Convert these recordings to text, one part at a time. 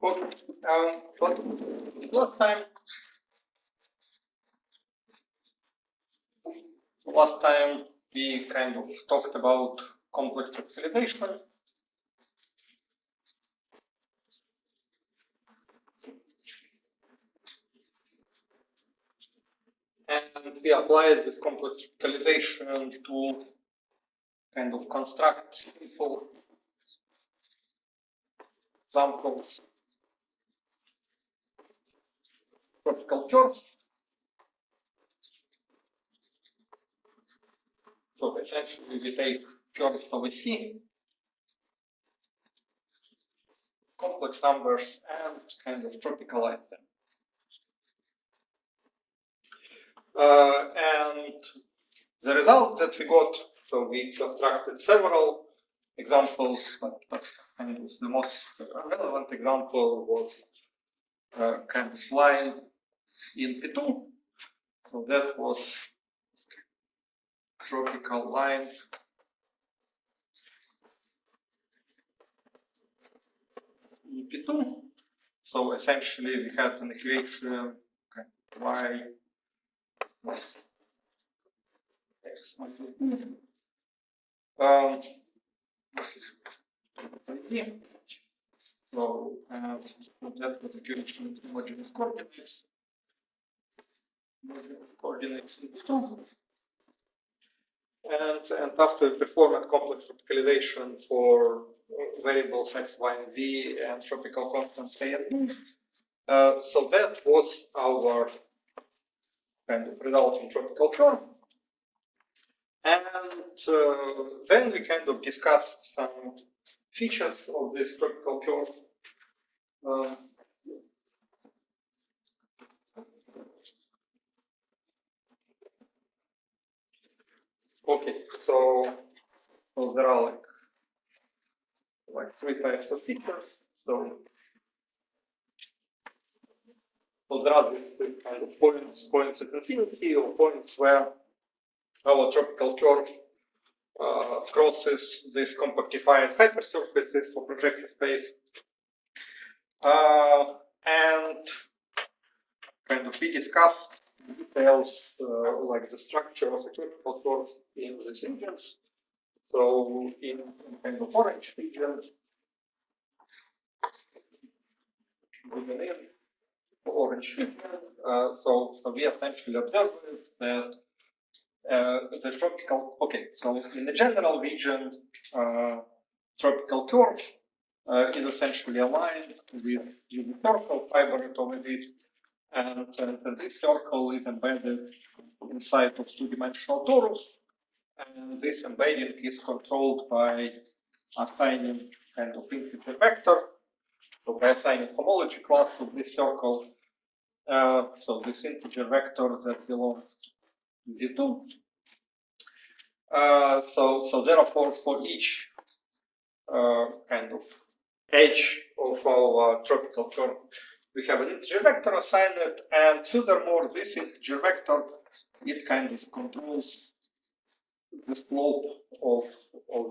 Okay. Last time we kind of talked about complex topicalization. And we applied this complex topicalization to kind of construct simple examples tropical curves. So essentially we take curves of C, complex numbers, and kind of tropicalize them. And the result that we got, so we constructed several examples, but kind of the most relevant example was kind of line in P2. So that was tropical line in P2. So essentially we had an equation y x so that was equation with homogeneous coordinates. Coordinates in P2. And after performing complex topicalization for variables x, y, and z, and tropical constants a and b, so that was our kind of resulting tropical curve. And then we kind of discussed some features of this tropical curve. Okay, so there are like three types of features. So there are this kind of points at infinity, or points where our tropical curve crosses this compactified hypersurfaces for projection space. And kind of we discussed details like the structure of the tropical curve in these regions. So in kind of orange region, orange region, so we essentially observed that the tropical, okay, so in the general region, tropical curve is essentially aligned with the circle fiber over this, and this circle is embedded inside of two-dimensional torus, and this embedding is controlled by assigning kind of integer vector. So by assigning homology class of this circle, so this integer vector that belongs to Z2. So therefore, for each kind of edge of our tropical curve, we have an integer vector assigned, and furthermore, this integer vector, it kind of controls the slope of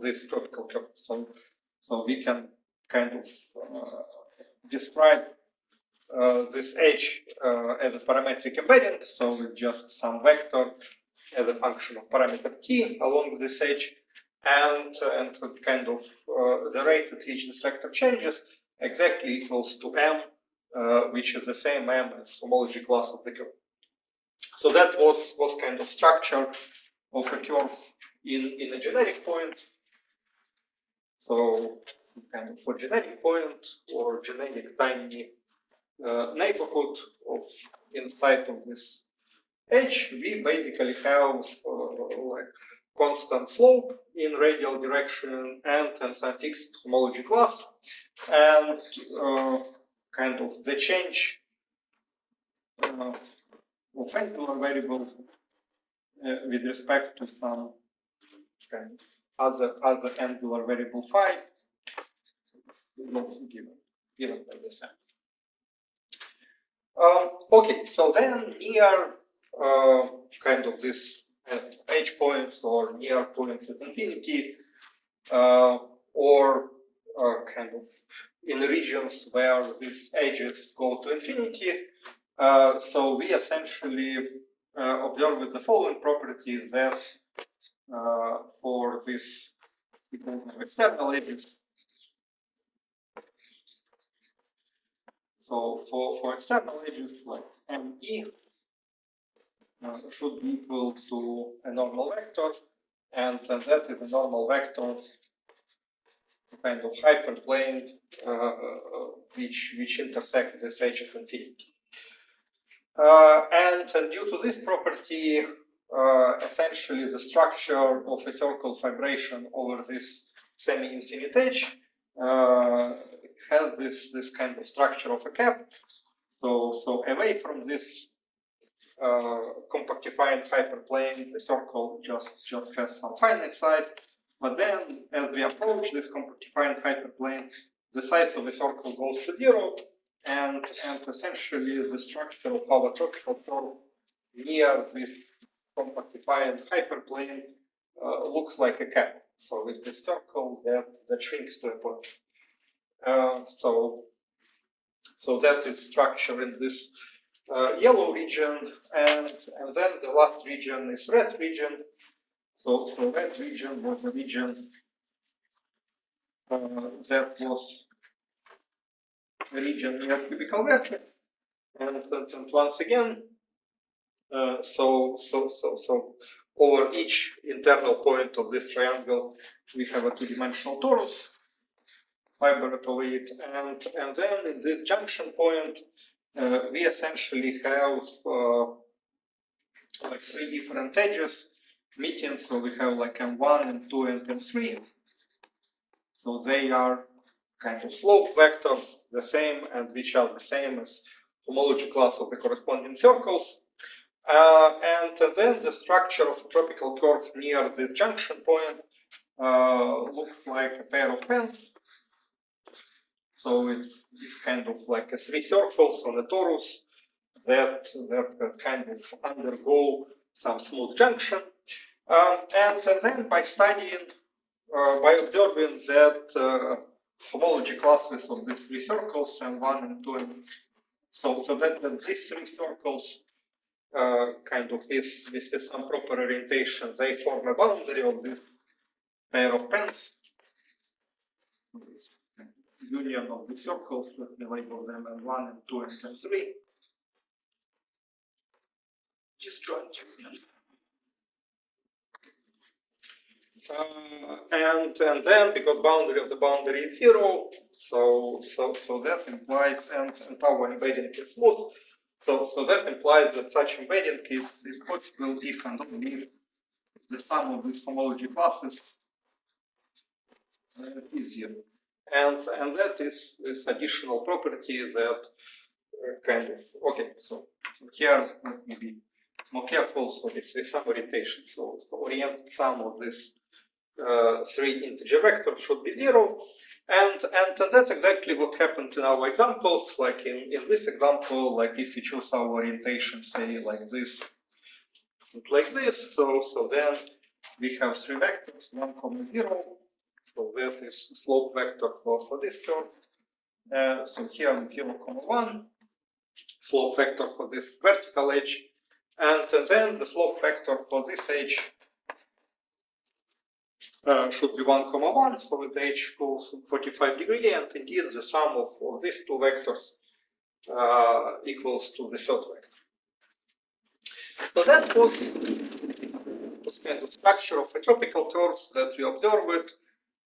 this tropical curve. So we can kind of describe this edge as a parametric embedding. So with just some vector as a function of parameter t along this edge, and kind of the rate at which this vector changes exactly equals to m, which is the same m as homology class of the curve. So that was kind of structure of a curve in a generic point. So kind of for generic point or generic tiny neighborhood of inside of this edge, we basically have like constant slope in radial direction and some fixed homology class, and kind of the change of angular variable with respect to some kind of other angular variable phi is not given by the same. Okay, so then near kind of this edge points or near points at infinity, or kind of in regions where these edges go to infinity. So we essentially observe with the following property that for this external edges, so for external edges like ME should be equal to a normal vector, and that is a normal vector kind of hyperplane which intersects this edge of infinity. And due to this property, essentially the structure of a circle vibration over this semi-infinite edge has this kind of structure of a cap. So away from this compactifying hyperplane, the circle just has some finite size. But then, as we approach this compactifying hyperplane, the size of the circle goes to 0, and essentially the structure of our tropical curve near this compactifying hyperplane looks like a cap. So it's a circle that shrinks to a point. So that is structure in this yellow region, and then the last region is red region. So red region was the region that was the region near cubical vertex, and once again, so over each internal point of this triangle, we have a two-dimensional torus fiber over it, and then in this junction point, we essentially have like three different edges meeting. So we have like M1, M2, and M3. So they are kind of slope vectors, the same, and which are the same as homology class of the corresponding circles. And then the structure of a tropical curve near this junction point looks like a pair of pens. So it's kind of like a three circles on a torus that kind of undergo some smooth junction. And then by studying, by observing that homology classes of these three circles, M1 and 2, and so that these three circles kind of with some proper orientation, they form a boundary of this pair of pens. This union of the circles, let me label them M1, M2, and M3. Disjoint union. And then, because boundary of the boundary is 0, so that implies, and our embedding is smooth, so that implies that such embedding is possible if and only if the sum of these homology classes is 0. And that is this additional property that kind of, okay, so here let me be more careful. So this is some orientation. So orient sum of this three integer vectors should be 0, and that's exactly what happened in our examples. Like in this example, like if we choose our orientation, say like this, like this, so then we have three vectors, 1, 0. So that is slope vector for this curve. So here 0, 1, slope vector for this vertical edge, and then the slope vector for this edge should be 1, 1, so with h goes 45 degrees, and indeed the sum of these two vectors equals to the third vector. So that was kind of structure of a tropical curves that we observed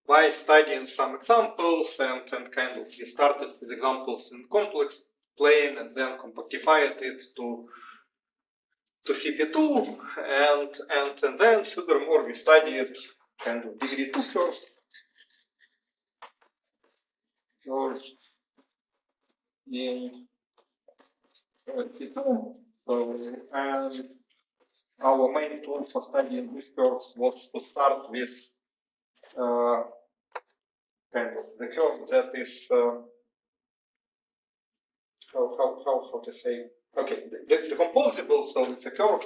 by studying some examples, and kind of we started with examples in complex plane and then compactified it to CP2, and then furthermore we studied kind of degree 2 curves in CP2. So, and our main tool for studying these curves was to start with kind of the curve that is how to say, okay, the composable. So it's a curve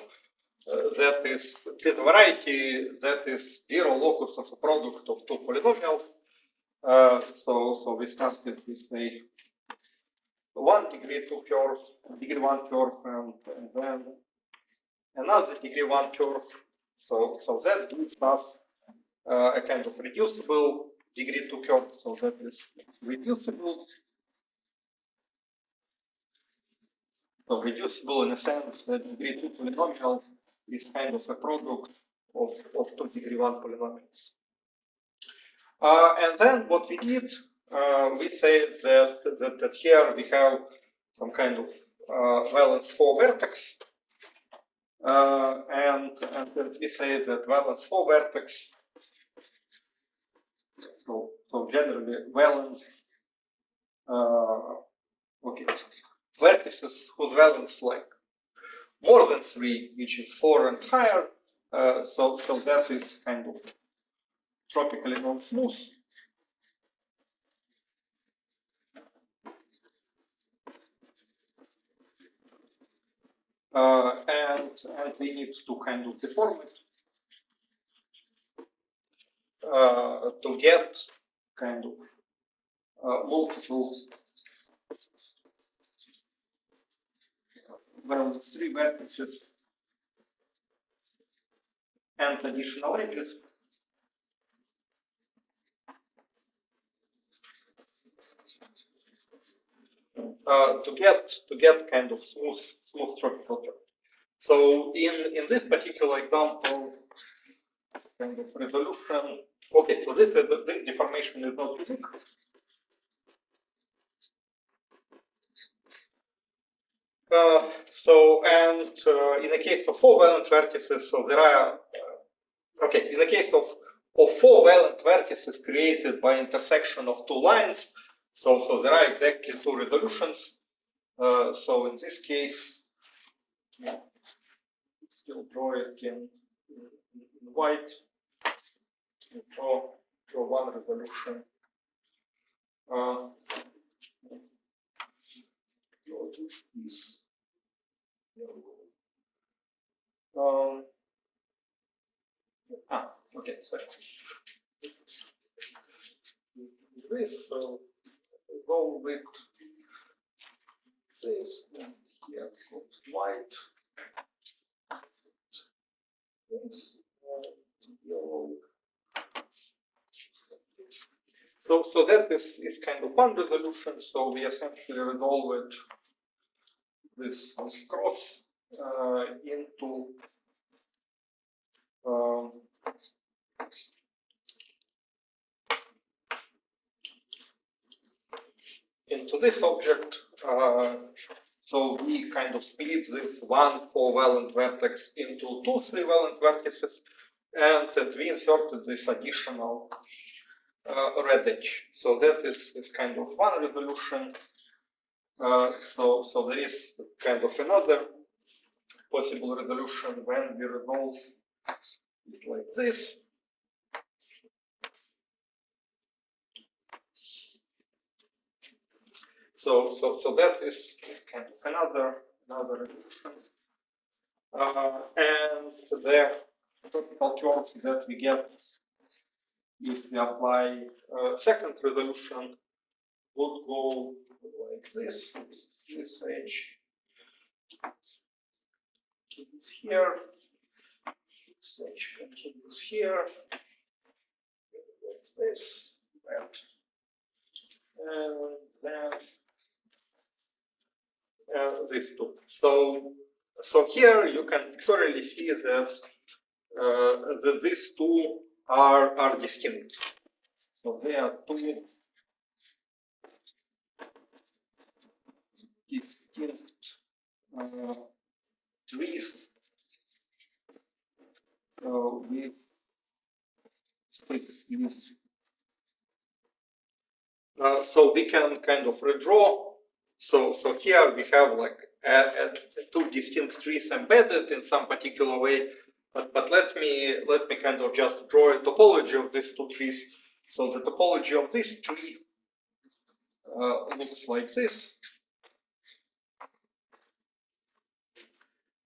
that is a variety that is 0 locus of a product of two polynomials. So we started with a 1 degree 2 curve, degree 1 curve, and then another degree 1 curve. So that gives us a kind of reducible degree 2 curve. So that is reducible. So reducible in a sense that degree 2 polynomial is kind of a product of 2 degree 1 polynomials. And then what we did, we said that here we have some kind of valence 4 vertex. And we say that valence 4 vertex, so generally valence, okay, vertices whose valence like more than 3, which is 4 and higher, so that is kind of tropically non-smooth. And we need to kind of deform it to get kind of multiple valence 3 vertices and additional edges. To get kind of smooth tropical curve. So in this particular example, kind of resolution. Okay, so this deformation is not unique. In the case of 4 valent vertices, so there are okay. In the case of 4 valent vertices created by intersection of 2 lines, so there are exactly 2 resolutions. So in this case, yeah, still draw it in white. Draw one resolution. Okay, sorry. This, so go with this, and here goes white. This, yellow. So that is kind of one resolution. So we essentially resolve it this cross into this object. So we kind of split this 1 4-valent vertex into 2 3-valent vertices, and we inserted this additional red edge. So that is kind of one resolution. So there is kind of another possible resolution when we resolve it like this. So that is kind of another resolution. And the tropical curve that we get if we apply second resolution would go like this edge continues here, this edge continues here, like this, and then these two. So here you can clearly see that these two are distinct. So they are two distinct trees with splits. So we can kind of redraw. So here we have like two distinct trees embedded in some particular way. But let me kind of just draw a topology of these two trees. So the topology of this tree looks like this.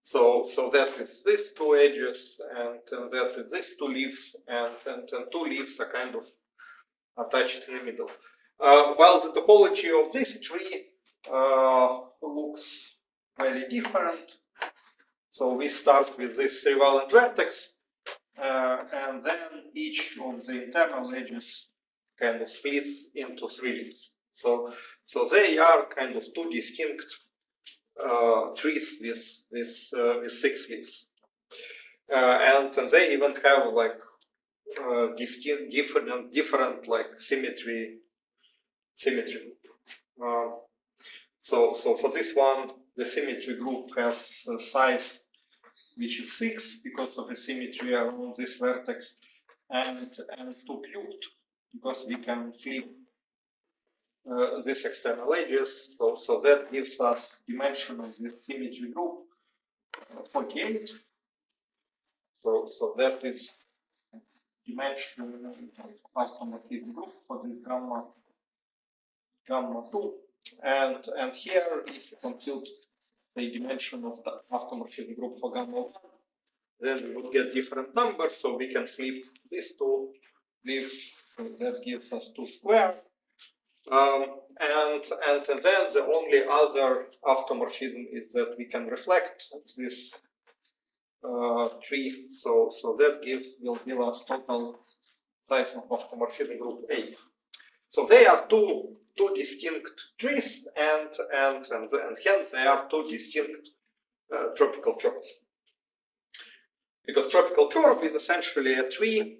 So that is these two edges, and that is these two leaves, and two leaves are kind of attached in the middle. While the topology of this tree looks very different. So we start with this trivalent vertex, and then each of the internal edges kind of splits into 3 leaves. So they are kind of 2 distinct trees with 6 leaves, and they even have like distinct different like symmetry. So for this one, the symmetry group has a size which is 6 because of the symmetry around this vertex, and 2 cubed because we can flip these external edges. So that gives us dimension of this symmetry group 48. So that is dimension of isomorphism group for this gamma 2, and here if you compute the dimension of the automorphism group for gamma 1, then we would get different numbers, so we can flip these 2 leaves, so that gives us 2 squared. And then the only other automorphism is that we can reflect this tree, so that will give us total size of automorphism group 8. So they are two distinct trees, and hence they are 2 distinct tropical curves. Because tropical curve is essentially a tree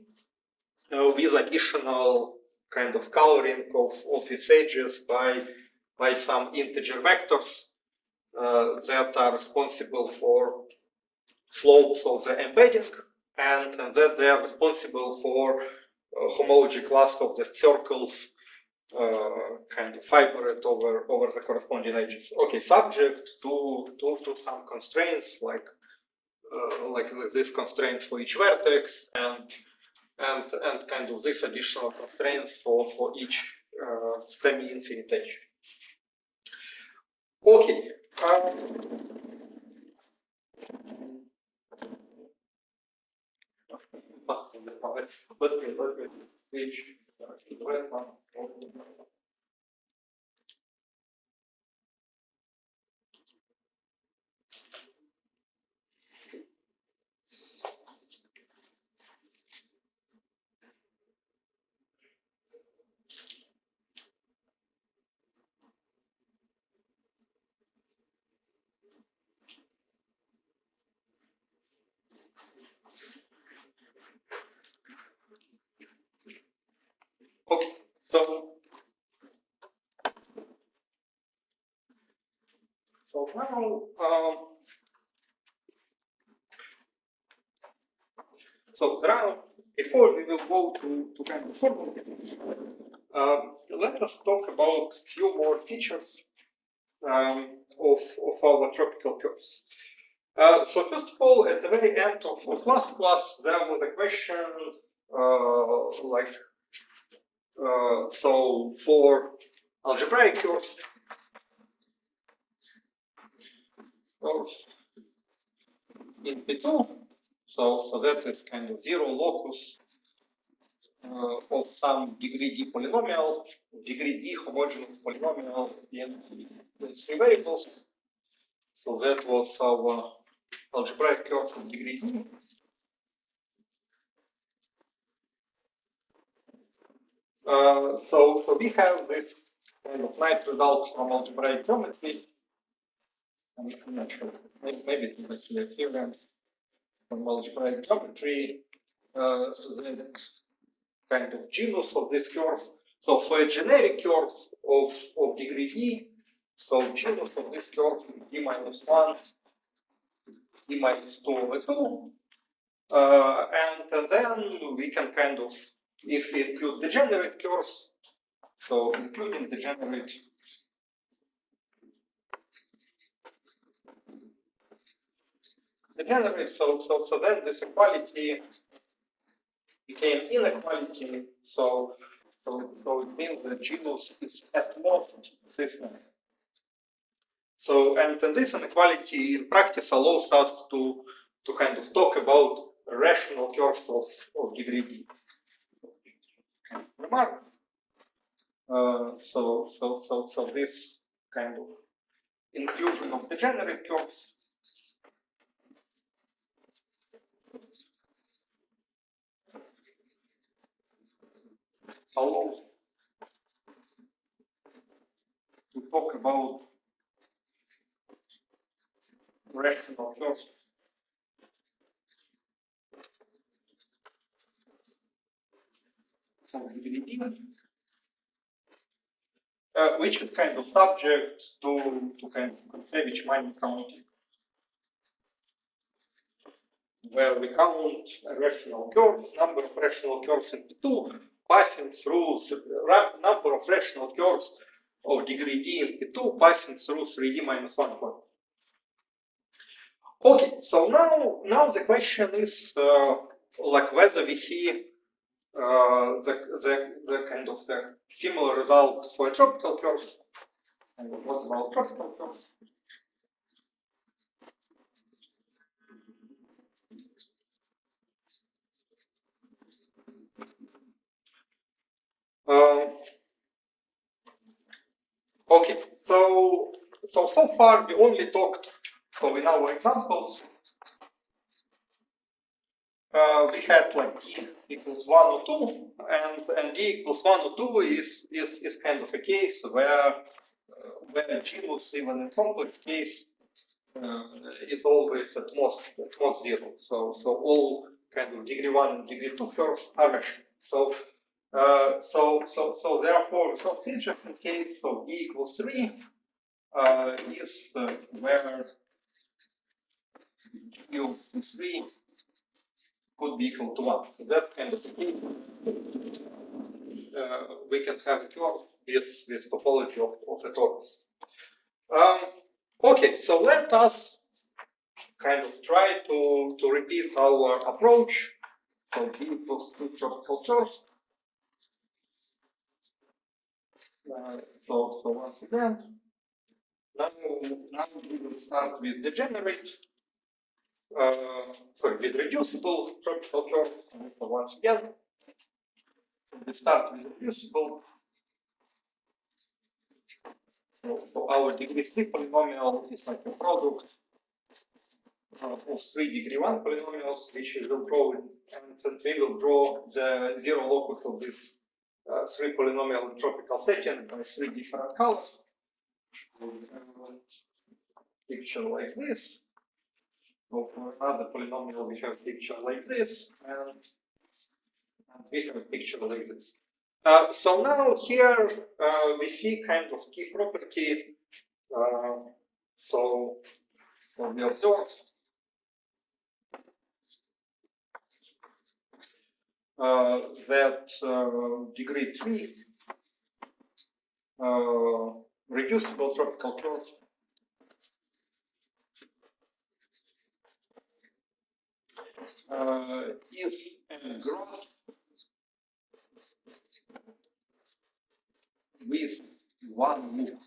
with additional kind of coloring of its edges by some integer vectors that are responsible for slopes of the embedding, and that they are responsible for homology class of the circles kind of fibered over the corresponding edges. Okay, subject to some constraints like this constraint for each vertex, and kind of this additional constraints for each semi-infinite edge. Okay. Let me switch to the red one. Okay, so now now before we will go to kind of formal let us talk about a few more features of our tropical curves. So first of all, at the very end of last class, there was a question so for algebraic curves, in P2, so that is kind of 0 locus of some degree d polynomial, degree d homogeneous polynomial in 3 variables. So that was our algebraic curve of degree d. So we have this kind of nice result from algebraic geometry. I'm not sure, maybe it is actually a theorem from algebraic geometry. The kind of genus of this curve. So for a generic curve of degree d, so genus of this curve is d minus 1, d minus 2 over 2. And then we can kind of, if we include degenerate curves, so including degenerate so then this equality became inequality, so it means the genus is at most this one. So, and this inequality in practice allows us to kind of talk about rational curves of degree d. Remark. So this kind of inclusion of degenerate curves allows to talk about rational curves which is kind of subject to kind of Kontsevich-Manning counting, where we count a rational curves, number of rational curves in P2, passing through number of rational curves of degree d in P2, passing through 3d minus 1 point. Okay, so now the question is like whether we see the kind of the similar result for tropical curves. And what about tropical curves? Okay, so far we only talked. So in our examples, we had like d equals 1 or 2, and d equals 1 or 2 is kind of a case where genus, even in complex case, is always at most 0. So all kind of degree 1 and degree 2 curves are rational. So therefore, so interesting case of d equals 3 is where d of 3 could be equal to 1. So that's kind of the case. We can have a curve with topology of a torus. Okay, so let us kind of try to repeat our approach. So d equals 2 tropical curves. So once again, now we will start with degenerate. With reducible tropical curves. So once again, we start with reducible. So our degree 3 polynomial is like a product of 3 degree 1 polynomials, which we will draw in, and we will draw the zero locus of this 3 polynomial in tropical setting by 3 different colors. Picture like this. So for another polynomial, we have a picture like this, and we have a picture like this. So now here we see kind of key property. So we observe that degree 3 reducible tropical curve is a graph with one loop.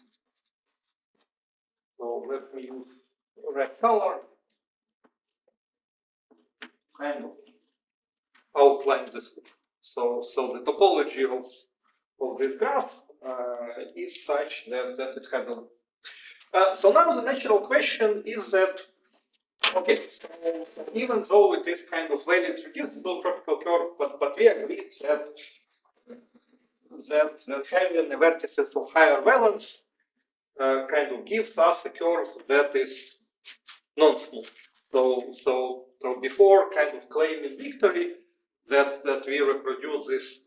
So let me use red color and outline this. So the topology of this graph is such that it has a. So now the natural question is that, okay, so even though it is kind of valid reducible tropical curve, but we agreed that having a vertices of higher valence kind of gives us a curve that is non-smooth. So before kind of claiming victory that we reproduce this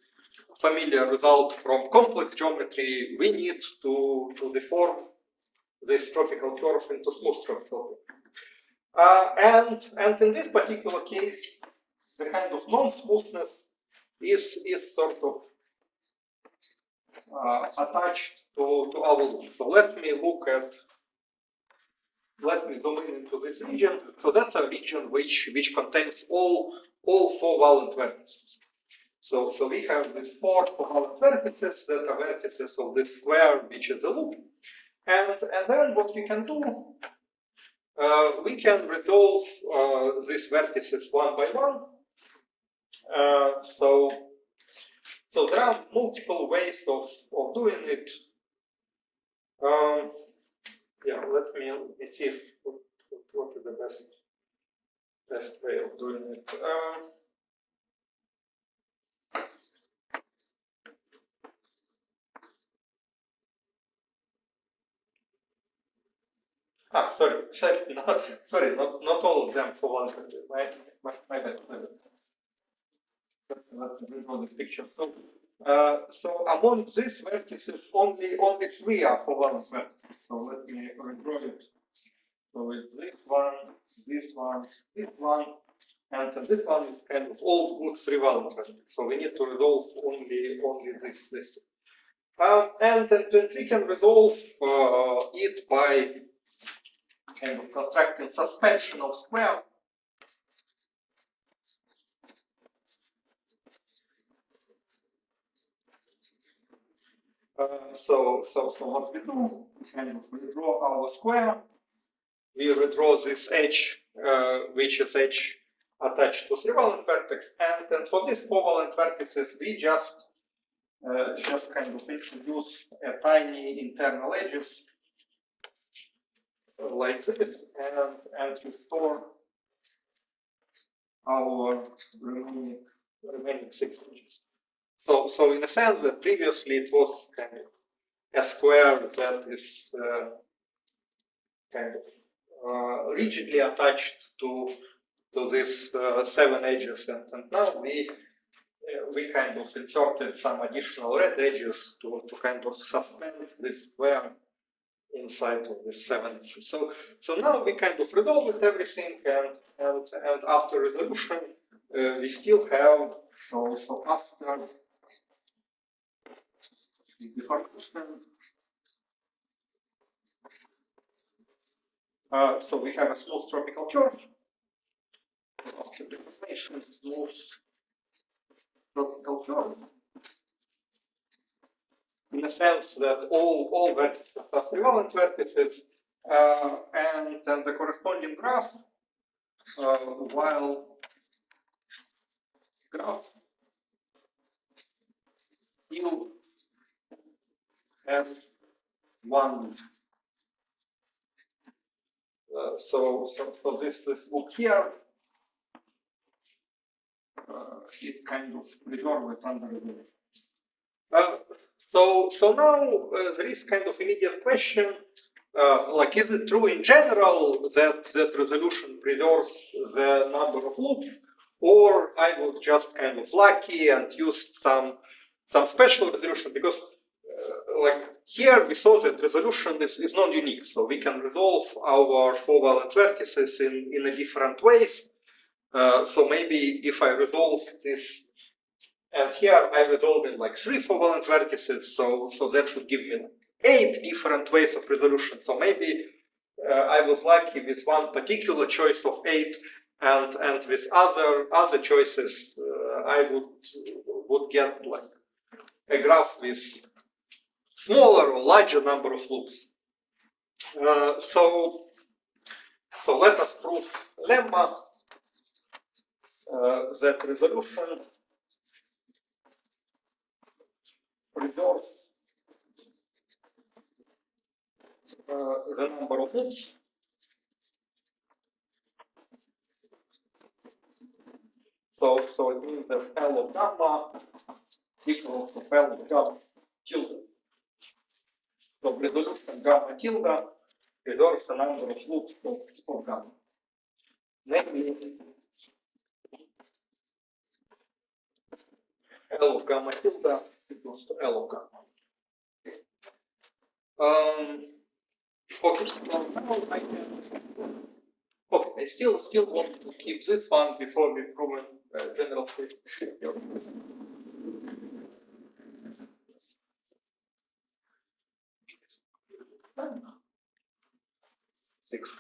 familiar result from complex geometry, we need to deform this tropical curve into smooth tropical curve. And in this particular case, the kind of non-smoothness is sort of attached to our loop. So let me zoom in into this region. So that's a region which contains all 4 valent vertices. So we have these 4 valent vertices that are vertices of this square, which is a loop. And then what we can do, we can resolve these vertices one by one. So So there are multiple ways of doing it. Yeah, let me see what is the best way of doing it. Sorry, not all of them for one country. My bad. Let's redraw this picture. So among these vertices, only three are for one vertex. So let me redraw it. So it's this one, this one, this one, and this one is kind of all good three-valent vertex. So we need to resolve only this. And then we can resolve it by kind of constructing suspension of square. So what we do, kind of redraw our square. We redraw this edge, which is edge attached to three-valent vertex, and then for these four-valent vertices, we just kind of introduce a tiny internal edges like this, and we store our remaining six edges. So in a sense that previously it was kind of a square that is kind of rigidly attached to these seven edges, and now we kind of inserted some additional red edges to kind of suspend this square inside of the seven edges. So now we kind of resolved everything, and after resolution we still have so after deformation. So we have a smooth tropical curve. After deformation, smooth tropical curve. In the sense that all vertices are three-valent vertices, and then the corresponding graph, while graph U has one. So for this book here, it kind of resolved under resolution. So now there is kind of immediate question, like is it true in general that resolution preserves the number of loops, or I was just kind of lucky and used some special resolution, because like here we saw that resolution is non-unique, so we can resolve our four-valent vertices in a different ways. So maybe if I resolve this, and here I resolve in like three four-valent vertices, so that should give me 8 different ways of resolution. So maybe I was lucky with one particular choice of 8, and with other choices I would get like a graph with smaller or larger number of loops. So let us prove lemma that resolution preserves the number of loops. So it means that L of gamma equals to L of gamma tilde. So resolution gamma tilde preserves the number of loops of gamma. Namely, L of gamma tilde equals to L of gamma. Okay, so now I can. Okay, I still want to keep this one before we prove general theory. Six.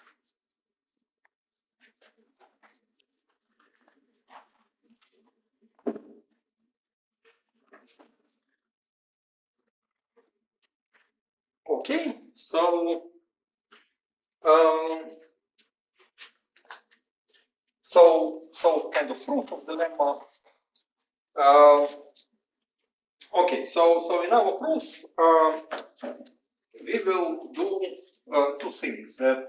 Okay, so kind of proof of the lemma. Okay, so in our proof, we will do two things. That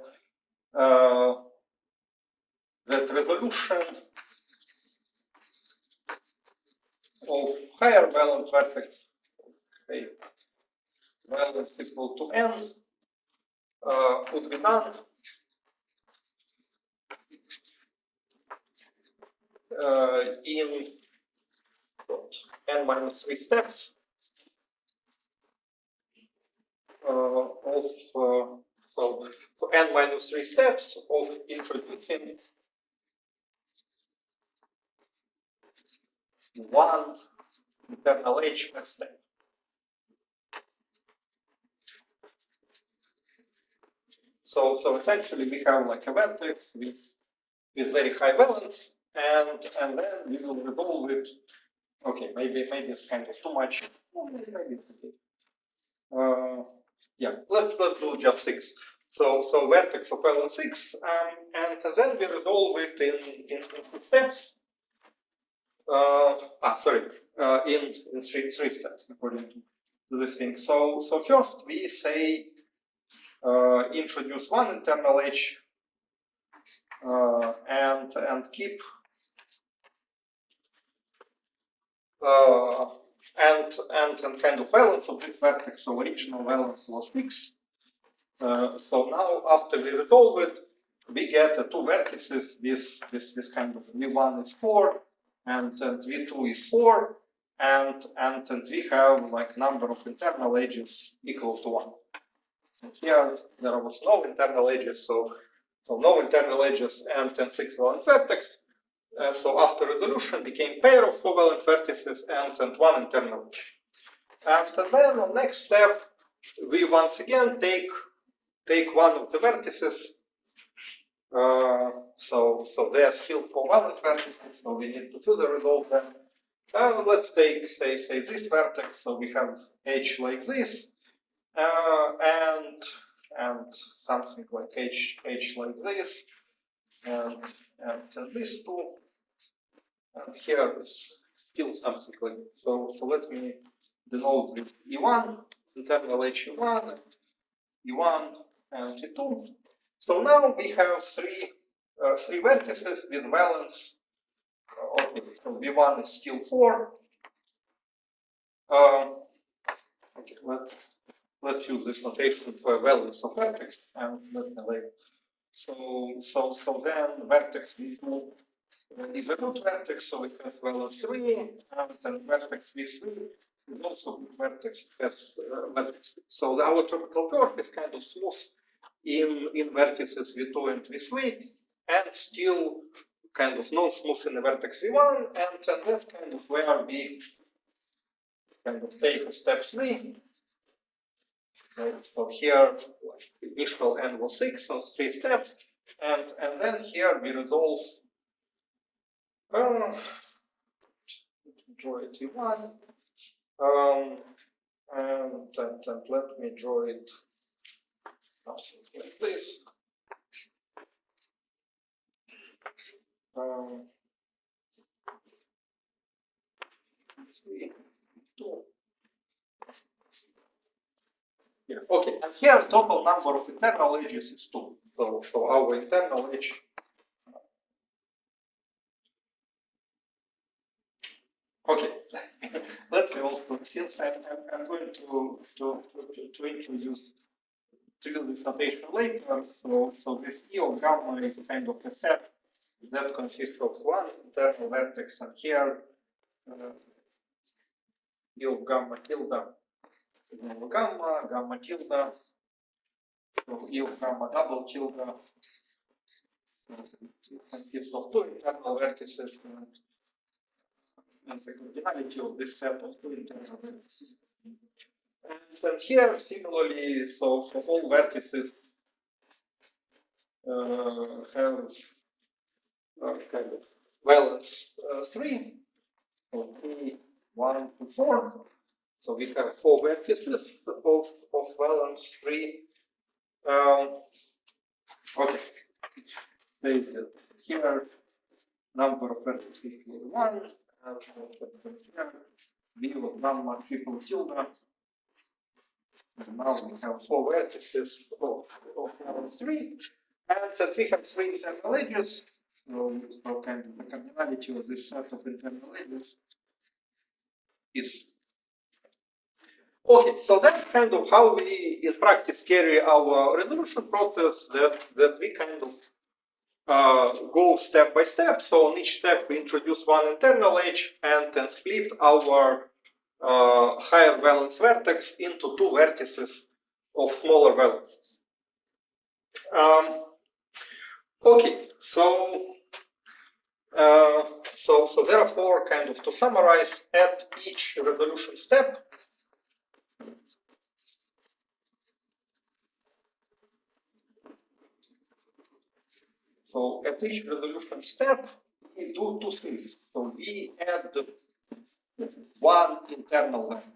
resolution of higher valence vertex, say valence equal to n, could be done in n minus 3 steps of so n minus 3 steps of introducing one internal edge per step. So essentially we have like a vertex with very high valence, and then we will resolve it. Okay, maybe it's kind of too much. Maybe it's okay. Yeah, let's do just 6. So vertex of valence 6, and then we resolve it in steps. In three steps according to this thing. So first we say introduce one internal edge and keep and kind of valence of this vertex. So original valence was 6. So now after we resolve it, we get two vertices. This kind of v1 is 4 and v2 is 4, and we have like number of internal edges equal to 1. So here there was no internal edges, so no internal edges and 6 valent vertex. So after resolution became pair of 4 valent vertices and one internal edge. And then on next step we once again take one of the vertices. So they are still 4 valent vertices, so we need to further resolve them. Let's take say this vertex. So we have edge like this, and something like edge like this, and this two, and here is still something like this. So let me denote this E1, internal edge E1, E1 and E2. So now we have three vertices with valence. Okay, so V1 is still 4. Okay, let's use this notation for valence of vertex, and let me label. So then vertex V2 is a root vertex, so it has valence 3, and then vertex V3 is also good vertex, it has vertex. So our tropical curve is kind of smooth in vertices V2 and V3, and still kind of non-smooth in the vertex V1, and that's kind of where we kind of take step 3. So here, like, initial n was 6, so 3 steps, and then here we resolve draw it E1, and let me draw it something like this. Let's see. 2. Yeah. Okay, and here total number of internal edges is 2. So our internal edge. Okay, let me also, since I'm going to introduce this notation later. So this E of gamma is kind of a set that consists of one internal vertex, and here E of gamma tilde, gamma tilde, so E of gamma double tilde consists of two internal vertices, and the cardinality of this set of two internal vertices. And here, similarly, so all vertices have kind of valence 3, so 3, 1 to 4. So we have 4 vertices of valence 3. Okay, here number of vertices is 1, and here B of gamma triple tilde. And now we have 4 vertices of level 3, and that we have 3 internal edges. So kind of the cardinality of this set of internal edges is okay. So that's kind of how we in practice carry our resolution process, that we kind of go step by step. So on each step we introduce one internal edge and then split our higher valence vertex into 2 vertices of smaller valences. Okay, so therefore, kind of to summarize, at each resolution step, we do 2 things. So we add one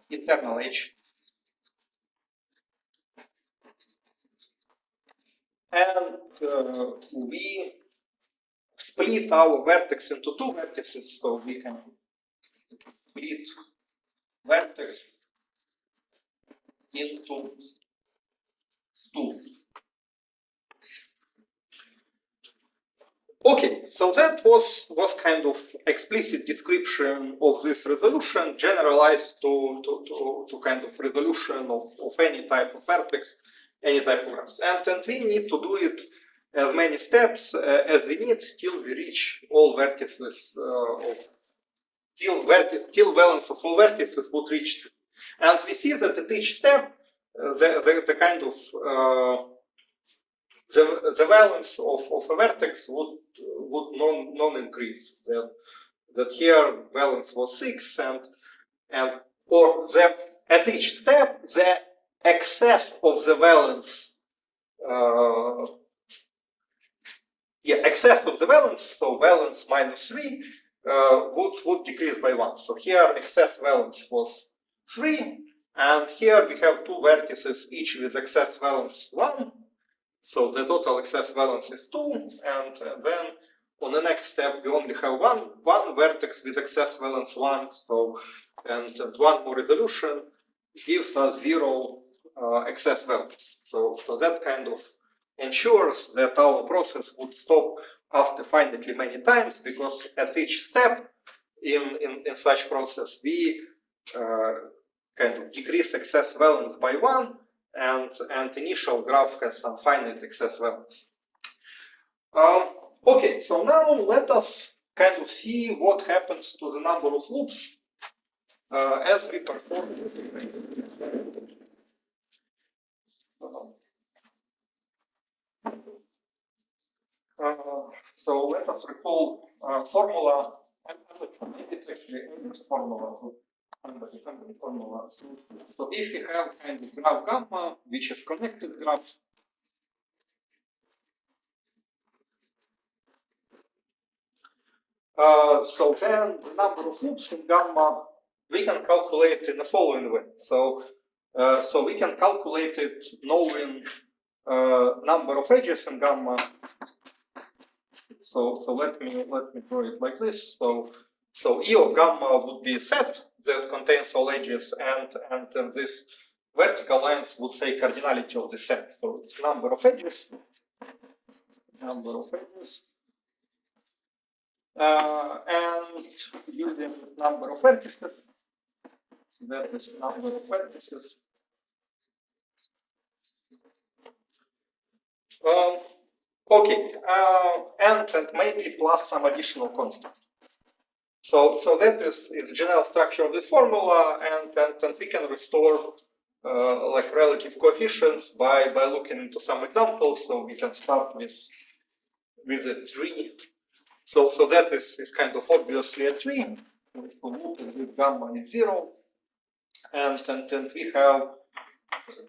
internal edge, and we split our vertex into 2 vertices. So we can split vertex into 2. Okay, so that was kind of explicit description of this resolution, generalized to kind of resolution of any type of vertex, any type of graphs. And we need to do it as many steps as we need till we reach all vertices till valence of all vertices would reach 3. And we see that at each step the kind of the valence of a vertex would non-increase. That here valence was 6, and or at each step the excess of the valence excess of the valence, so valence minus 3 would decrease by 1. So here excess valence was 3, and here we have 2 vertices each with excess valence 1. So the total excess valence is 2, and then on the next step we only have one vertex with excess valence 1. So and one more resolution gives us 0 excess valence. So that kind of ensures that our process would stop after finitely many times, because at each step in such process we kind of decrease excess valence by 1, and initial graph has some finite excess valence. Okay, so now let us kind of see what happens to the number of loops as we perform this. So let us recall formula. It's actually this formula. Formula. So if we have kind of graph gamma, which is connected graph, so then the number of loops in gamma we can calculate in the following way. So we can calculate it knowing number of edges in gamma. So let me draw it like this. So E of gamma would be a set that contains all edges, and then this vertical lines would say cardinality of the set. So it's number of edges, and using number of vertices, so that is number of vertices. Okay, and maybe plus some additional constant. So that is general structure of the formula, and we can restore like relative coefficients by looking into some examples. So we can start with a tree. So that is kind of obviously a tree. With gamma is 0, and we have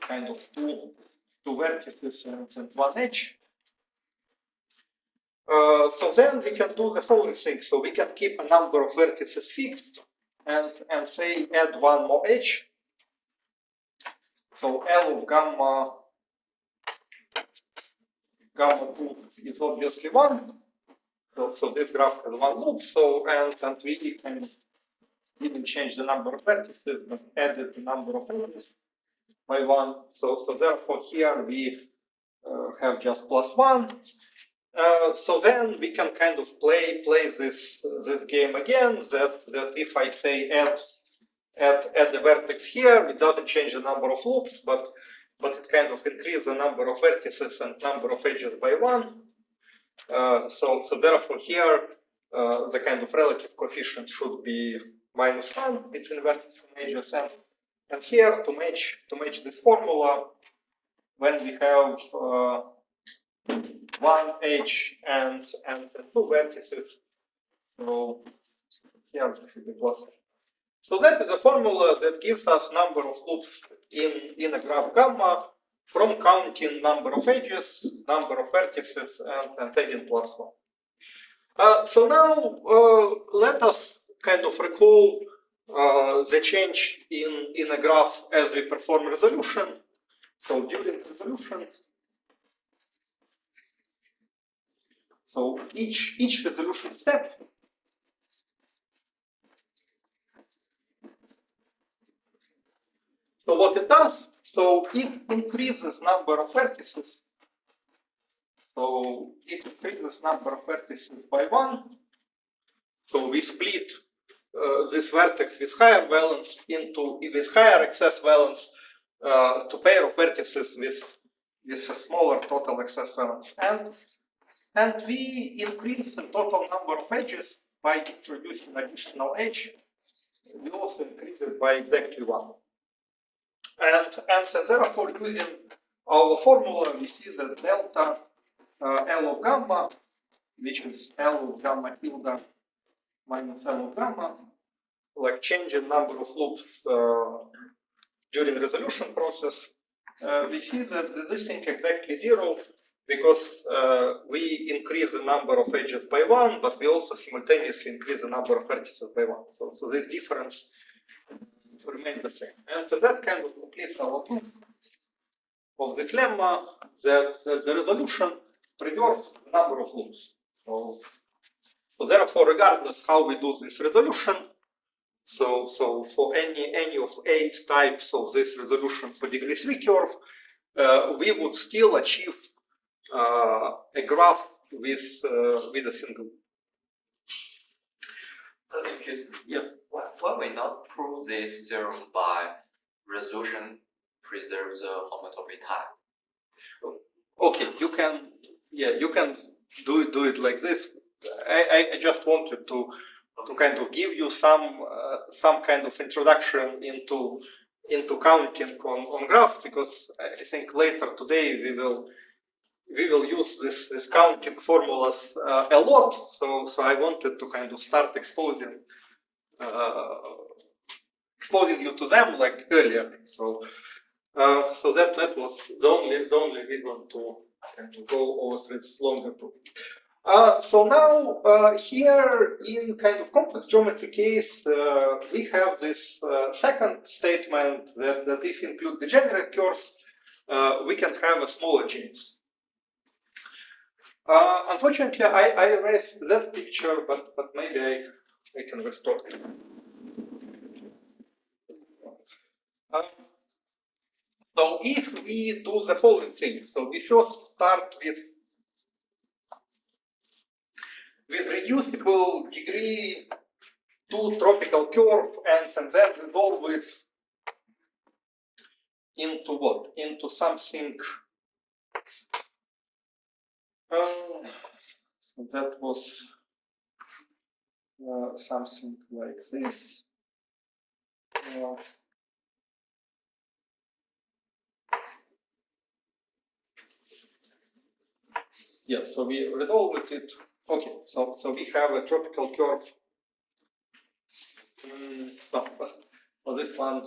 kind of two vertices and one edge. So then we can do the following thing. So we can keep a number of vertices fixed and say add one more edge. So L of gamma 2 is obviously 1. So this graph has one loop. So and we can didn't change the number of vertices, but added the number of edges by 1. So therefore here we have just +1. So then we can kind of play this game again. That if I say add the vertex here, it doesn't change the number of loops, but it kind of increases the number of vertices and number of edges by 1. So therefore here the kind of relative coefficient should be -1 between vertices and edges, and here to match this formula, when we have one edge and two vertices, so here it should be +. So that is a formula that gives us number of loops in a graph gamma from counting number of edges, number of vertices, and taking +1. So now let us kind of recall the change in a graph as we perform resolution. So during resolution, so each resolution step so what it does, so it increases number of vertices. So it increases number of vertices by 1. So we split this vertex with higher valence with higher excess valence to pair of vertices with a smaller total excess valence. And we increase the total number of edges by introducing additional edge. We also increase it by exactly 1. And therefore, using our formula, we see that delta L of gamma, which is L of gamma tilde minus L of gamma, like change in number of loops during resolution process, we see that this thing exactly 0 because we increase the number of edges by 1, but we also simultaneously increase the number of vertices by 1. So this difference remains the same. And that kind of completes our proof of the lemma that the resolution preserves the number of loops. So therefore, regardless how we do this resolution, so for any of 8 types of this resolution for degree 3 curve, we would still achieve a graph with a single. Excuse me. Yeah. Why we not prove this theorem by resolution preserves the homotopy type? Okay, you can do it like this. I just wanted to kind of give you some kind of introduction into counting on graphs, because I think later today we will use this counting formulas a lot. So I wanted to kind of start exposing you to them like earlier. So that was the only reason to go over this longer proof. So now here in kind of complex geometry case, we have this second statement that if you include degenerate curves, we can have a smaller change. Unfortunately, I erased that picture, but maybe I can restore it. So if we do the following thing, so we first start with reducible degree 2 tropical curve, and then resolve it into what? Into something. So that was something like this. Yeah, so we resolved it. Okay, so we have a tropical curve. No, for this one,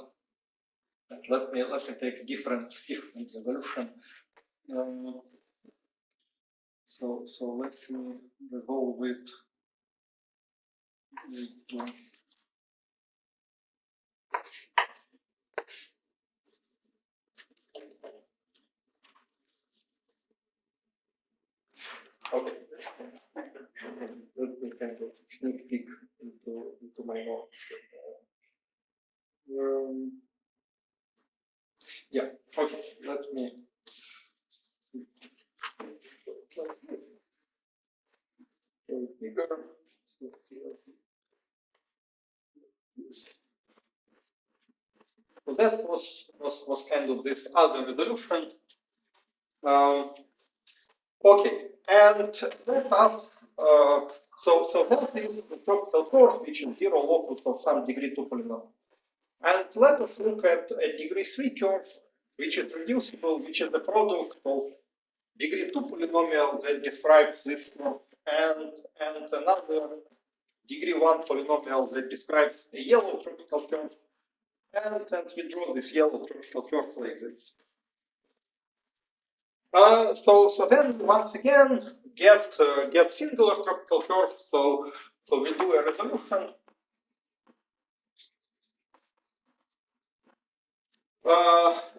let me take different evolution. So let me resolve it into okay. Let me kind of sneak peek into my notes. kind of this other resolution. Okay, and let us, so that is the tropical curve, which is zero locus of some degree 2 polynomial. And let us look at a degree 3 curve, which is reducible, which is the product of degree 2 polynomial that describes this curve and another degree 1 polynomial that describes a yellow tropical curve. And we draw this yellow tropical curve like this. So then once again get singular tropical curve. So we do a resolution.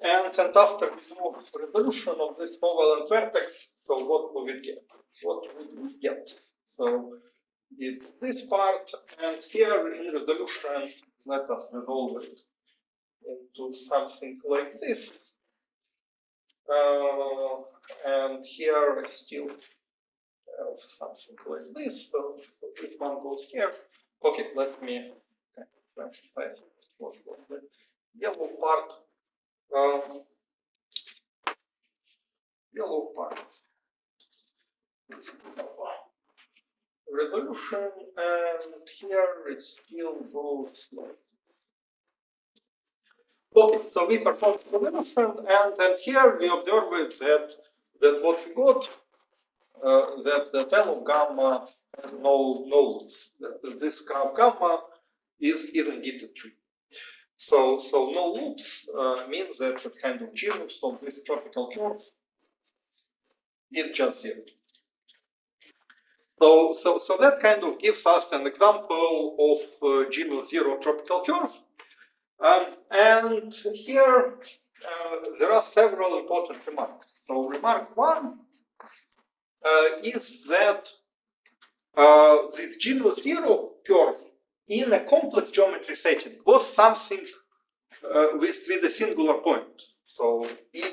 And after this resolution of this covalent vertex, so what will we get? What would we get? So it's this part, and here in resolution, let us resolve it into something like this. And here I still have something like this. So this one goes here. Okay, let me specify what was the yellow part. Yellow part. Resolution, and here it still goes like. Okay, so we performed resolution, and here we observed that what we got, that the L of gamma has no loops. That this graph gamma is indeed a tree. So no loops means that the kind of genus of this tropical curve is just zero. So that kind of gives us an example of genus zero tropical curve. And here there are several important remarks. So remark one is that this genus zero curve in a complex geometry setting was something with a singular point. So in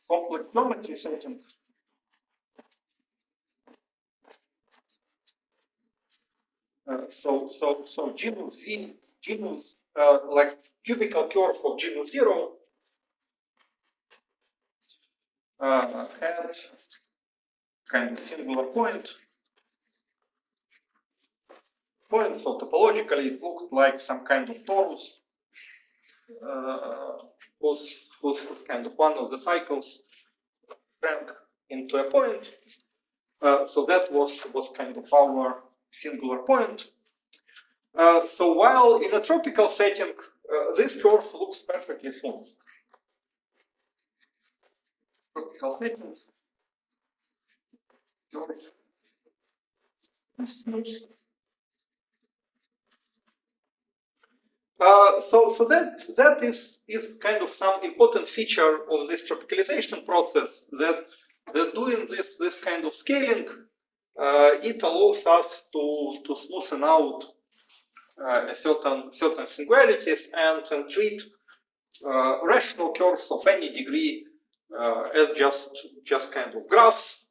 complex geometry setting, so genus V, genus like cubical curve of genus zero had kind of singular point. So topologically it looked like some kind of torus whose kind of one of the cycles shrank into a point. So that was kind of our singular point. So while in a tropical setting, this curve looks perfectly smooth. Tropical setting. So that is kind of some important feature of this tropicalization process, that doing this kind of scaling, it allows us to smoothen out certain singularities and treat rational curves of any degree as just kind of graphs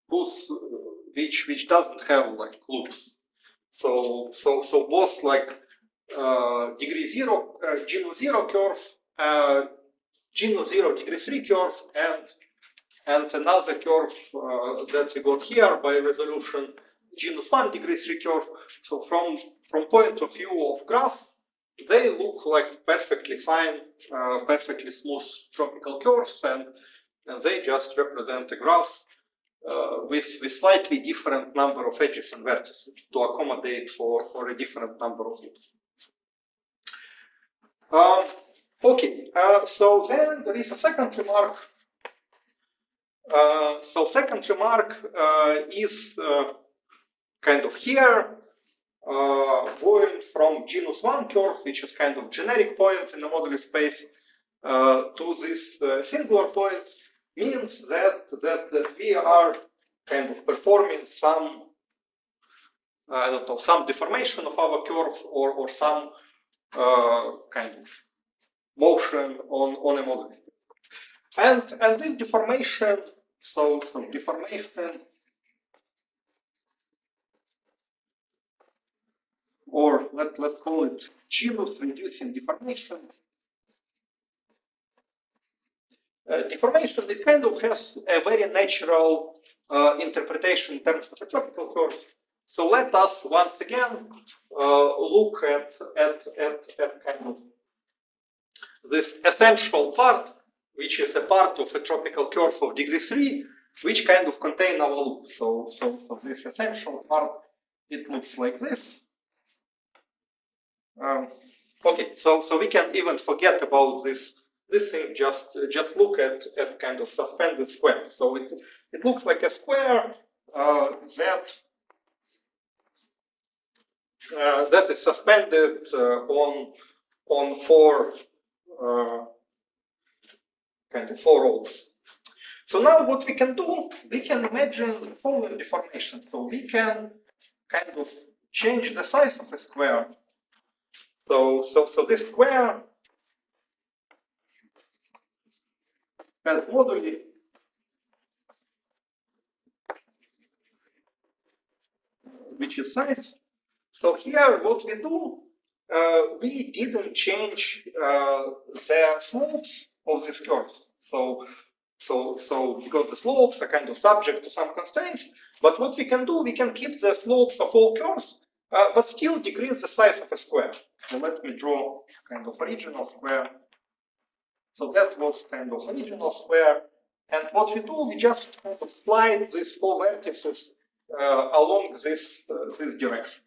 which doesn't have like loops. So both like degree zero, genus zero curve, genus zero degree 3 curve, and another curve that we got here by resolution, genus 1 degree 3 curve. So from point of view of graph, they look like perfectly fine, perfectly smooth tropical curves, and they just represent a graph with slightly different number of edges and vertices to accommodate for a different number of loops. Okay, so then there is a second remark. So second remark is kind of here, going from genus 1 curve, which is kind of generic point in the modular space, to this singular point, means that we are kind of performing some, I don't know, some deformation of our curve or some kind of motion on a modular space. And this deformation, so deformation, or let's call it genus reducing deformation, deformation, it kind of has a very natural interpretation in terms of a tropical curve. So let us once again look at kind of this essential part, which is a part of a tropical curve of degree 3, which kind of contain our loop. So this essential part, it looks like this. Okay, so we can even forget about this thing. Just look at kind of suspended square. So it looks like a square that is suspended on four kind of four ropes. So now what we can do, we can imagine the following deformation. So we can kind of change the size of a square. So this square has moduli which is size. So here what we do, we didn't change the slopes of these curves. So because the slopes are kind of subject to some constraints, but what we can do, we can keep the slopes of all curves, but still decrease the size of a square. So let me draw kind of original square. So that was kind of original square. And what we do, we just kind of slide these four vertices along this direction.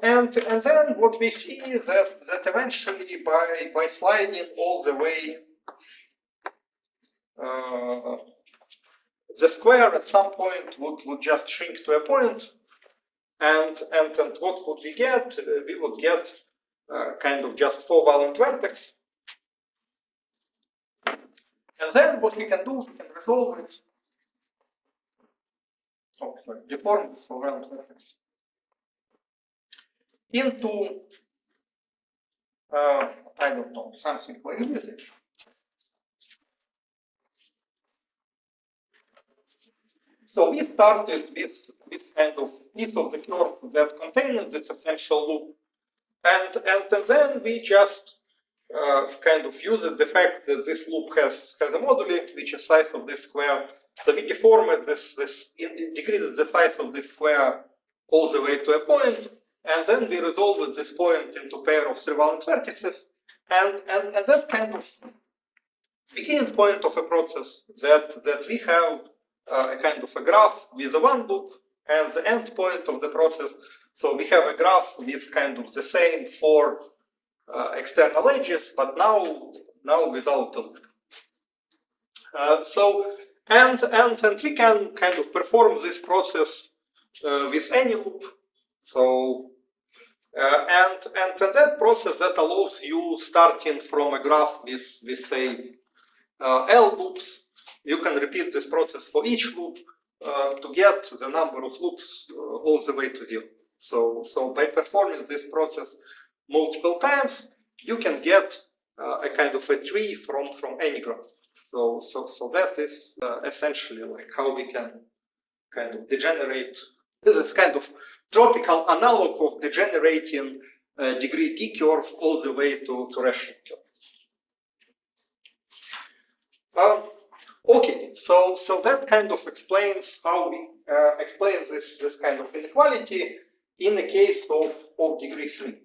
And then what we see is that eventually by sliding all the way, the square at some point would just shrink to a point, and what would we get? We would get kind of just four valent vertex. And then what we can do, we can resolve it. Oh, sorry, deform four valent vertex into I don't know, something like this. So we started with this kind of piece of the curve that contains this essential loop, and then we just kind of used the fact that this loop has a moduli which is size of this square. So we deformed it decreases the size of this square all the way to a point, and then we resolved this point into pair of three valent vertices, and that kind of begins point of a process that we have a kind of a graph with a one loop and the end point of the process. So we have a graph with kind of the same four external edges, but now without a loop. And we can kind of perform this process with any loop. So and that process that allows you starting from a graph with say L loops, you can repeat this process for each loop to get the number of loops all the way to 0. So by performing this process multiple times, you can get a kind of a tree from any graph. So that is essentially like how we can kind of degenerate. This is kind of tropical analog of degenerating degree D curve all the way to rational curve. Okay, so that kind of explains how we explain this kind of inequality in the case of degree 3.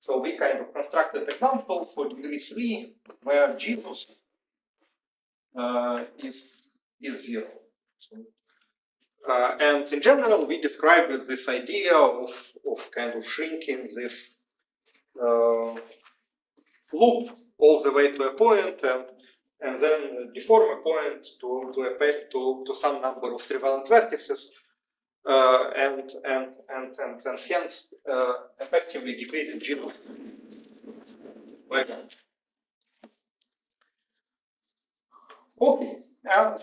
So we kind of constructed an example for degree 3 where genus is 0. And in general, we described this idea of kind of shrinking this loop all the way to a point, and then deform a point to some number of three valent vertices, and hence effectively decreasing genus by that. Okay,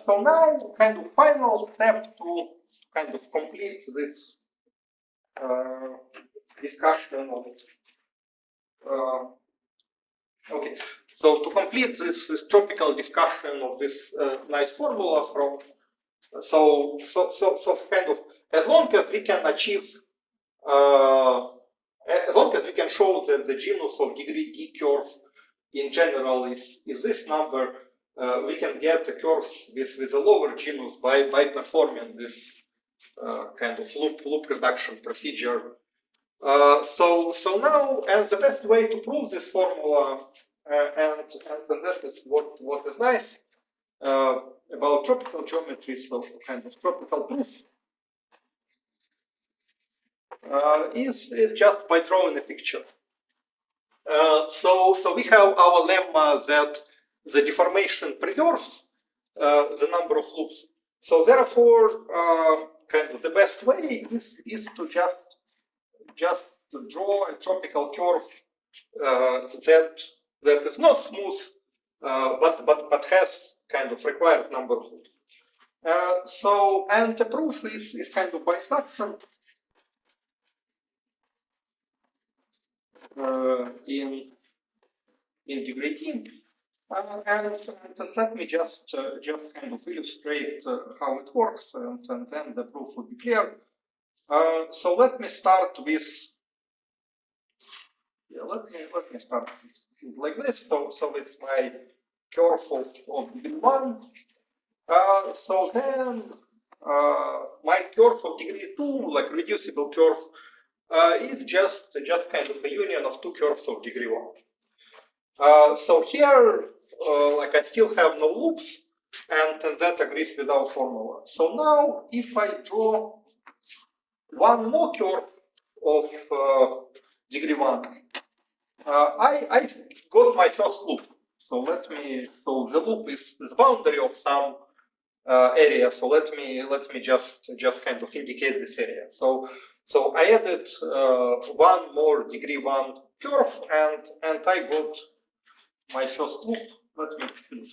so now kind of final step to kind of complete this discussion of okay, so to complete this tropical discussion of this nice formula from so kind of as long as we can achieve a as long as we can show that the genus of degree d curve in general is this number, we can get a curve with a lower genus by performing this kind of loop reduction procedure. So now, and the best way to prove this formula, and that is what is nice about tropical geometry, so kind of tropical proof, is just by drawing a picture. So we have our lemma that the deformation preserves the number of loops. So therefore, kind of the best way is to just to draw a tropical curve that is not smooth, but has kind of required number of loops. So, and the proof is kind of by suction in degree t. And let me just kind of illustrate how it works, and then the proof will be clear. So let me start with, let me start like this. So with my curve of degree 1. So then my curve of degree 2, like reducible curve, is just kind of a union of two curves of degree 1. So here, like I still have no loops, and that agrees with our formula. So now, if I draw one more curve of degree 1, I got my first loop. So so the loop is the boundary of some area. So let me just kind of indicate this area. So I added one more degree 1 curve, and I got my first loop. Let me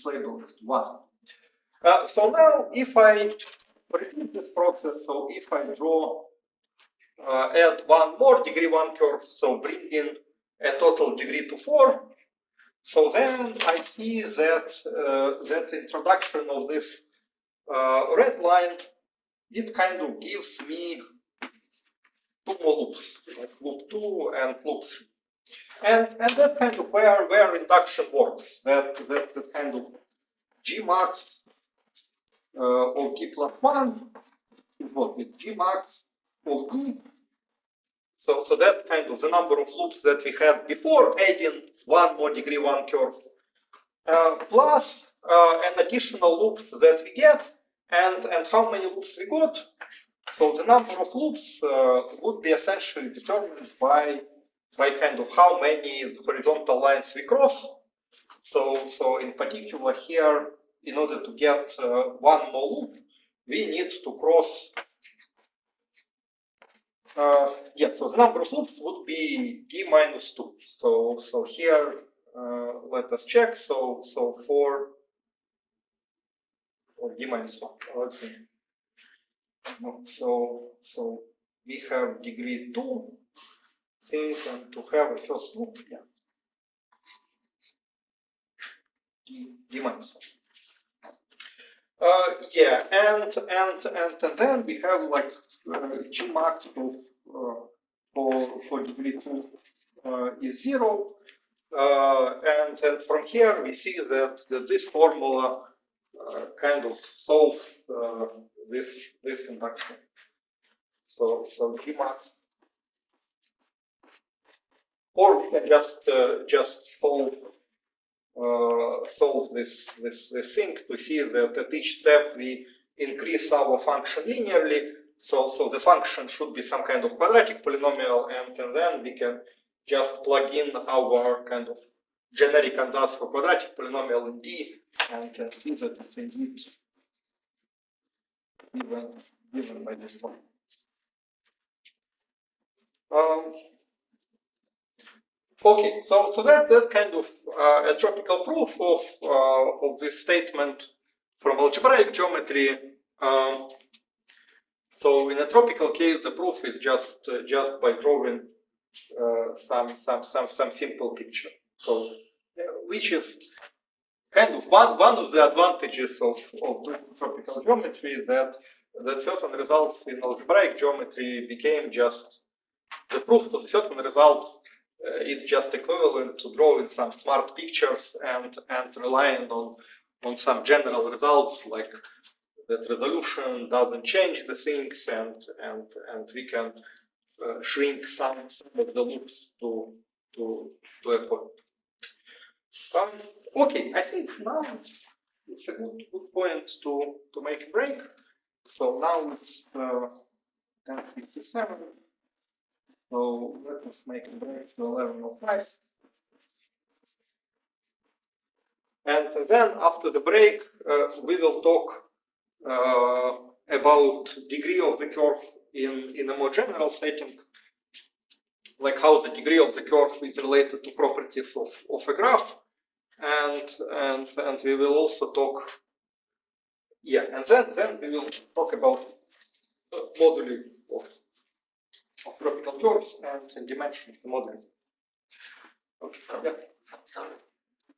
label it 1. So now, if I repeat this process, so if I draw, add one more degree 1 curve, so bring in a total degree to 4, so then I see that that introduction of this red line, it kind of gives me two more loops, like loop 2 and loop 3. And that's kind of where induction works. That kind of G max of D plus 1 is what with G max of D. So that kind of the number of loops that we had before, adding one more degree 1 curve, plus an additional loops that we get, and how many loops we got. So the number of loops would be essentially determined by kind of how many horizontal lines we cross. So in particular here, in order to get one more loop, we need to cross. So the number of loops would be d minus 2. So here, let us check. So for d minus 1. Let's see. So we have degree 2 thing, and to have a first loop, d minus 1. And then we have like G max of for degree 2 is 0, and then from here we see that this formula kind of solves this induction. So G max, or we can just solve this thing to see that at each step we increase our function linearly. So the function should be some kind of quadratic polynomial, and then we can just plug in our kind of generic ansatz for quadratic polynomial in D, and see that it's indeed given by this one. Okay, so that kind of a tropical proof of this statement from algebraic geometry. So in a tropical case, the proof is just by drawing some simple picture. So which is kind of one of the advantages of doing tropical geometry, that certain results in algebraic geometry became just the proof to the certain result is just equivalent to drawing some smart pictures and relying on some general results like that resolution doesn't change the things and we can shrink some of the loops to a point. Okay, I think now it's a good point to make a break. So now it's 10:57. So let us make a break to 11:05. And then after the break, we will talk about degree of the curve in a more general setting, like how the degree of the curve is related to properties of a graph. And we will also talk, and then we will talk about modeling of tropical curves and dimension of the modeling. Okay. Yeah. Sorry.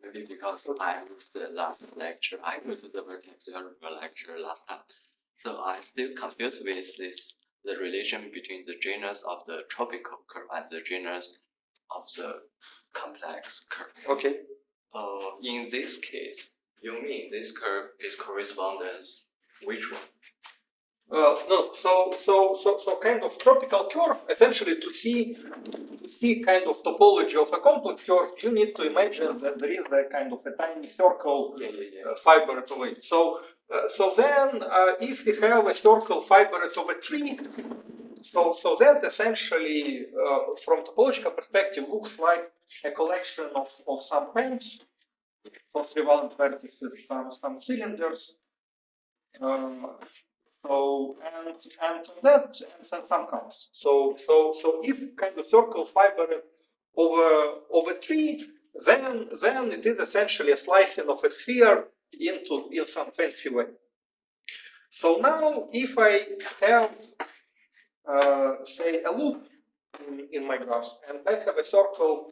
Maybe because I missed the last lecture. I missed the vertex theorem lecture last time. So I still confused with the relation between the genus of the tropical curve and the genus of the complex curve. Okay. In this case, you mean this curve is correspondence which one? No, so kind of tropical curve, essentially to see kind of topology of a complex curve, you need to imagine that there is a kind of a tiny circle fiber over it. So then if we have a circle fiber over tree, so that essentially from topological perspective looks like a collection of some points, so trivalent vertices, some cylinders. So and some counts. So if kind of circle fiber over tree, then it is essentially a slicing of a sphere in some fancy way. So now if I have say a loop in my graph and I have a circle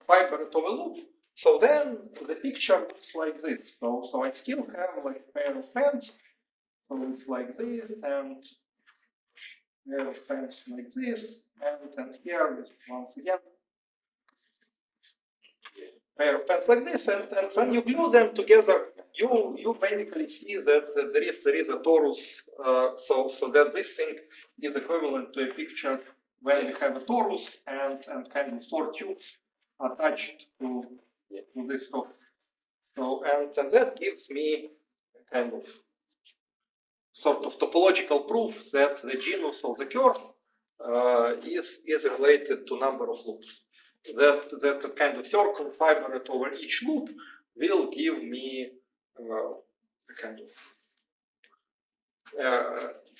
fiber over loop, so then the picture looks like this. So I still have like a pair of pens. So it's like this, and we have pens like this, and here is once again pair of pens like this, and when you glue them together, you basically see that there is a torus. So that this thing is equivalent to a picture when we have a torus and kind of 4 tubes attached to this torus. So and that gives me a kind of sort of topological proof that the genus of the curve is related to number of loops. That kind of circle fiber over each loop will give me a kind of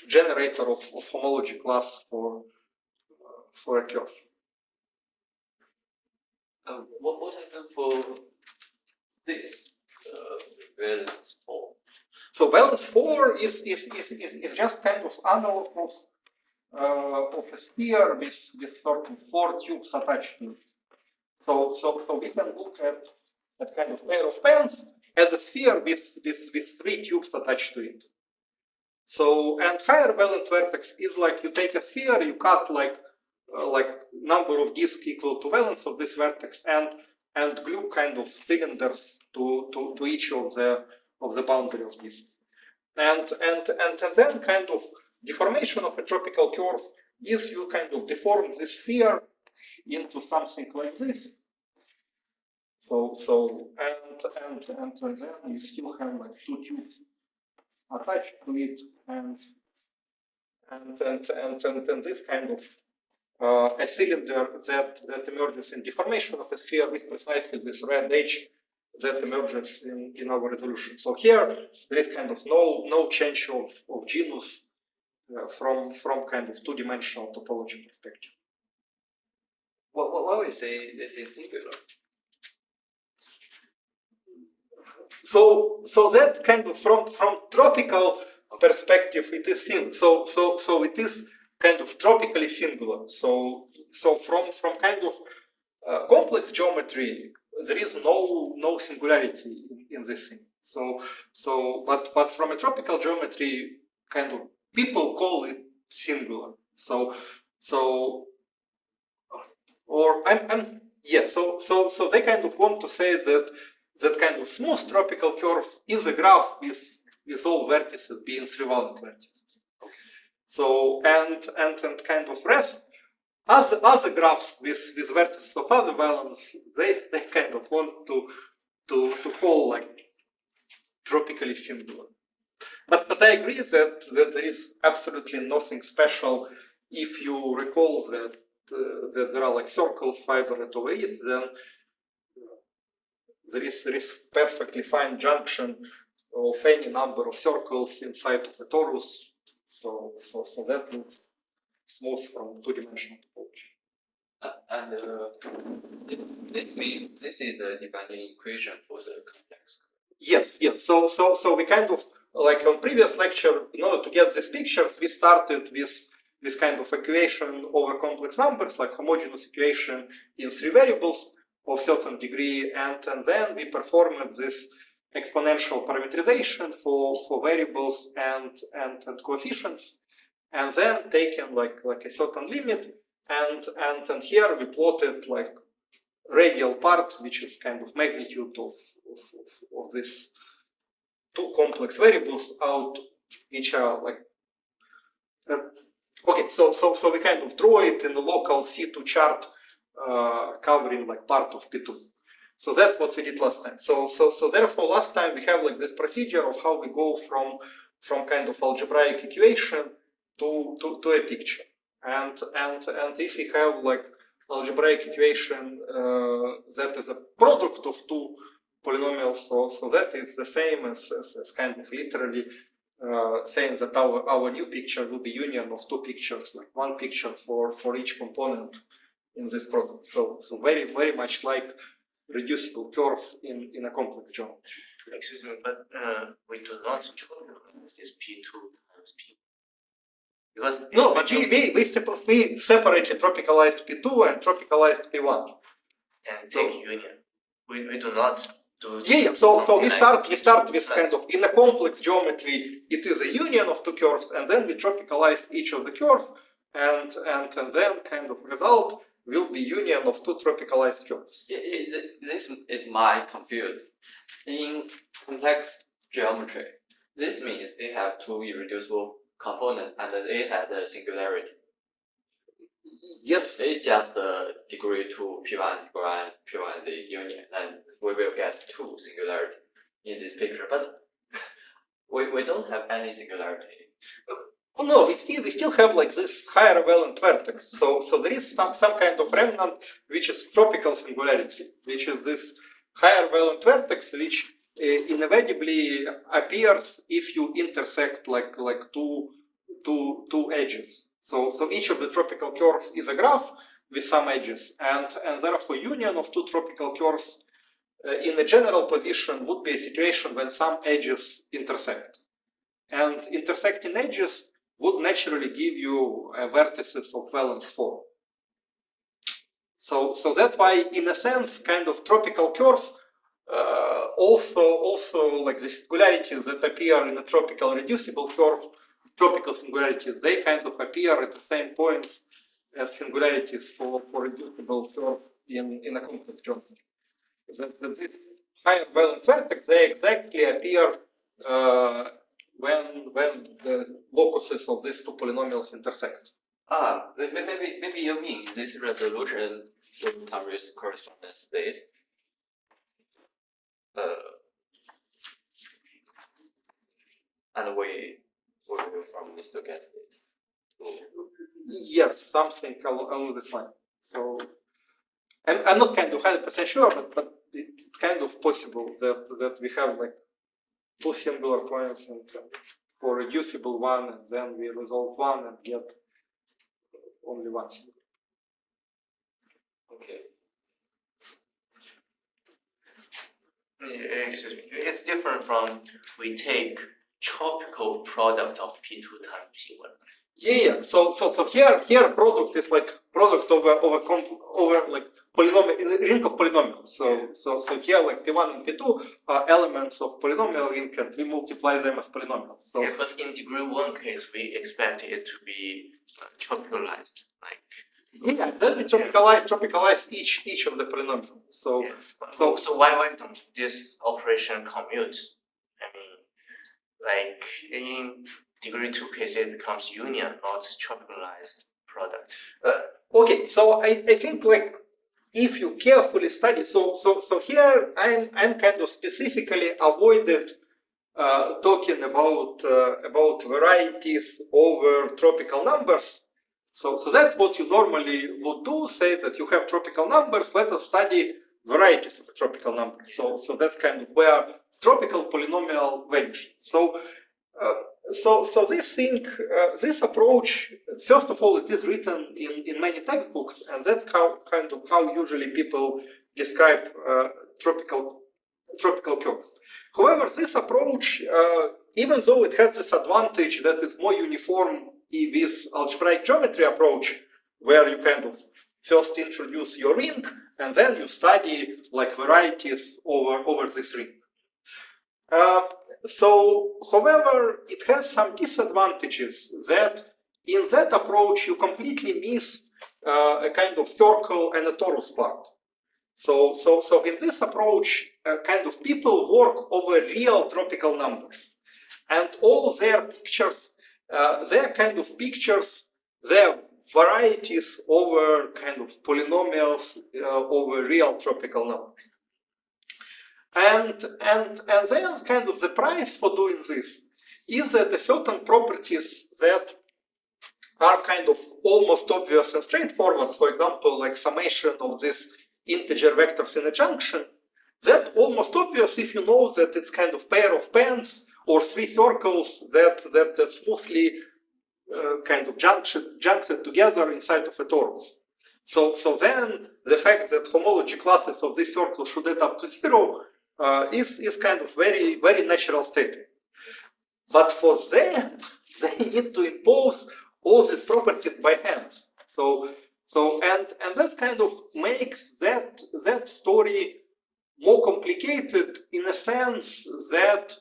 generator of homology class for a curve. What happened for this valence 4? So valence 4 is just kind of analog of a sphere with sort of 4 tubes attached to it. So we can look at kind of pair of pens as a sphere with 3 tubes attached to it. So and higher valence vertex is like you take a sphere, you cut like number of disks equal to valence of this vertex and glue kind of cylinders to each of the boundary of this. And then kind of deformation of a tropical curve is you kind of deform this sphere into something like this. So and then you still have like 2 tubes attached to it and this kind of a cylinder that emerges in deformation of a sphere with precisely this red edge that emerges in our resolution. So here there is kind of no change of genus from kind of 2-dimensional topology perspective. Why we say this is singular? So that kind of from tropical perspective it is so it is kind of tropically singular. So from kind of complex geometry there is no singularity in this thing. But from a tropical geometry kind of people call it singular. So or yeah. So they kind of want to say that that kind of smooth tropical curve is a graph with all vertices being trivalent vertices. So and kind of rest other graphs with vertices of other valence, they kind of want to call like tropically singular. But I agree that there is absolutely nothing special if you recall that that there are like circles fibered over it, then there is perfectly fine junction of any number of circles inside of a torus. So that looks smooth from two-dimensional topology. This means this is the defining equation for the complex. Yes. So we kind of, like on previous lecture, in order to get these pictures, we started with this kind of equation over complex numbers, like homogeneous equation in three variables of certain degree, and then we performed this exponential parameterization for variables and coefficients, and then taken like a certain limit, and here we plotted like radial part, which is kind of magnitude of these two complex variables out, which are like okay. So we kind of draw it in the local C2 chart, covering like part of P2. So that's what we did last time. So therefore last time we have like this procedure of how we go from kind of algebraic equation to a picture, and if we have like algebraic equation that is a product of two polynomials, so that is the same as kind of literally saying that our new picture will be union of two pictures, like one picture for each component in this product. So very much like reducible curve in a complex geometry. Excuse me, but we do not trivialize this P2 times P. Because no, but we separately tropicalized P2 and tropicalized P1. And take union. We do not do. Yeah. So we start with kind of in a complex geometry. It is a union of two curves, and then we tropicalize each of the curve, and then kind of result will be union of two tropicalized curves. This is my confused. In complex geometry, this means they have two irreducible components and they have the singularity. Yes. They just degree to P1 the union, and we will get two singularity in this picture. But we don't have any singularity. Oh no, we still have like this higher valent vertex. So there is some kind of remnant which is tropical singularity, which is this higher valent vertex, which inevitably appears if you intersect like two edges. So each of the tropical curves is a graph with some edges, and therefore union of two tropical curves in a general position would be a situation when some edges intersect, and intersecting edges would naturally give you vertices of valence 4. So that's why, in a sense, kind of tropical curves also like the singularities that appear in a tropical reducible curve, tropical singularities, they kind of appear at the same points as singularities for reducible curve in a complex geometry. This higher valence vertex, they exactly appear when the locuses of these two polynomials intersect. Maybe you mean this resolution will come with correspondence state. And we will from this to get this. Yes, something along this line. So I'm not kind of 100% sure, but it's kind of possible that we have like two singular points and for reducible one, and then we resolve one and get only one singular. Okay. Excuse me. It's different from we take tropical product of P2 times P1. Yeah. So here product is like product over like polynomial in a ring of polynomials. So here like P1 and P2 are elements of polynomial ring, and we multiply them as polynomials. So yeah, but in degree 1 case we expect it to be tropicalized. Like Yeah, then we tropicalize each of the polynomials. So Yes. So why don't this operation commute? I mean, like in degree 2 case, it becomes union, not tropicalized product. okay, so I think like if you carefully study, so here I'm kind of specifically avoided talking about varieties over tropical numbers. So that's what you normally would do. Say that you have tropical numbers. Let us study varieties of tropical numbers. So that's kind of where tropical polynomial vanishes. So this thing, this approach, first of all, it is written in many textbooks, and that's how usually people describe tropical curves. However, this approach, even though it has this advantage that it's more uniform with algebraic geometry approach, where you kind of first introduce your ring and then you study like varieties over this ring. However, it has some disadvantages that in that approach you completely miss a kind of circle and a torus part. So in this approach, kind of people work over real tropical numbers, and all their pictures, their kind of pictures, their varieties over kind of polynomials over real tropical numbers. And then kind of the price for doing this is that certain properties that are kind of almost obvious and straightforward, for example, like summation of these integer vectors in a junction, that almost obvious if you know that it's kind of pair of pens or three circles that smoothly kind of juncted together inside of a torus. So then the fact that homology classes of this circle should add up to 0 is kind of very, very natural statement. But for them, they need to impose all these properties by hand. And that kind of makes that story more complicated in a sense that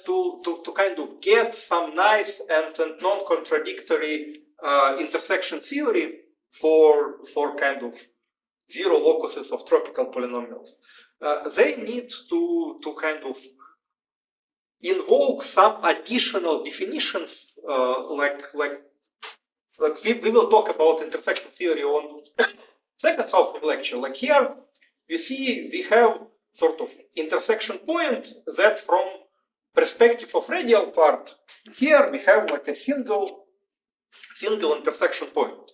to kind of get some nice and non-contradictory intersection theory for kind of zero locuses of tropical polynomials, they need to kind of invoke some additional definitions, like we will talk about intersection theory on second half of the lecture. Like here, you see we have sort of intersection point that from perspective of radial part, here we have like a single intersection point.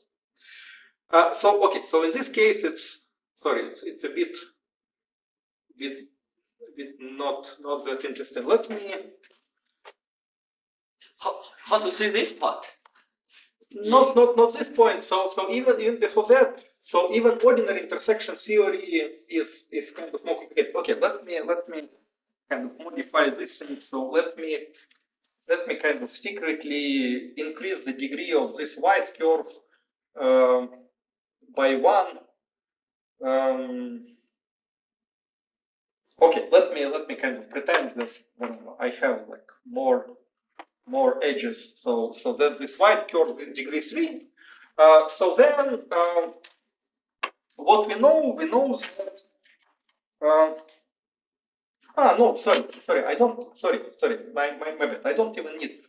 So in this case, it's a bit not that interesting. Let me. How to see this part? Not this point. So even before that, so even ordinary intersection theory is kind of more complicated. Okay, let me kind of modify this thing. So let me kind of secretly increase the degree of this white curve by 1. Okay, let me kind of pretend that I have like more edges, so that this white curve is degree 3. So then what we know that no, sorry, I don't, sorry, my bad, I don't even need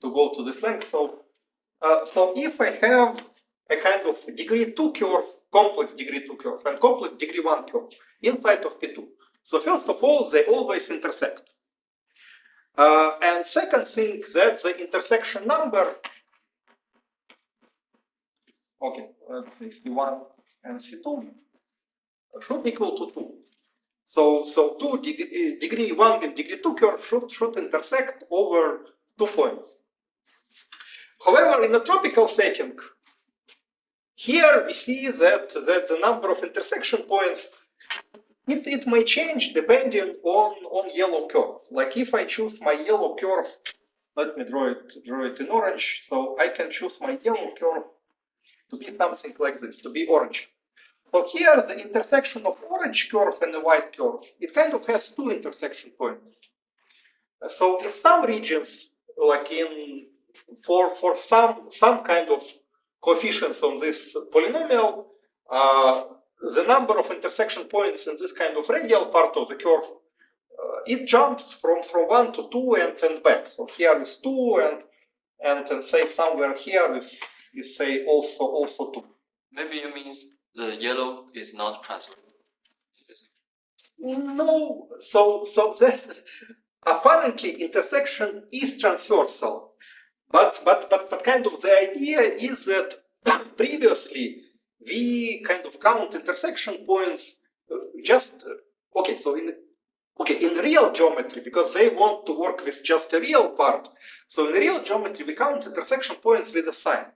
to go to this length. So if I have a kind of degree 2 curve, complex degree 2 curve, and complex degree 1 curve inside of P2, so first of all, they always intersect. And second thing, that the intersection number, okay, C1 and C2 should equal to 2. So degree 1 and degree 2 curve should intersect over 2 points. However, in a tropical setting, here we see that the number of intersection points it may change depending on yellow curve. Like if I choose my yellow curve, let me draw it in orange. So I can choose my yellow curve to be something like this, to be orange. So here the intersection of orange curve and the white curve, it kind of has 2 intersection points. So in some regions, like for some kind of coefficients on this polynomial, the number of intersection points in this kind of radial part of the curve, it jumps from 1 to 2 and back. So here is 2 and say somewhere here is say also 2. Maybe you mean the yellow is not transferable. No, so that apparently intersection is transversal, but kind of the idea is that previously we kind of count intersection points just okay. So in real geometry, because they want to work with just a real part. So in real geometry we count intersection points with a sign,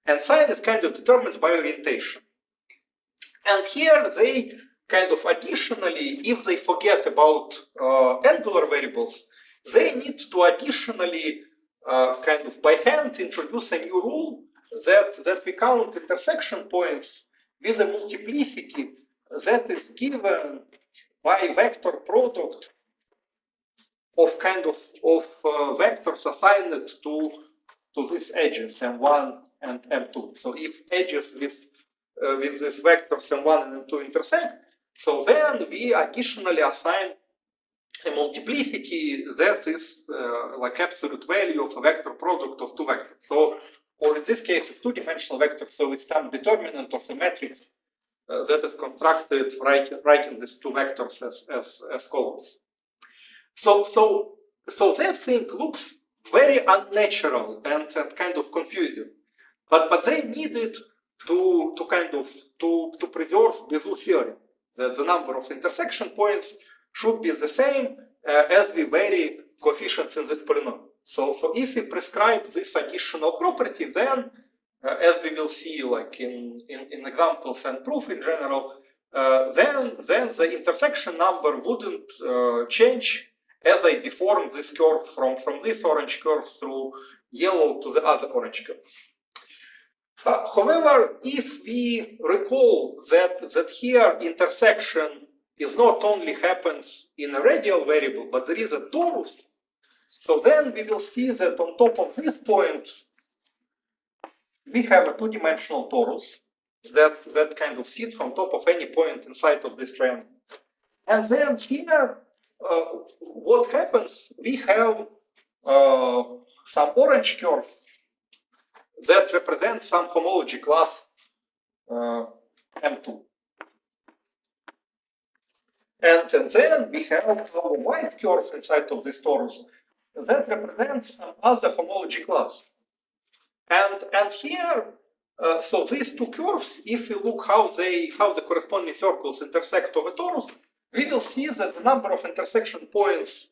and sign is kind of determined by orientation. And here they kind of additionally, if they forget about angular variables, they need to additionally kind of by hand introduce a new rule that we count intersection points with a multiplicity that is given by vector product of kind of vectors assigned to these edges M1 and M2. So if edges with these vectors M1 and M2 intersect, so then we additionally assign a multiplicity that is like absolute value of a vector product of two vectors. So, or in this case, it's two-dimensional vector, so it's some determinant of the matrix that is constructed writing these two vectors as columns. So that thing looks very unnatural and kind of confusing, but they needed to kind of to preserve Bézout theorem that the number of intersection points should be the same as we vary coefficients in this polynomial. So if we prescribe this additional property, then as we will see like in examples and proof in general, then the intersection number wouldn't change as I deform this curve from this orange curve through yellow to the other orange curve. However, if we recall that here intersection is not only happens in a radial variable, but there is a torus, so then we will see that on top of this point, we have a two-dimensional torus that kind of sits on top of any point inside of this triangle. And then here, what happens, we have some orange curve that represents some homology class M2. And then we have our white curve inside of this torus that represents some other homology class. And here, so these two curves, if we look how the corresponding circles intersect over torus, we will see that the number of intersection points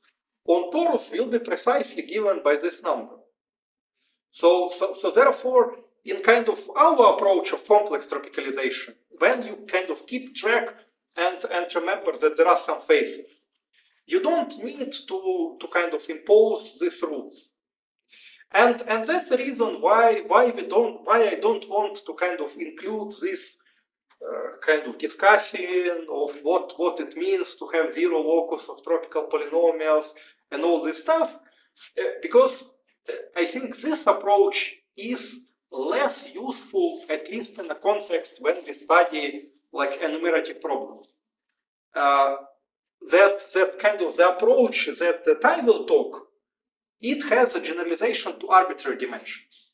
on torus will be precisely given by this number. So therefore, in kind of our approach of complex tropicalization, when you kind of keep track and remember that there are some phases, you don't need to kind of impose these rules. And that's the reason why I don't want to kind of include this kind of discussion of what it means to have zero locus of tropical polynomials and all this stuff, because I think this approach is less useful, at least in the context when we study like enumerative problems. That kind of the approach that I will talk, it has a generalization to arbitrary dimensions.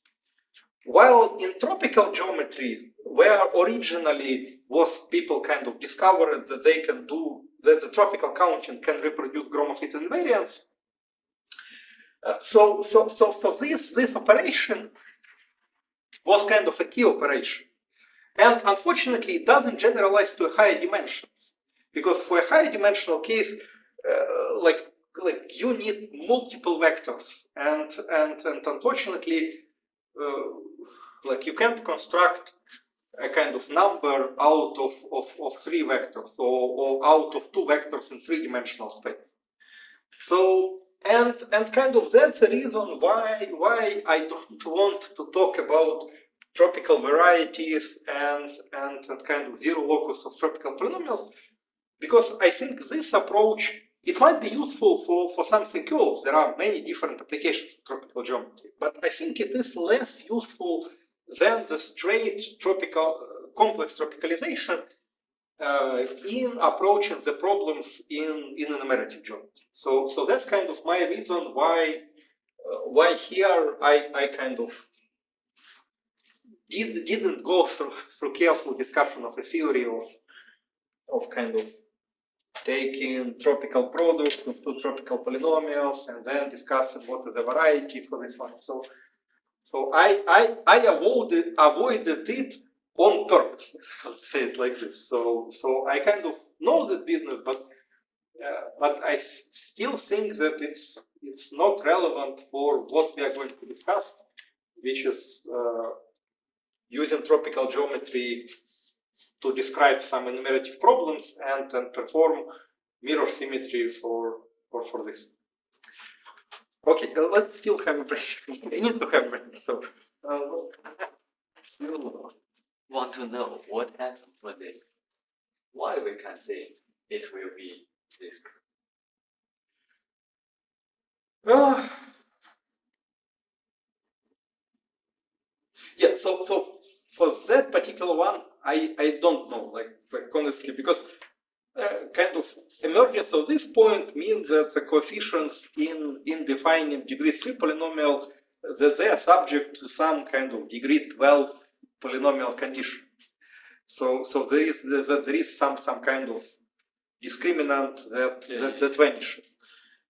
While in tropical geometry, where originally was people kind of discovered that they can do, that the tropical counting can reproduce Gromov-Fit invariance, so this operation was kind of a key operation. And unfortunately, it doesn't generalize to higher dimensions. Because for a higher dimensional case, like you need multiple vectors. And unfortunately, like you can't construct a kind of number out of three vectors or out of two vectors in three-dimensional space. So, and kind of that's the reason why I don't want to talk about tropical varieties and kind of zero locus of tropical polynomials, because I think this approach, it might be useful for something else. There are many different applications of tropical geometry, but I think it is less useful than the straight complex tropicalization in approaching the problems in enumerative geometry. So that's kind of my reason why here I kind of didn't go through careful discussion of the theory of kind of taking tropical product of two tropical polynomials and then discussing what is the variety for this one. So I avoided it on purpose. Let's say it like this. So I kind of know that business, but I still think that it's not relevant for what we are going to discuss, which is using tropical geometry to describe some enumerative problems and perform mirror symmetry for this. Okay, let's still have a break. I need to have a break. So, I still want to know what happened for this. Why we can say it will be this? Yeah, so for that particular one, I don't know, like honestly, because kind of emergence of this point means that the coefficients in defining degree 3 polynomial, that they are subject to some kind of degree 12 polynomial condition. So there is some kind of discriminant that vanishes.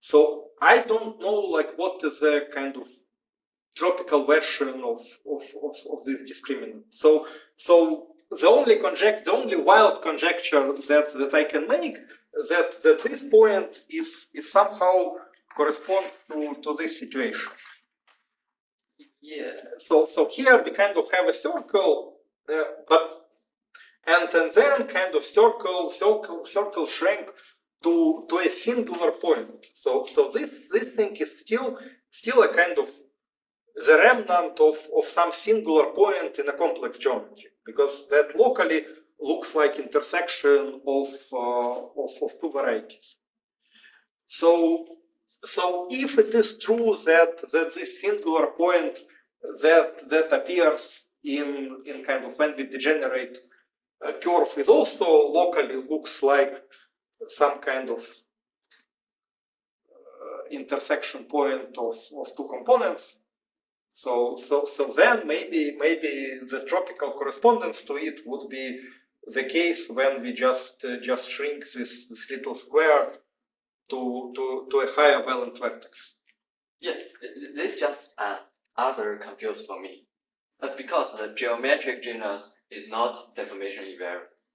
So I don't know like what is the kind of tropical version of this discriminant. So the only wild conjecture that I can make that this point is somehow correspond to this situation. Yeah. So here we kind of have a circle, and then kind of circle shrink to a singular point. So this thing is still a kind of the remnant of some singular point in a complex geometry, because that locally looks like intersection of two varieties. So if it is true that this singular point that appears in kind of when we degenerate a curve is also locally looks like some kind of intersection point of two components. So then maybe the tropical correspondence to it would be the case when we just shrink this little square to a higher valent vertex. Yeah, this just other confused for me. Because the geometric genus is not deformation invariant,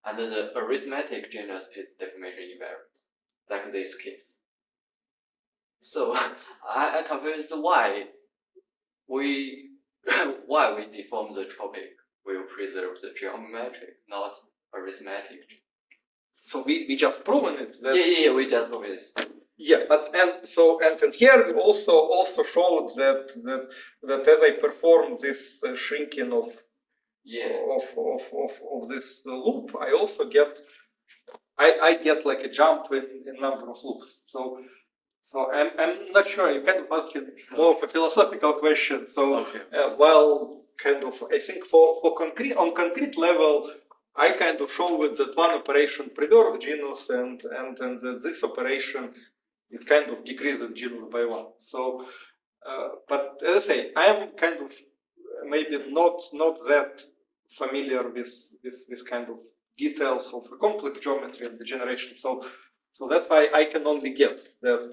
and the arithmetic genus is deformation invariant, like this case. So I confused why we deform the tropic will preserve the geometric, not arithmetic. So we just proven it. That Yeah, we just proven it. Yeah, but and here we also showed that as I perform this shrinking of this loop, I also get I get like a jump in number of loops. So I'm not sure. You kind of asking more of a philosophical question. So Okay. well, kind of I think for concrete level, I kind of show it that one operation preserves genus and that this operation it kind of decreases genus by one. So but as I say, I am kind of maybe not that familiar with this kind of details of complex geometry and degeneration. So that's why I can only guess that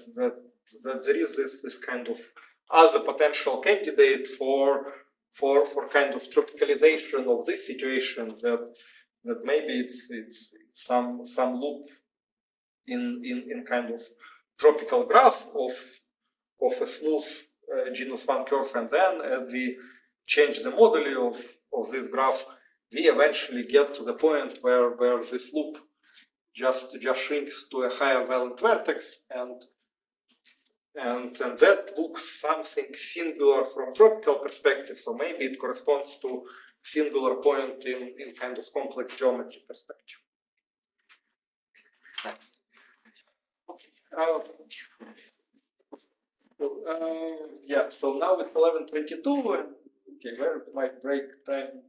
there is this kind of other potential candidate for kind of tropicalization of this situation that maybe it's some loop in kind of tropical graph of a smooth genus 1 curve, and then as we change the moduli of this graph, we eventually get to the point where this loop just shrinks to a higher valent vertex, and that looks something singular from tropical perspective. So maybe it corresponds to singular point in kind of complex geometry perspective. Thanks. Yeah, so now it's 11:22, and Okay, where is my break time?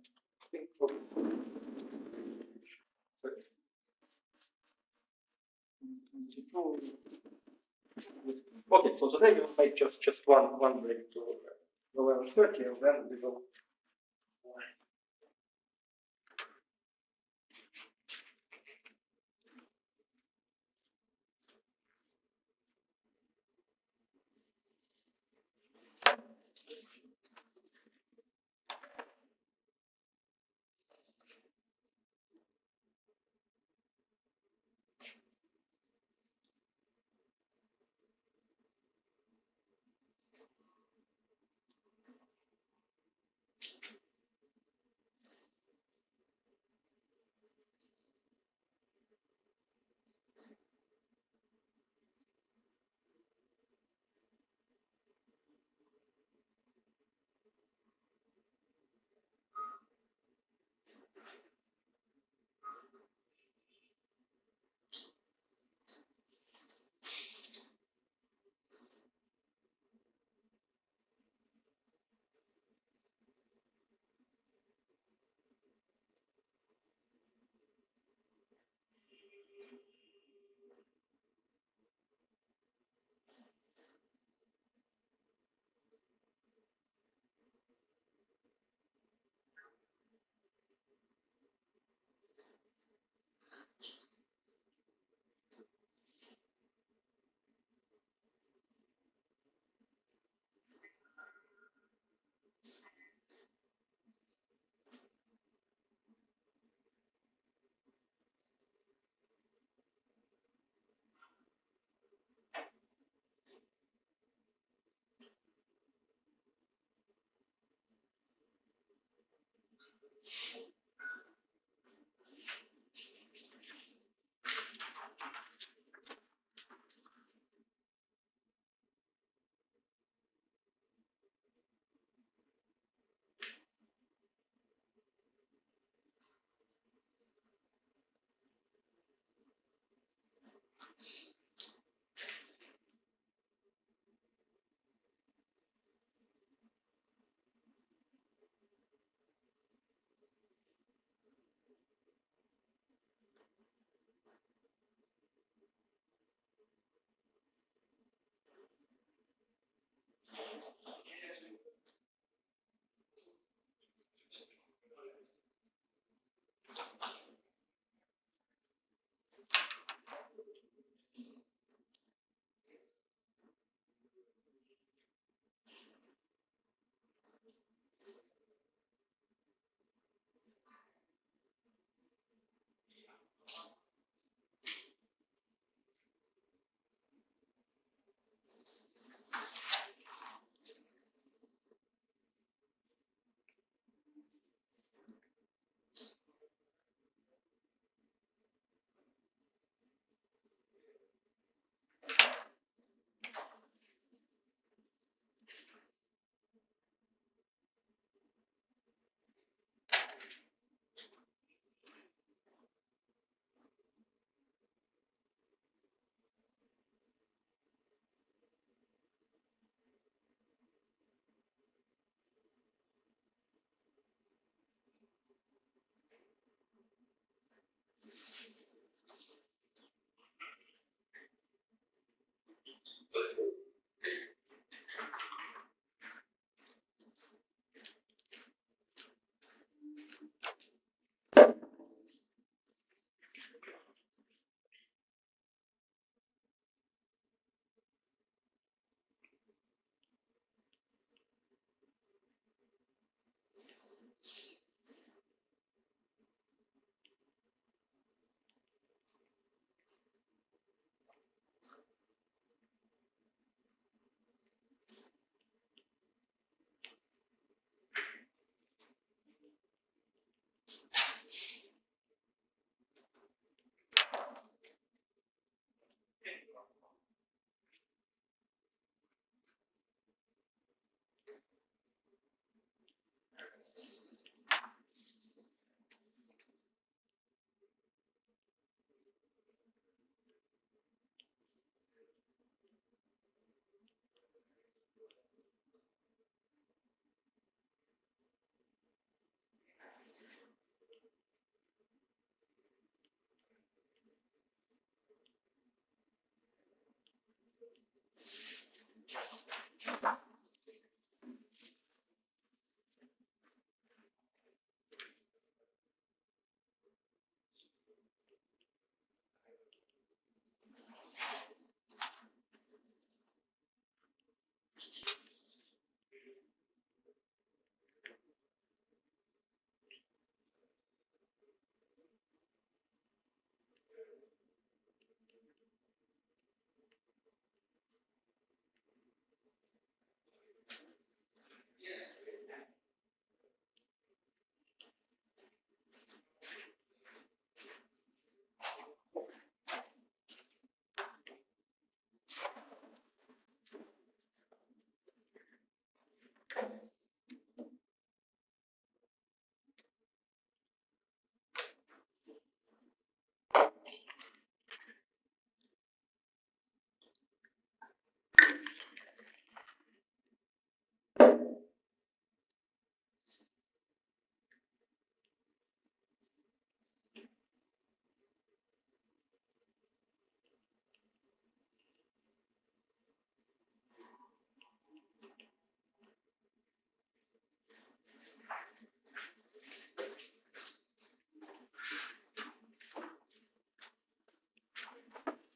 Sorry. Okay, so today we'll make just one break to November 30, and then we will.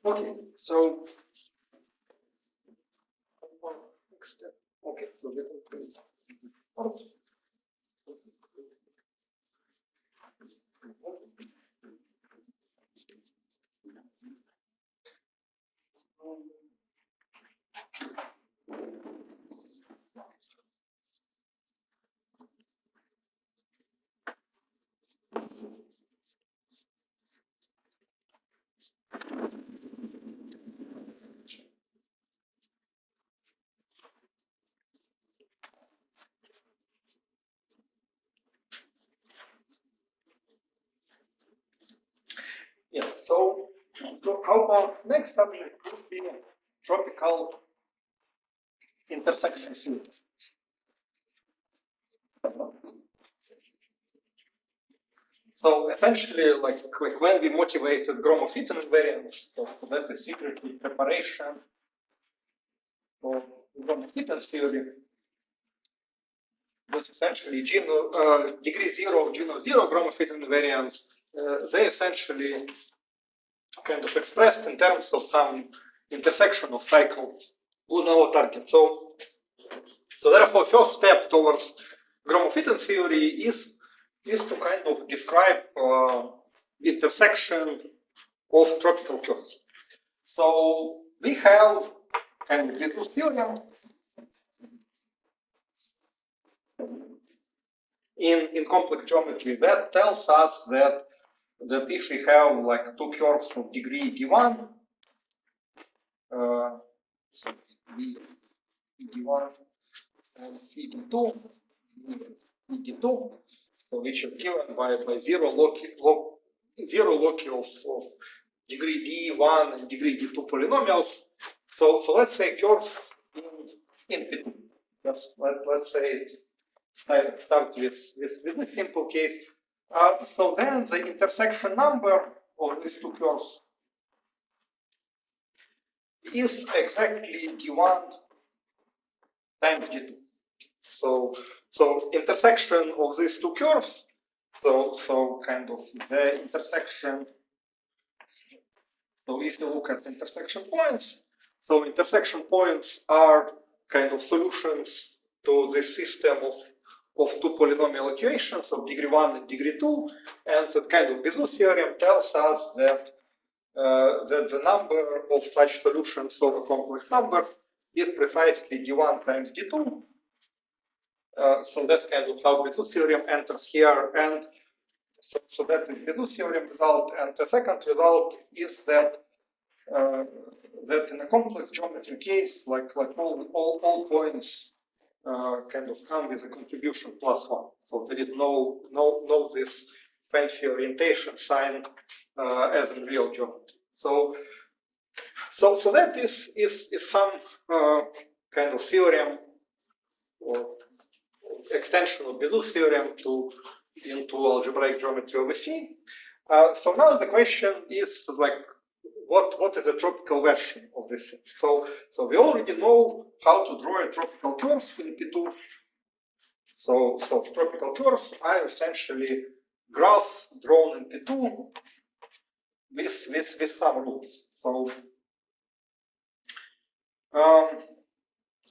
Okay, so next step. Okay, so we will do it. Yeah, so our next subject would be tropical intersection fields. So essentially, like when we motivated Gromov-Witten invariance, so that is secretly preparation of Gromov-Witten theory. Was essentially degree zero, zero Gromov-Witten invariance. They essentially kind of expressed in terms of some intersection of cycles on our target. So therefore, first step towards Gromov-Witten theory is to kind of describe intersection of tropical curves. So we have kind of this theorem in complex geometry that tells us that if we have like two curves of degree d1, d1 and d2, d2, which is given by zero loci of degree d1 and degree d2 polynomials. So let's say curves in P2. Let's say start with a simple case. So then the intersection number of these two curves is exactly d1 times d2. So intersection of these two curves. So kind of the intersection. So if you look at intersection points, so intersection points are kind of solutions to this system of two polynomial equations of degree 1 and degree 2, and that kind of Bézout theorem tells us that that the number of such solutions of a complex number is precisely d1 times d2. So that's kind of how Bézout theorem enters here, and so that is Bézout theorem result. And the second result is that that in a complex geometry case, like all points kind of come with a contribution +1. So there is no this fancy orientation sign as in real geometry. So that is some kind of theorem or extension of Bézout theorem into algebraic geometry over C. So now the question is like, what is a tropical version of this thing? So we already know how to draw a tropical curve in P2. So tropical curves are essentially graphs drawn in P2 with some rules. So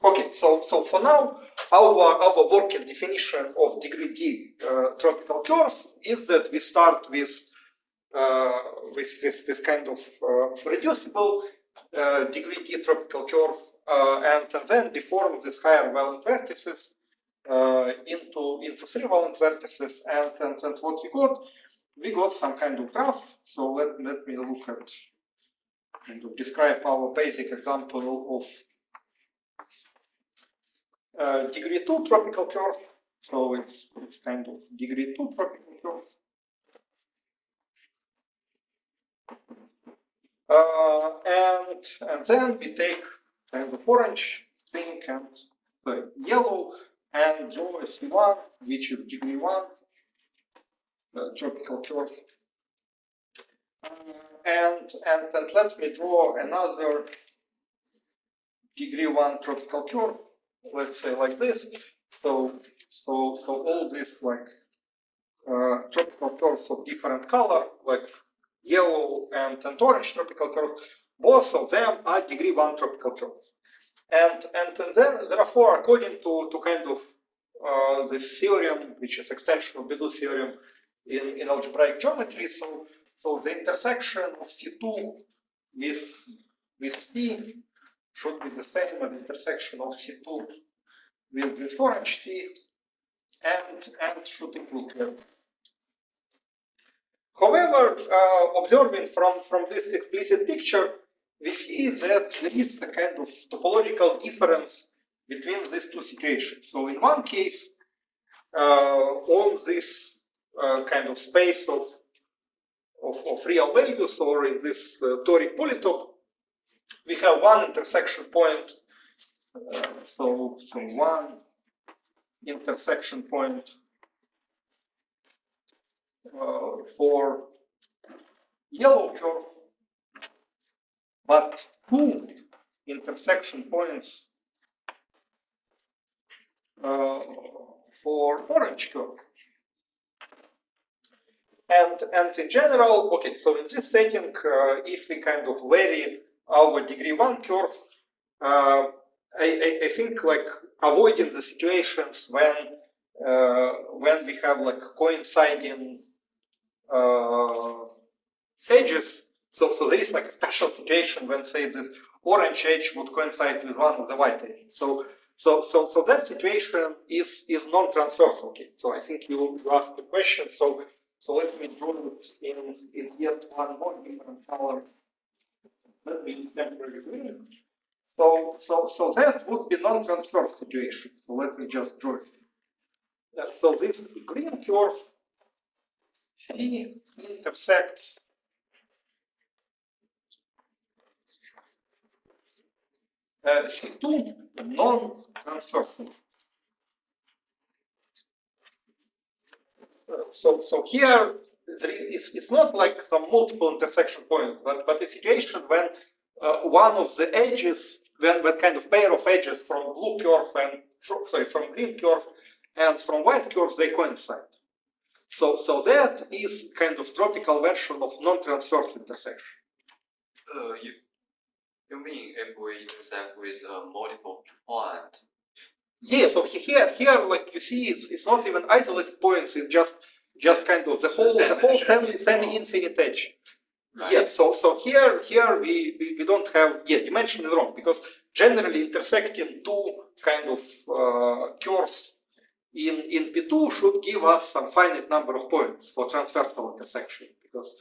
okay, so for now, our working definition of degree D tropical curves is that we start with kind of reducible degree D tropical curve, and then deform these higher valent vertices into 3 valent vertices, and what we got some kind of graph. So let me look at kind of describe our basic example of degree 2 tropical curve. So it's kind of degree 2 tropical curve. And then we take kind of orange thing and yellow and draw a C1, which is degree 1 tropical curve. And let me draw another degree 1 tropical curve, let's say like this. So all these like tropical curves of different color, like yellow and orange tropical curve, both of them are degree 1 tropical curves. And then, therefore, according to kind of this theorem, which is extension of Bézout theorem in algebraic geometry, so the intersection of C2 with C should be the same as the intersection of C2 with this orange C, and should equal to. However, observing from this explicit picture, we see that there is a kind of topological difference between these two situations. So in one case, on this kind of space of real values, or in this toric polytope, we have one intersection point. So one intersection point for yellow curve, but two intersection points for orange curve. And in general, okay, so in this setting, if we kind of vary our degree 1 curve, I think like avoiding the situations when we have like coinciding edges. So there is like a special situation when, say, this orange edge would coincide with one of the white edges. So that situation is non-transversal. Okay. So I think you asked the question. So let me draw it in yet one more different color. Let me use temporary green. So that would be non-transverse situation. So let me just draw it. So this green curve C intersects C2 non-transversal. So here it's not like some multiple intersection points, but a situation when one of the edges, when that kind of pair of edges from blue curve and from green curve and from white curve, they coincide. So that is kind of tropical version of non-transverse intersection. You mean if we intersect with a multiple point? Yeah, so here, like you see, it's not even isolated points. It's just kind of the whole semi-infinite edge. Right. Yeah. So here we don't have. Yeah, dimension is wrong, because generally intersecting two kind of curves in P2 should give us some finite number of points for transversal intersection, because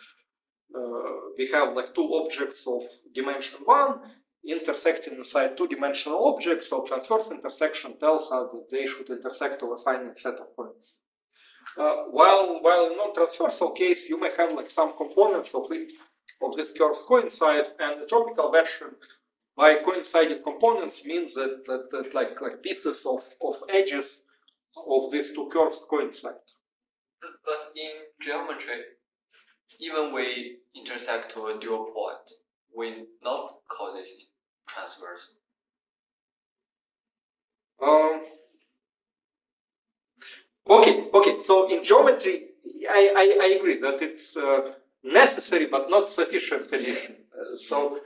we have like two objects of dimension 1 intersecting inside two-dimensional objects, so transverse intersection tells us that they should intersect over a finite set of points. While in non-transversal case, you may have like some components of these curves coincide, and the tropical version by coinciding components means that like pieces of edges of these two curves coincide. But in geometry, even we intersect to a dual point, we not call this transverse. Okay. So in geometry, I agree that it's necessary but not sufficient condition. So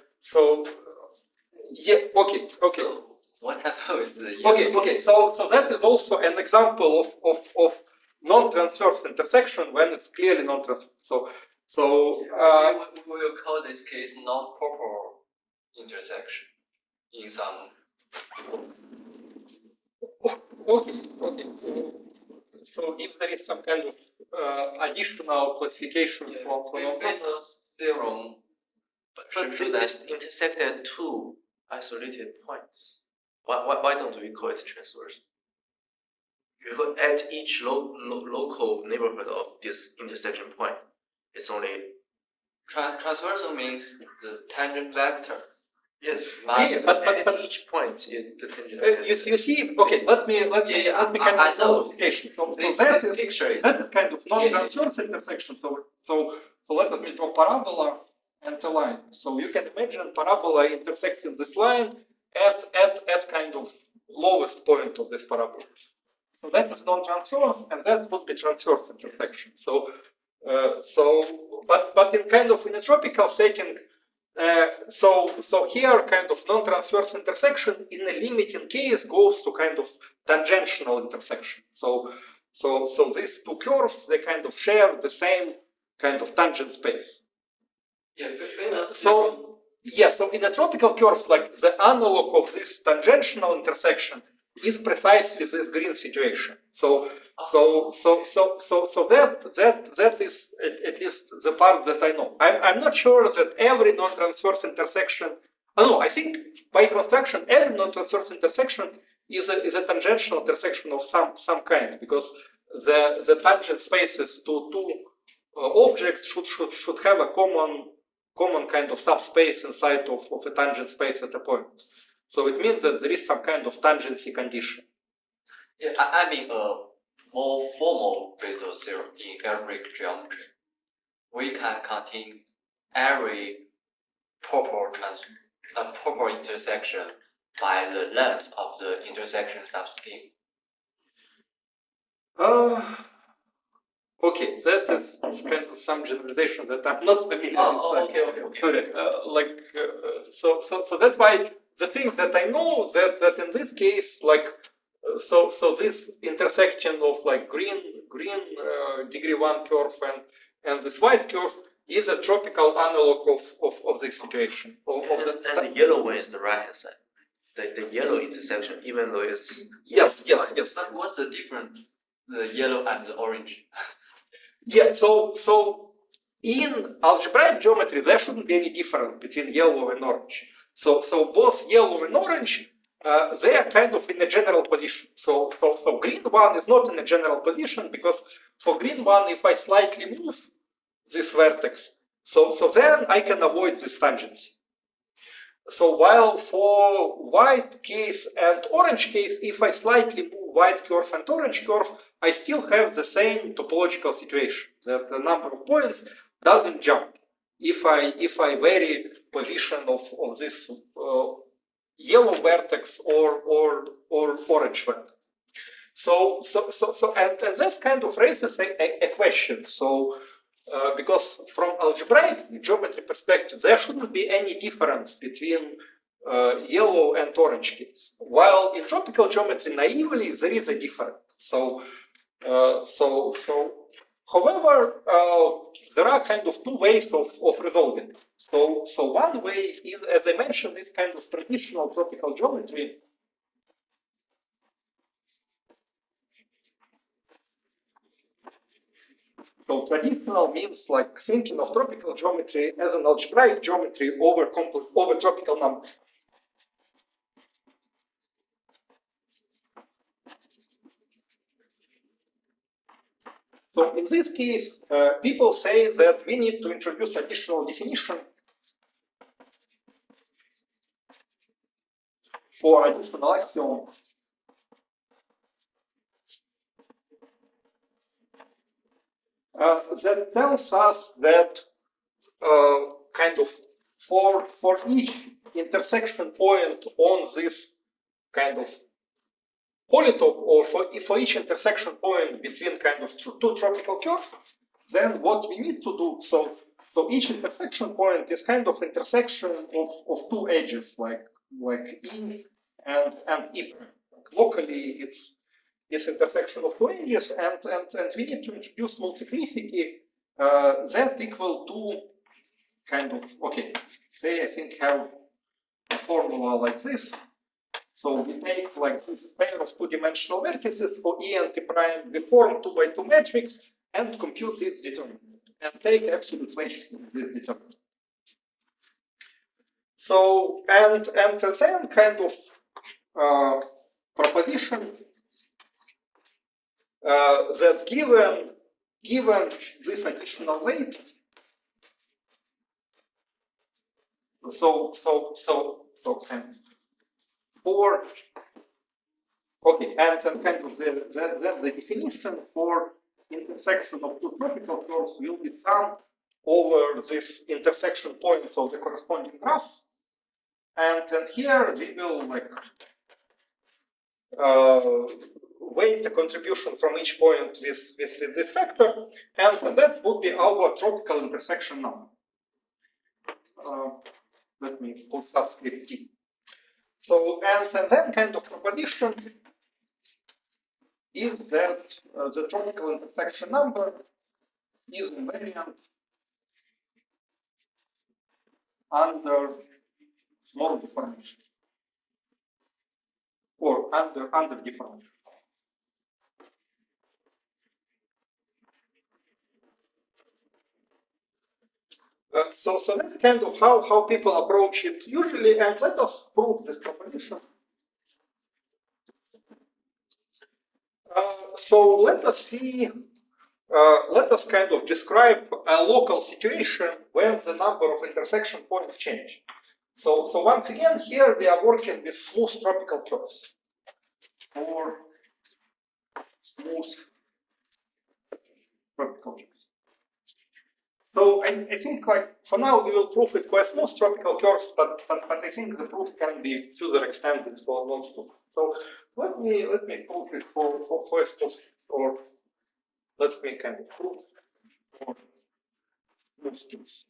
yeah. Okay. So what happens with the Okay. So that is also an example of non-transverse intersection when it's clearly non-transverse. So we will call this case non-proper intersection in some. Okay. So if there is some kind of additional classification from Bézout's theorem, but this intersect at two isolated points. Why don't we call it transverse? Because at each local neighborhood of this intersection point, it's only transversal means the tangent vector. Yes, but at each point is the tangent vector. you see, okay, let me kind of classification. So that is kind of non-transverse intersection. So let me draw parabola and a line. So you can imagine parabola intersecting this line at kind of lowest point of this parabola. So that is non-transverse, and that would be transverse intersection. But in kind of in a tropical setting, So here kind of non-transverse intersection in a limiting case goes to kind of tangential intersection. So these two curves, they kind of share the same kind of tangent space. Yeah, So in the tropical curves, like the analog of this tangential intersection is precisely this green situation. So that is at least the part that I know. I'm not sure that every non-transverse intersection. No, I think by construction every non-transverse intersection is a tangential intersection of some kind, because the tangent spaces to two objects should have a common kind of subspace inside of a tangent space at a point. So it means that there is some kind of tangency condition. Yeah, I mean a more formal Basel theorem in algebraic geometry. We can contain every proper intersection by the length of the intersection subscheme. Okay, that is kind of some generalization that I'm not familiar with. Okay. Sorry, so that's why the thing that I know that in this case, like, so this intersection of like green degree 1 curve and this white curve is a tropical analog of this situation. And the yellow one is the right hand side. The yellow intersection, even though it's yes. But what's the difference? The yellow and the orange. Yeah, so in algebraic geometry there shouldn't be any difference between yellow and orange. So both yellow and orange they are kind of in a general position. So green one is not in a general position, because for green one, if I slightly move this vertex, so then I can avoid this tangency. So while for white case and orange case, if I slightly move white curve and orange curve, I still have the same topological situation, that the number of points doesn't jump if I vary position of this yellow vertex or orange vertex. So and this kind of raises a question. So because from algebraic geometry perspective, there shouldn't be any difference between yellow and orange case. While in tropical geometry, naively, there is a difference. However, there are kind of two ways of resolving it. So one way is, as I mentioned, is kind of traditional tropical geometry. So traditional means like thinking of tropical geometry as an algebraic geometry over tropical numbers. So in this case, people say that we need to introduce additional definition for additional axioms that tells us that kind of for each intersection point on this kind of polytope, or for each intersection point between kind of two tropical curves, then what we need to do, so each intersection point is kind of intersection of two edges, like E and E. Locally, it's intersection of two edges, and we need to introduce multiplicity z equal to kind of, okay, they I think have a formula like this. So we take like this pair of two-dimensional vertices for E and T prime, we form 2 by 2 matrix and compute its determinant and take absolute weight in this determinant. So and then kind of proposition that given this additional weight, so for okay, and kind of the definition for intersection of two tropical curves will be sum over this intersection points of the corresponding graph, and here we will like weight the contribution from each point with this factor, and that would be our tropical intersection number. let me put subscript t. So, and then kind of proposition is that the tropical intersection number is invariant under small deformation or under deformation. So that's kind of how people approach it usually, and let us prove this proposition. So let us see, let us kind of describe a local situation when the number of intersection points change. So once again, here we are working with smooth tropical curves or smooth tropical curves. So I think, like, for now we will prove it for smooth tropical curves, but I think the proof can be further extended for non-smooth. So let me prove it for a smooth, or let me kind of prove for smooth case.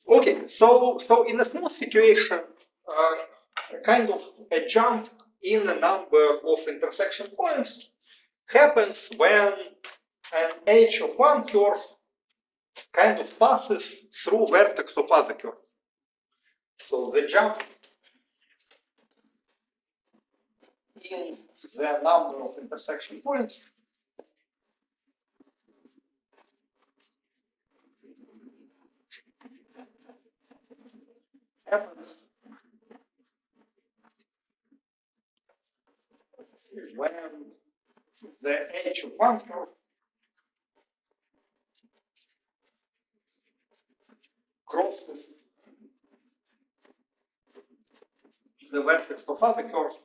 Okay, so in a smooth situation, kind of a jump in the number of intersection points happens when an edge of one curve kind of passes through vertex of other curve. So the jump in the number of intersection points happens when the edge of one curve crosses the vertex of other curve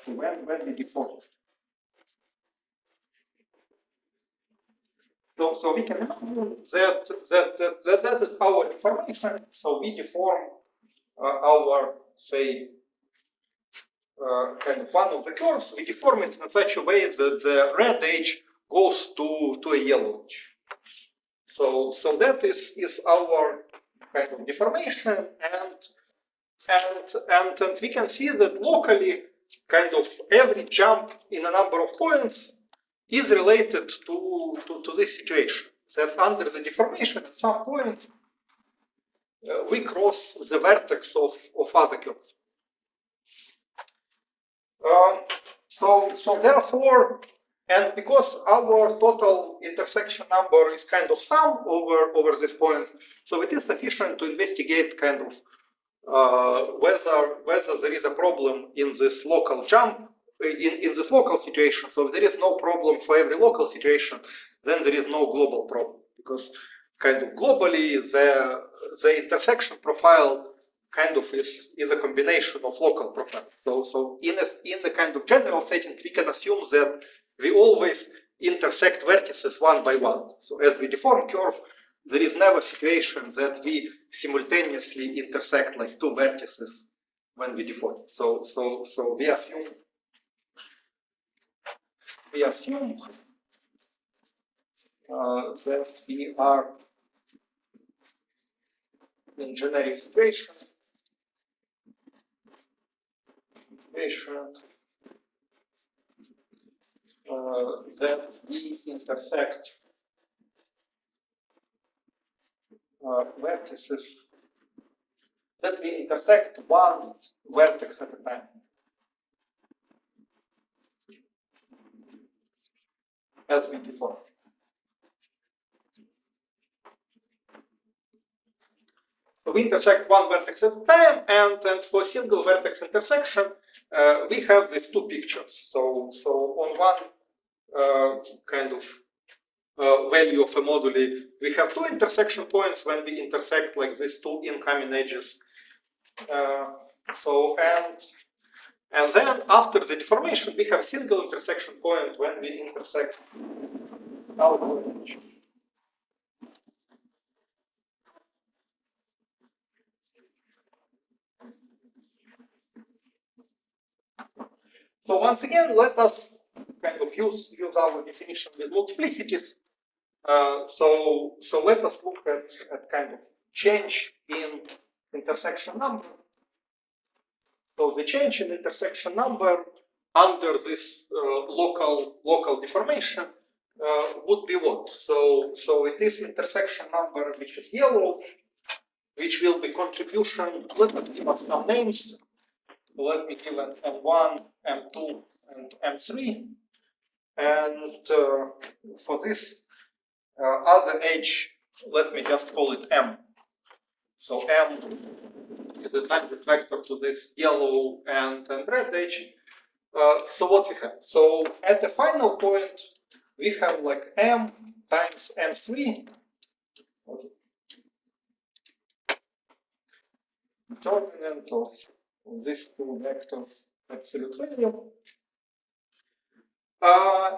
when we deform. So we can imagine that is our deformation. So we deform our, say, kind of one of the curves. We deform it in such a way that the red edge goes to a yellow edge. So that is our kind of deformation, and we can see that locally, kind of every jump in a number of points is related to this situation. That under the deformation at some point we cross the vertex of other curve. So therefore, and because our total intersection number is kind of sum over these points, so it is sufficient to investigate kind of whether there is a problem in this local jump, in this local situation. So if there is no problem for every local situation, then there is no global problem, because kind of globally the intersection profile kind of is a combination of local profiles. So in the kind of general setting, we can assume that we always intersect vertices one by one. So as we deform curve, there is never a situation that we simultaneously intersect like two vertices when we deform. So we assume that we are in generic situation that we intersect vertices, that we intersect one vertex at a time. As we deform. So we intersect one vertex at a time, and for single vertex intersection, we have these two pictures. So on one kind of value of a moduli, we have two intersection points when we intersect like these two incoming edges. And then after the deformation, we have single intersection point when we intersect outward edge. So once again, let us kind of use our definition with multiplicities. So let us look at kind of change in intersection number. So the change in intersection number under this local deformation would be what? So it is intersection number which is yellow, which will be contribution. Let us give us some names. Let me give an M1, M2, and M3. And for this other edge, let me just call it M. So M is a tangent vector to this yellow and red edge. So what we have? So at the final point, we have like M times M3. Okay. Determinant of these two vectors absolute value.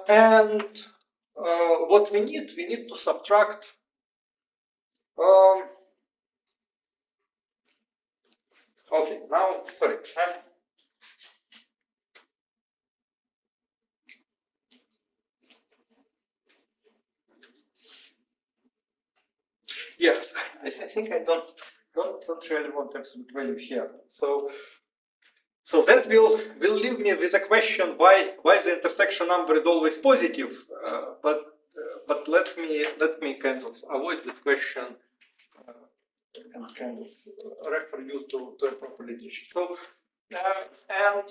And what we need to subtract okay, now, sorry, yes, I think I don't really want absolute value here. So that will leave me with a question why the intersection number is always positive. But let me kind of avoid this question and kind of refer you to a proper literature. So and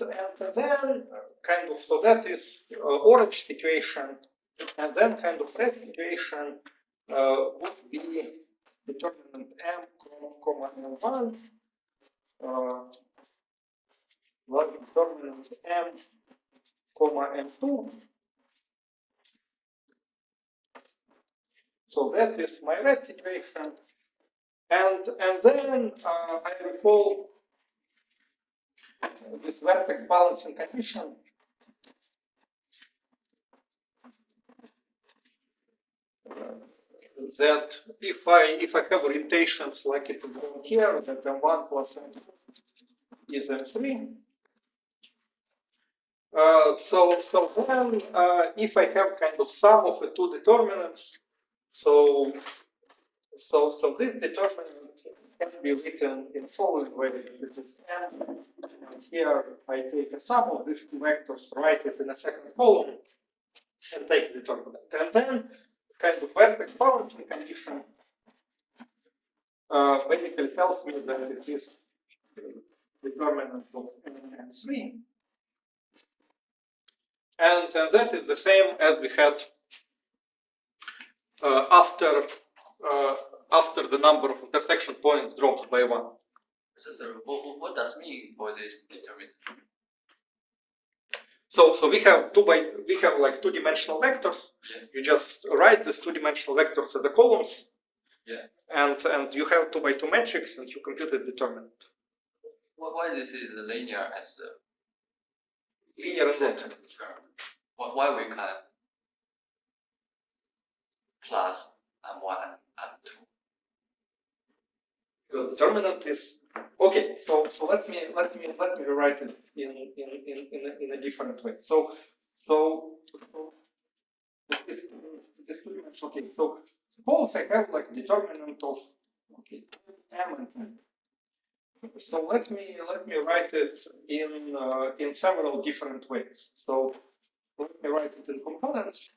then kind of, so that is orange situation, and then kind of red situation would be determinant M comma M1 determinant M comma M2. So that is my red situation, and then I recall this vertex balancing condition. That if I have orientations like it is going here, that M1 plus M2 is M3. So then if I have kind of sum of the two determinants, so this determinant can be written in following way. This is M, and here I take a sum of these two vectors, write it in a second column, and take the determinant. And then kind of vertex balancing condition basically tells me that it is determinant of M3. And that is the same as we had after the number of intersection points drops by 1. So what does mean for this determinant? So we have like two-dimensional vectors. Yeah. You just write these two-dimensional vectors as a columns. Yeah. And you have 2 by 2 matrix, and you compute the determinant. Why this is linear as the Linear and second term? Why we can plus M1 and M2? Because determinant is okay. So let me rewrite it in a different way. So this okay. So suppose I have like determinant of okay M and N. So let me write it in several different ways. So let me write it in components.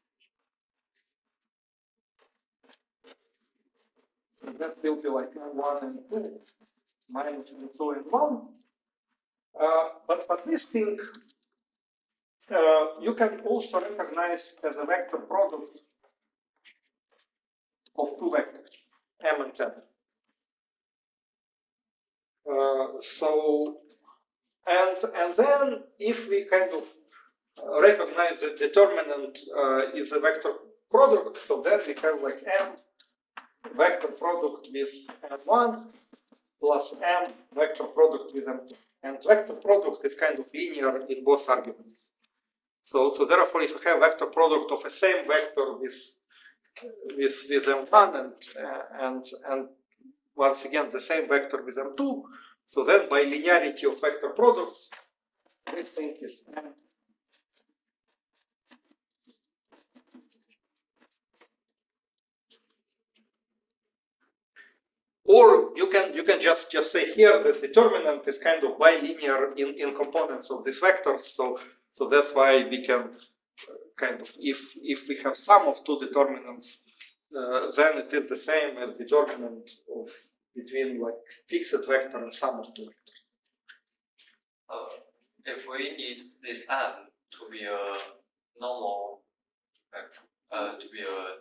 So that will be like M1 and 2 minus M2 and 1. But this thing you can also recognize as a vector product of two vectors, M and N. So and then if we kind of recognize that determinant is a vector product, so then we have like M vector product with M1 plus M vector product with M2. And vector product is kind of linear in both arguments. So therefore, if you have vector product of a same vector with M1 and once again the same vector with M2, so then by linearity of vector products, this thing is M Or you can just say here that determinant is kind of bilinear in components of these vectors. So that's why we can kind of, if we have sum of two determinants, then it is the same as determinant of between like fixed vector and sum of two vectors. If we need this M to be a normal vector, to be a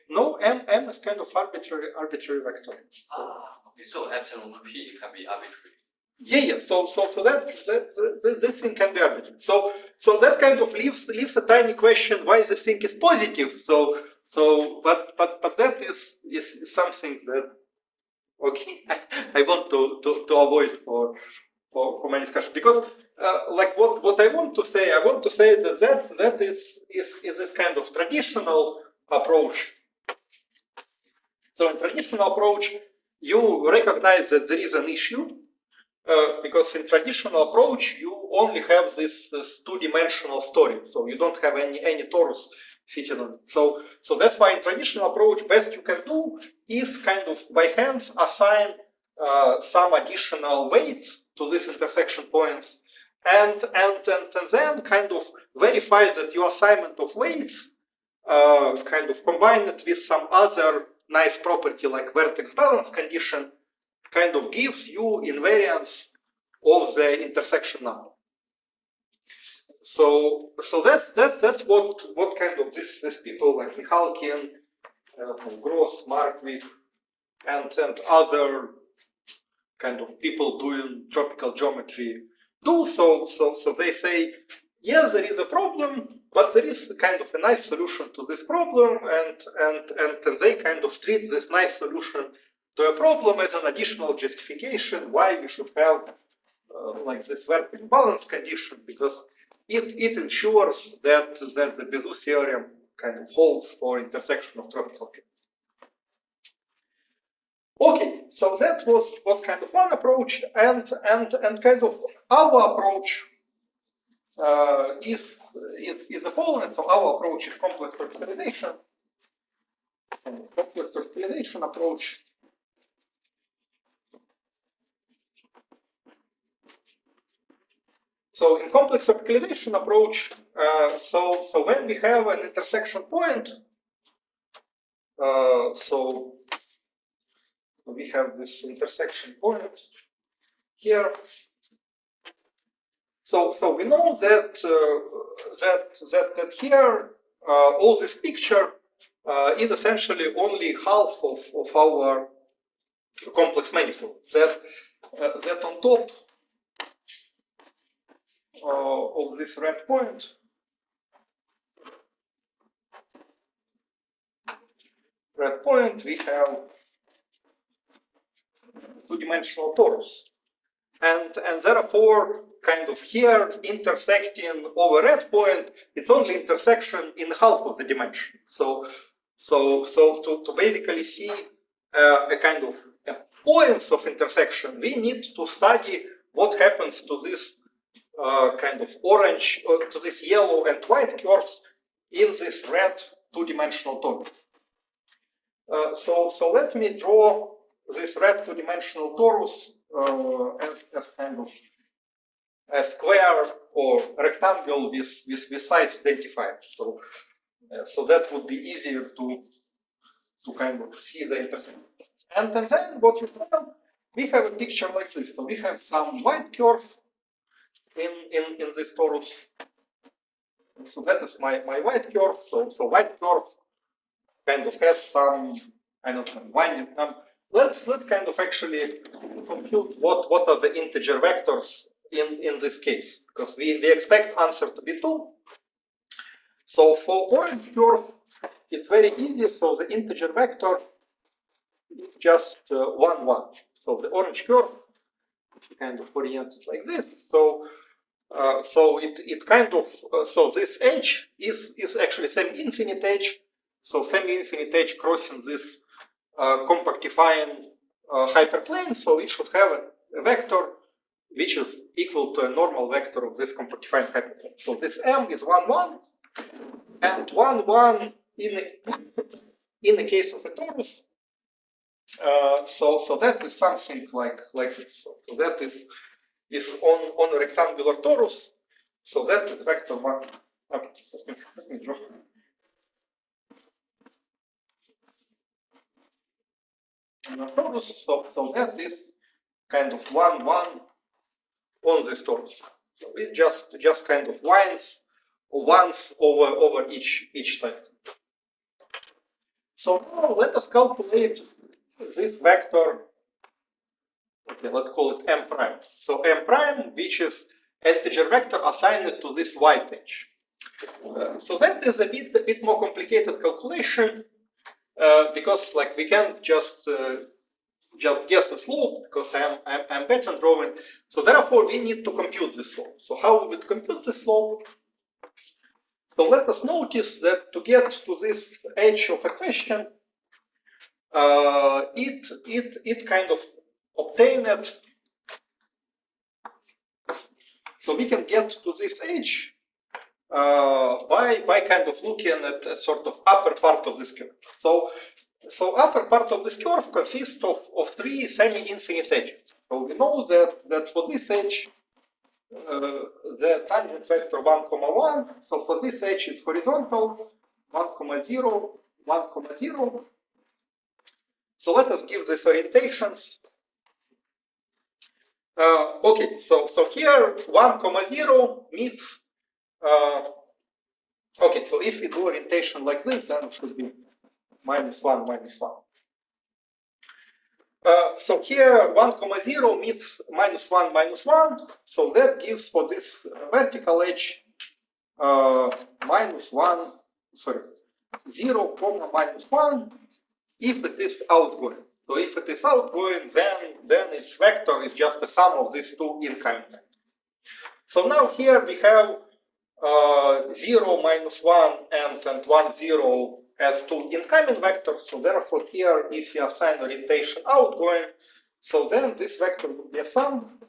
No, M is kind of arbitrary vector. So, okay, so epsilon p can be arbitrary. Yeah. So that this thing can be arbitrary. So that kind of leaves a tiny question why this thing is positive. But that is something that okay I want to avoid for my discussion, because like what I want to say that is this kind of traditional approach. So in traditional approach, you recognize that there is an issue, because in traditional approach, you only have this two-dimensional story. So you don't have any torus fitting on it. So that's why in traditional approach, best you can do is kind of by hands assign some additional weights to these intersection points, and then kind of verify that your assignment of weights kind of combine it with some other nice property like vertex balance condition, kind of gives you invariance of the intersection number. So that's what kind of these people like Mihalkin, Gross, Markvik, and other kind of people doing tropical geometry do. So they say, yes, there is a problem, but there is kind of a nice solution to this problem, and they kind of treat this nice solution to a problem as an additional justification why we should have like this vertex balance condition, because it ensures that the Bezout theorem kind of holds for intersection of tropical cubes. Okay, so that was kind of one approach, and kind of our approach is the following. So our approach is complex circularization. Complex circularization approach. So in complex circularization approach, so when we have an intersection point, so we have this intersection point here. So we know that that here all this picture is essentially only half of our complex manifold. That on top of this red point, we have two-dimensional torus, and therefore kind of here intersecting over red point, it's only intersection in half of the dimension. So to basically see a kind of points of intersection, we need to study what happens to this kind of orange, to this yellow and white curves in this red two-dimensional torus. So let me draw this red two-dimensional torus as kind of a square or rectangle with sides identified. So that would be easier to kind of see the intersection. And then what we have, we have a picture like this. So we have some white curve in this torus. So that is my white curve. So white curve kind of has some, I don't know, winding number. Let's kind of actually compute what are the integer vectors in this case, because we expect answer to be 2. So for orange curve, it's very easy. So the integer vector is just 1, 1. So the orange curve kind of oriented like this. So it kind of so this edge is actually semi-infinite edge. So semi-infinite edge crossing this compactifying hyperplane. So it should have a vector which is equal to a normal vector of this compactifying hyperplane. So this M is 1, 1, and 1, 1 in the case of a torus So that is something like this. So that is on a rectangular torus. So that is vector 1. Okay, let me draw. Torus, so that is kind of 1, 1 on this torus. So it just kind of winds once over each side. So now let us calculate this vector. Okay, let's call it m prime. So m prime, which is integer vector assigned to this white edge. So that is a bit more complicated calculation because like we can't just guess the slope because I'm bad at drawing. So therefore we need to compute the slope. So how we would compute the slope? So let us notice that to get to this edge of a question, it kind of obtained it. So we can get to this edge by kind of looking at a sort of upper part of this curve. So upper part of this curve consists of three semi-infinite edges. So we know that for this edge, the tangent vector 1, 1. So for this edge it's horizontal 1, 0, 1, 0. So let us give these orientations. Okay, so here 1, 0 meets. Okay, so if we do orientation like this, then it should be -1, -1. So here 1, 0 meets -1, -1. So that gives for this vertical edge -1, sorry, 0, -1 if it is outgoing. So if it is outgoing, then its vector is just the sum of these two incoming vectors. So now here we have 0, -1 and 1, 0 as two incoming vectors. So therefore here if you assign orientation outgoing, so then this vector would be a sum.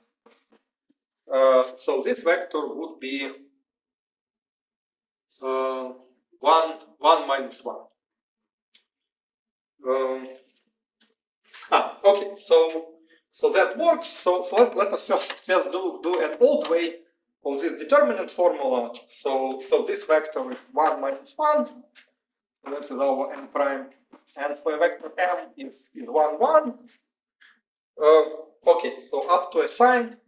So this vector would be 1, 1, -1. Okay, so that works. So let us first do an old way of this determinant formula. So this vector is 1, -1. That is our m prime, and for a vector m is 1, 1. Okay, so up to a sign.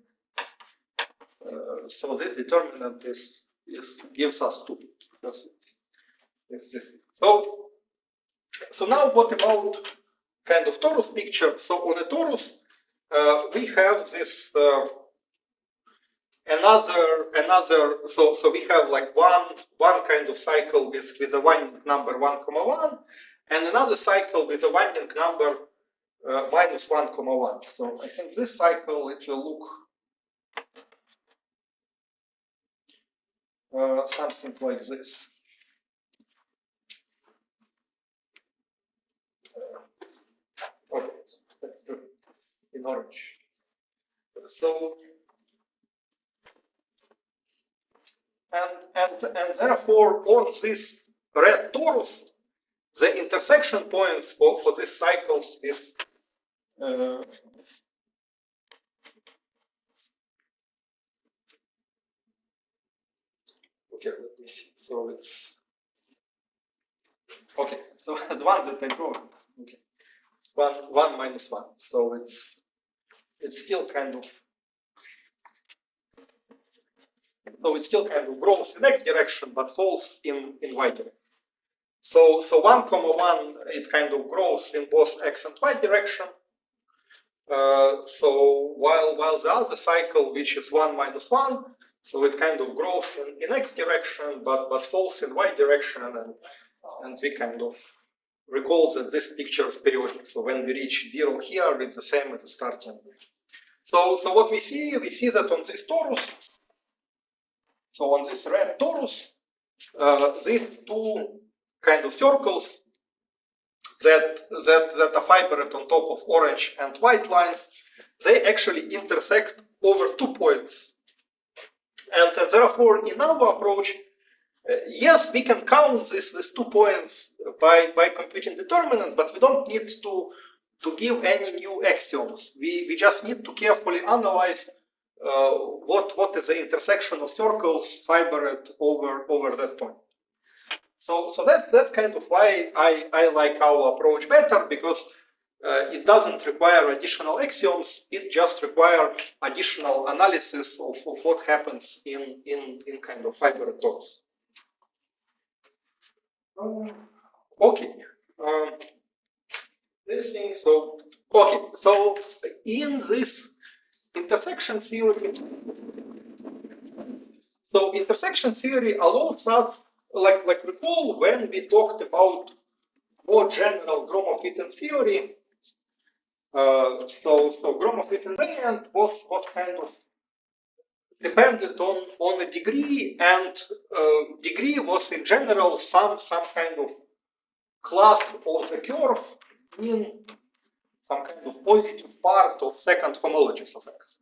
So the determinant gives us 2. It's this. So now what about kind of torus picture? So on a torus, we have this another. So we have like one kind of cycle with a winding number 1, 1, and another cycle with a winding number -1, 1. So I think this cycle it will look something like this. Okay, let's do it in orange. So and therefore on this red torus, the intersection points for these cycles is okay, let me see. So it's okay. So the one that I draw, okay, 1, 1, -1. So it's still kind of grows in x direction but falls in y direction. So 1, 1 it kind of grows in both x and y direction. So while the other cycle, which is 1, -1, so it kind of grows in x direction but falls in y direction, and we kind of recall that this picture is periodic. So when we reach 0 here, it's the same as the starting. So what we see that on this torus, so on this red torus, these two kind of circles that are fibered on top of orange and white lines, they actually intersect over 2 points. And therefore, in our approach, yes, we can count these 2 points by computing determinant, but we don't need to give any new axioms. We just need to carefully analyze what is the intersection of circles fibered over that point. So that's kind of why I like our approach better, because it doesn't require additional axioms. It just requires additional analysis of what happens in kind of fibered terms. Okay. This thing. So okay. So in this intersection theory, intersection theory allows us, like recall when we talked about more general Gromov-Witten theory. So Gromov-Witten invariant was kind of depended on a degree, and degree was in general some kind of class of the curve in some kind of positive part of second homologies of X.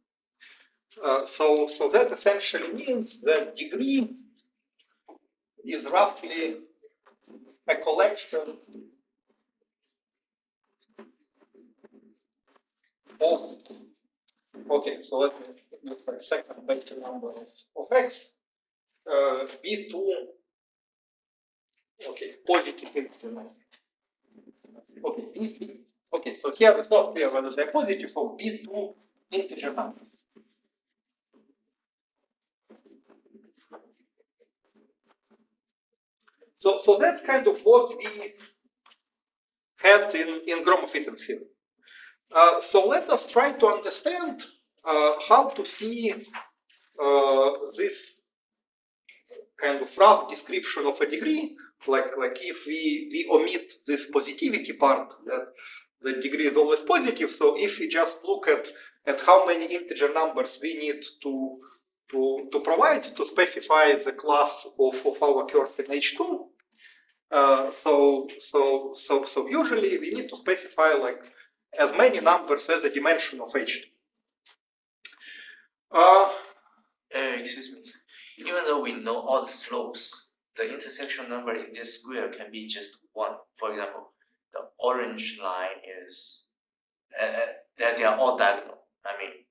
So that essentially means that degree is roughly a collection of, okay, so let me look for a second vector number of X, B2, okay, positive integers. Okay, okay, so here it's not clear whether they're positive or B2 integer numbers. So that's kind of what we had in Gromov-Witten theory. So let us try to understand how to see this kind of rough description of a degree, like if we omit this positivity part, that the degree is always positive. So if we just look at how many integer numbers we need to provide to specify the class of our curve in H2. So usually we need to specify like as many numbers as the dimension of H2. Excuse me. Even though we know all the slopes, the intersection number in this square can be just one. For example, the orange line is they are all diagonal. I mean,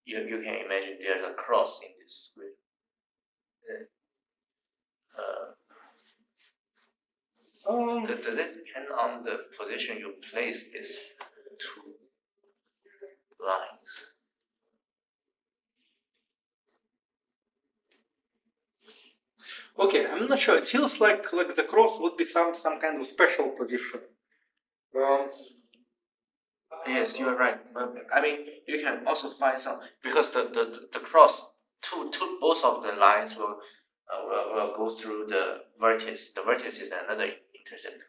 you can imagine there's a cross in this square. Does it depend on the position you place these two lines? Okay, I'm not sure. It feels like the cross would be some kind of special position. Yes, you are right. But I mean, you can also find some, because the cross, both of the lines will go through the vertex. The vertex is another intersect.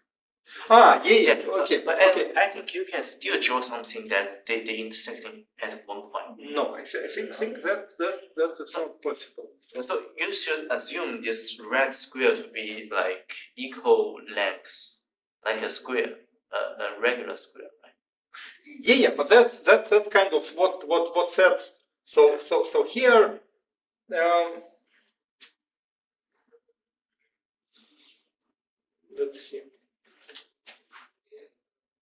Yeah. Okay. But okay. I think you can still draw something that they intersect at one point. No, I think that's not possible. So you should assume this red square to be like equal lengths, like a square, a regular square, right? Yeah, but that's kind of what says. So here, let's see.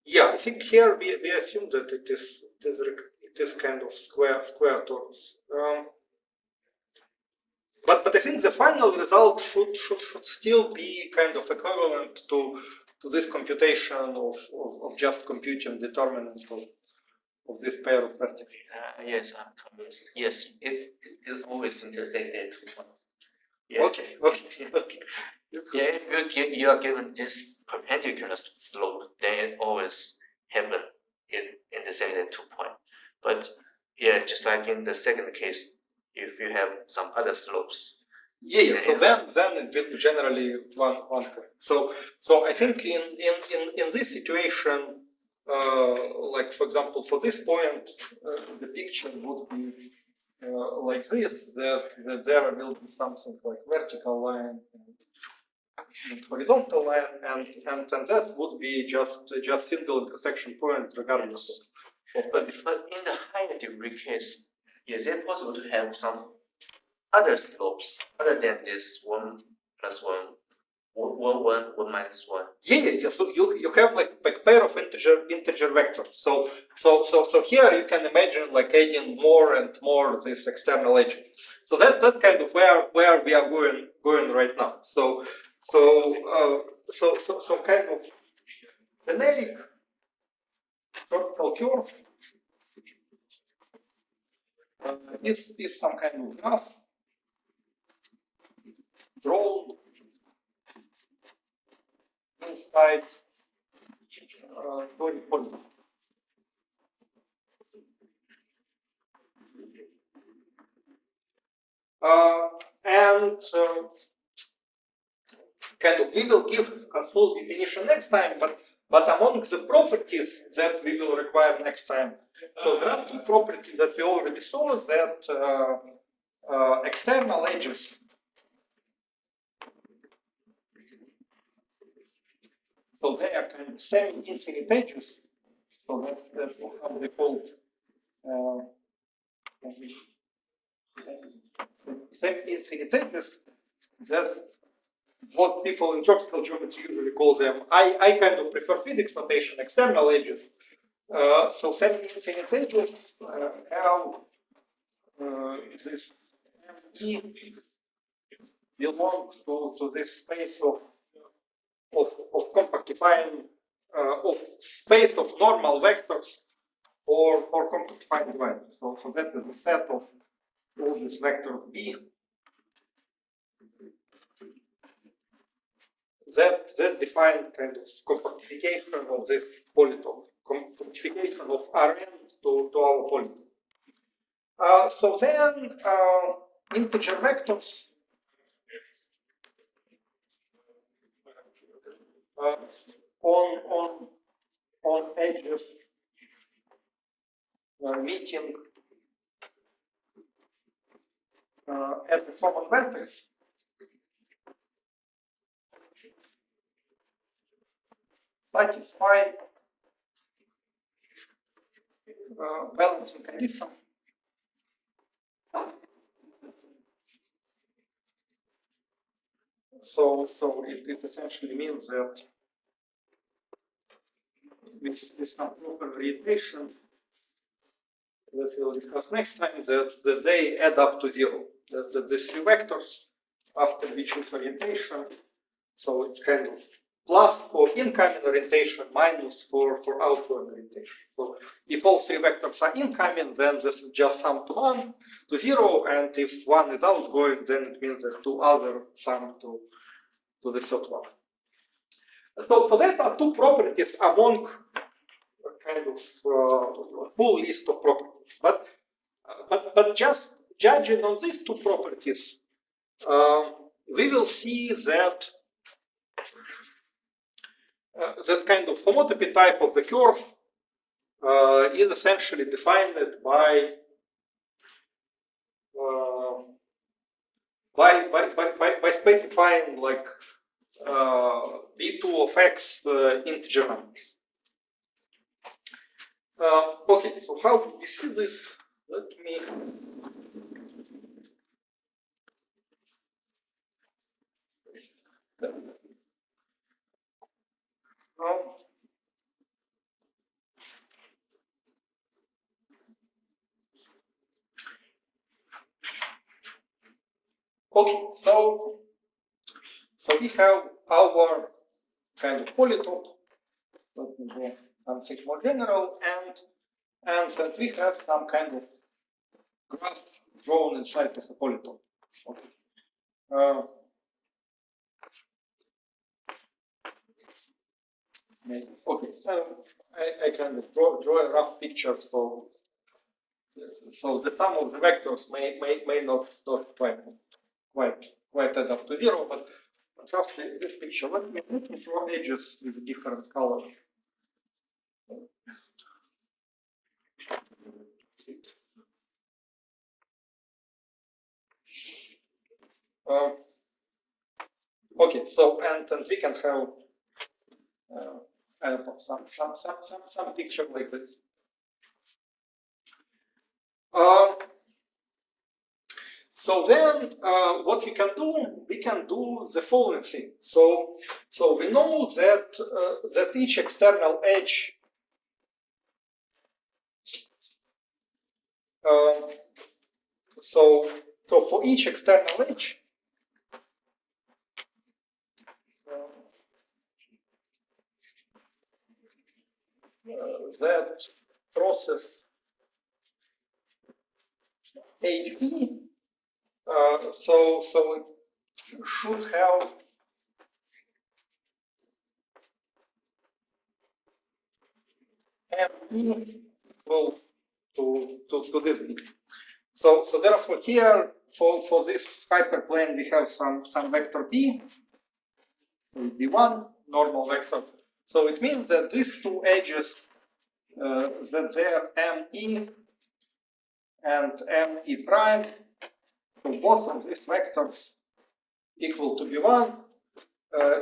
Yeah, I think here we assume that it is kind of square torus. But I think the final result should still be kind of equivalent to this computation of just computing determinant of this pair of vertices. Yes, I'm convinced. Yes, it always intersect at 2 points. Yeah. Okay. Yeah, if you are given this perpendicular slope, then it always happen intersect at 2 points. But yeah, just like in the second case, if you have some other slopes. Yeah. So then it will be generally one point. So I think in this situation, like for example, for this point, the picture would be like this: that there will be something like vertical line and horizontal line, and that would be just single intersection point regardless of. But in the higher degree case, is it possible to have some other slopes other than this 1 + 1 1 minus 1. Yeah. So you have like pair of integer vectors. So here you can imagine like adding more and more these external edges. So that's kind of where we are going right now. So kind of generic tropical curve is some kind of graph drawn inside polygon. And kind of we will give a full definition next time, but among the properties that we will require next time, so there are two properties that we already saw, that external edges so they are kind of semi-infinite edges. So that's how they call semi-infinite edges. That what people in tropical geometry usually call them. I kind of prefer physics notation, external edges. So semi-infinite edges have this ME belong to this space of compactifying of space of normal vectors or compactifying dividers. So that is the set of all these vectors B that define kind of compactification of this polyton, compactification of Rn to our polyton. So then integer vectors on edges meeting at the common vertex satisfy balancing conditions. So it essentially means that with some proper orientation that we'll discuss next time, that they add up to zero. That the three vectors after we choose orientation, so it's kind of plus for incoming orientation, minus for outgoing orientation. So if all three vectors are incoming, then this is just sum to 1 to 0, and if one is outgoing, then it means that two other sum to the third one. So that are two properties among kind of full list of properties. But just judging on these two properties, we will see that that kind of homotopy type of the curve is essentially defined by specifying like b2 of x integer numbers. Okay, so how do we see this? Let me okay, so we have our kind of polytope. Let me do something more general, and we have some kind of graph drawn inside of a polytope. Okay. Okay, so I kind of draw a rough picture. So the sum of the vectors may not quite add up to 0, but roughly this picture. Let me draw edges with different colors. Okay, so and we can have I don't know, some picture like this. So then, what we can do the following thing. So we know that that each external edge so for each external edge, that process HP, so it should have MP equal to this B. So therefore here for this hyperplane we have some vector B, B1 normal vector. So it means that these two edges that they are ME and ME prime, so both of these vectors equal to B1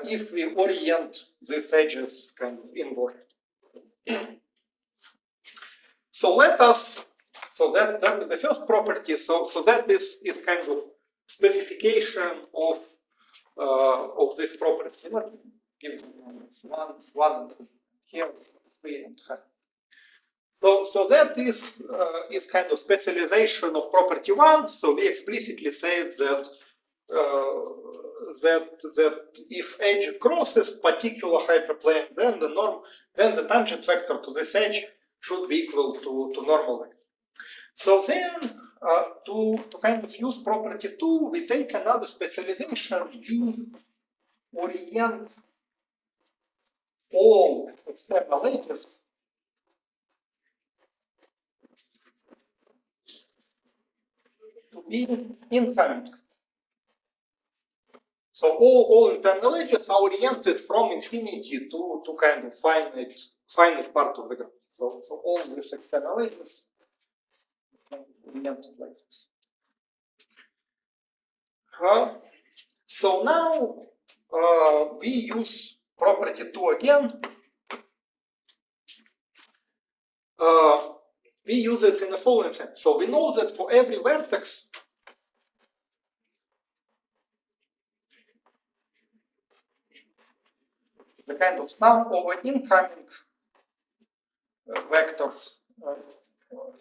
if we orient these edges kind of inward. So let us, so that is the first property. So that is kind of specification of this property. Let's give it one here, 3 and 5. So that is kind of specialization of property 1. So we explicitly said that that if edge crosses particular hyperplane, then the tangent vector to this edge should be equal to normal vector. So then to kind of use property 2, we take another specialization. We orient all external edges to be incoming. So all internal edges are oriented from infinity to kind of finite part of the graph. So all these external edges are oriented like this. So now we use property 2 again. We use it in the following sense. So we know that for every vertex, the kind of sum over incoming vectors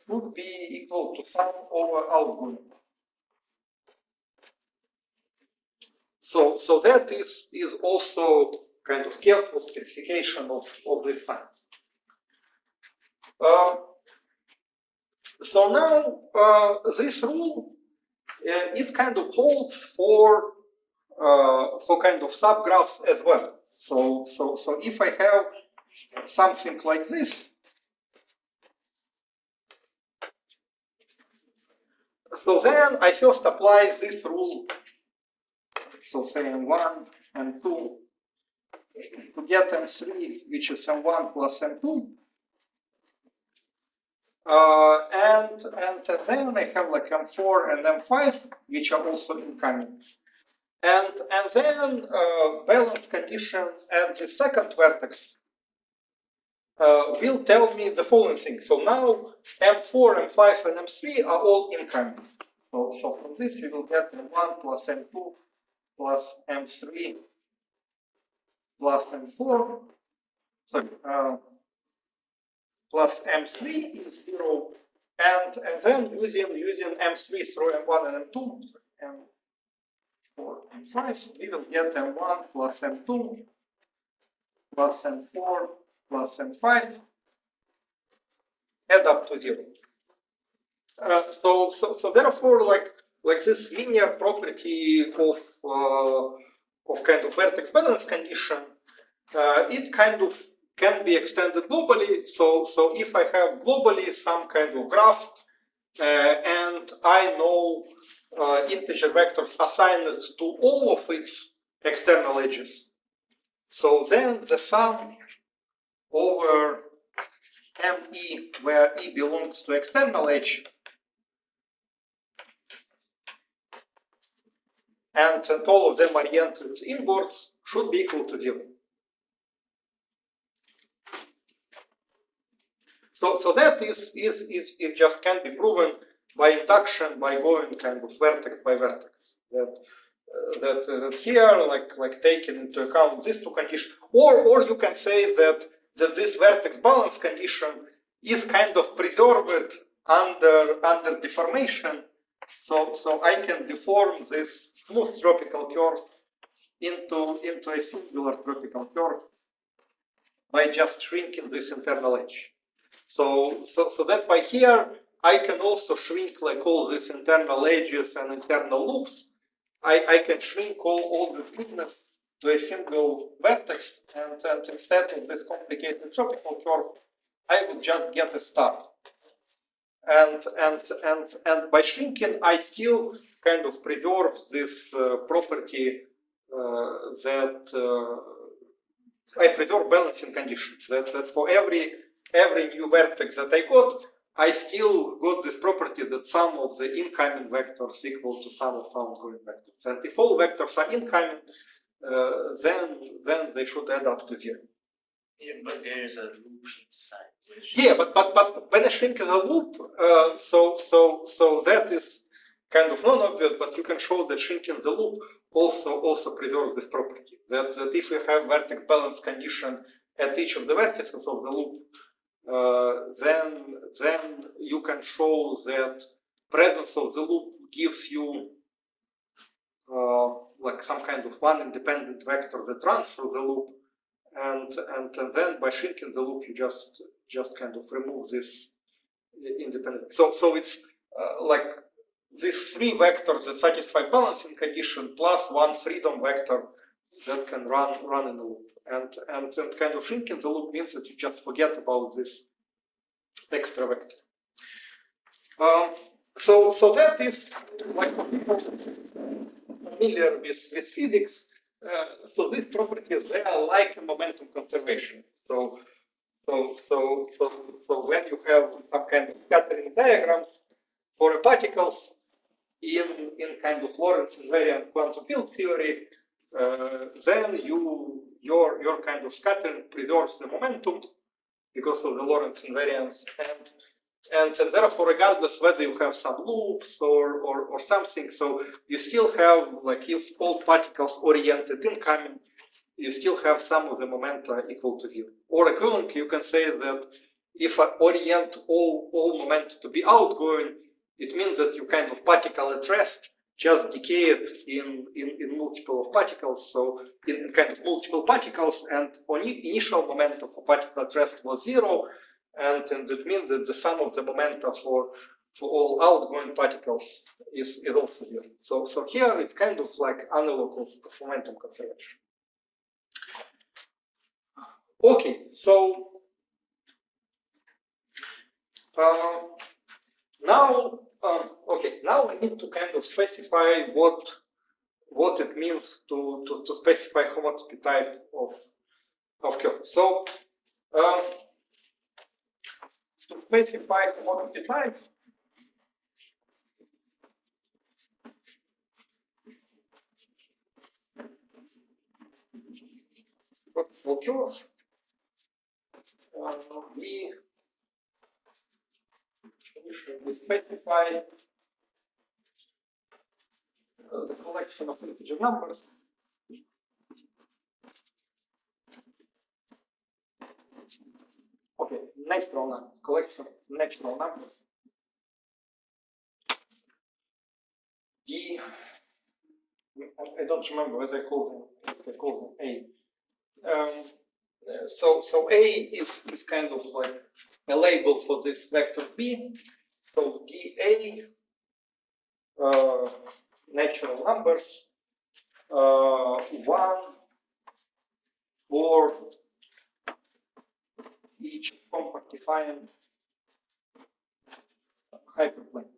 should be equal to sum over outgoing. So that is also kind of careful specification of this science. So now this rule it kind of holds for kind of subgraphs as well. So if I have something like this, so then I first apply this rule. So say M1 and 2 to get M3, which is M1 plus M2. And then I have like M4 and M5, which are also incoming. And then balance condition at the second vertex will tell me the following thing. So now M4, M5, and M3 are all incoming. So from this we will get M1 plus M2 plus M3 plus M4. Sorry, plus M3 is 0, and then using M3 through M1 and M2, M4 and 5, we will get M1 plus M2 plus M4 plus M5 add up to 0. So therefore, like this linear property of kind of vertex balance condition, it kind of can be extended globally. So if I have globally some kind of graph and I know integer vectors assigned to all of its external edges, so then the sum over ME, where E belongs to external edge, and all of them oriented inwards, should be equal to 0. So that is just can be proven by induction, by going kind of vertex by vertex. That here, like taking into account these two conditions, or you can say that this vertex balance condition is kind of preserved under deformation. So I can deform this smooth tropical curve into a singular tropical curve by just shrinking this internal edge. So that's why here I can also shrink like all these internal edges and internal loops. I can shrink all the business to a single vertex, and instead of this complicated tropical curve, I would just get a star. And by shrinking, I still kind of preserve this property that I preserve balancing conditions. That for every new vertex that I got, I still got this property that sum of the incoming vectors equal to sum of outgoing vectors. And if all vectors are incoming, then they should add up to 0. Yeah, but there is a loop inside. Yeah, but when I shrink the loop, so that is kind of non-obvious, but you can show that shrinking the loop also preserves this property. That if you have vertex balance condition at each of the vertices of the loop, then you can show that presence of the loop gives you like some kind of one independent vector that runs through the loop, and then by shrinking the loop you just kind of remove this independent. So it's like these 3 vectors that satisfy balancing condition plus 1 freedom vector that can run in the loop. And kind of shrinking the loop means that you just forget about this extra vector. So that is like for people familiar with physics. So these properties, they are like momentum conservation. So when you have some kind of scattering diagrams for particles in kind of Lorentz invariant quantum field theory, then your kind of scattering preserves the momentum because of the Lorentz invariance, and therefore, regardless whether you have some loops or something, so you still have, like, if all particles oriented incoming, you still have some of the momenta equal to 0. Or equivalently, you can say that if I orient all momenta to be outgoing, it means that you kind of particle at rest just decay it in multiple of particles, so in kind of multiple particles, and initial momentum for particle at rest was 0, and that means that the sum of the momenta for all outgoing particles is also 0. So here it's kind of like analog of momentum conservation. Okay, so now I need to kind of specify what it means to specify homotopy type of curve. So to specify homotopy type, for curve, we specify the collection of integer numbers collection of natural numbers D. I don't remember whether I call them A. So A is kind of like a label for this vector B. So dA natural numbers 1 for each compactifying hyperplane.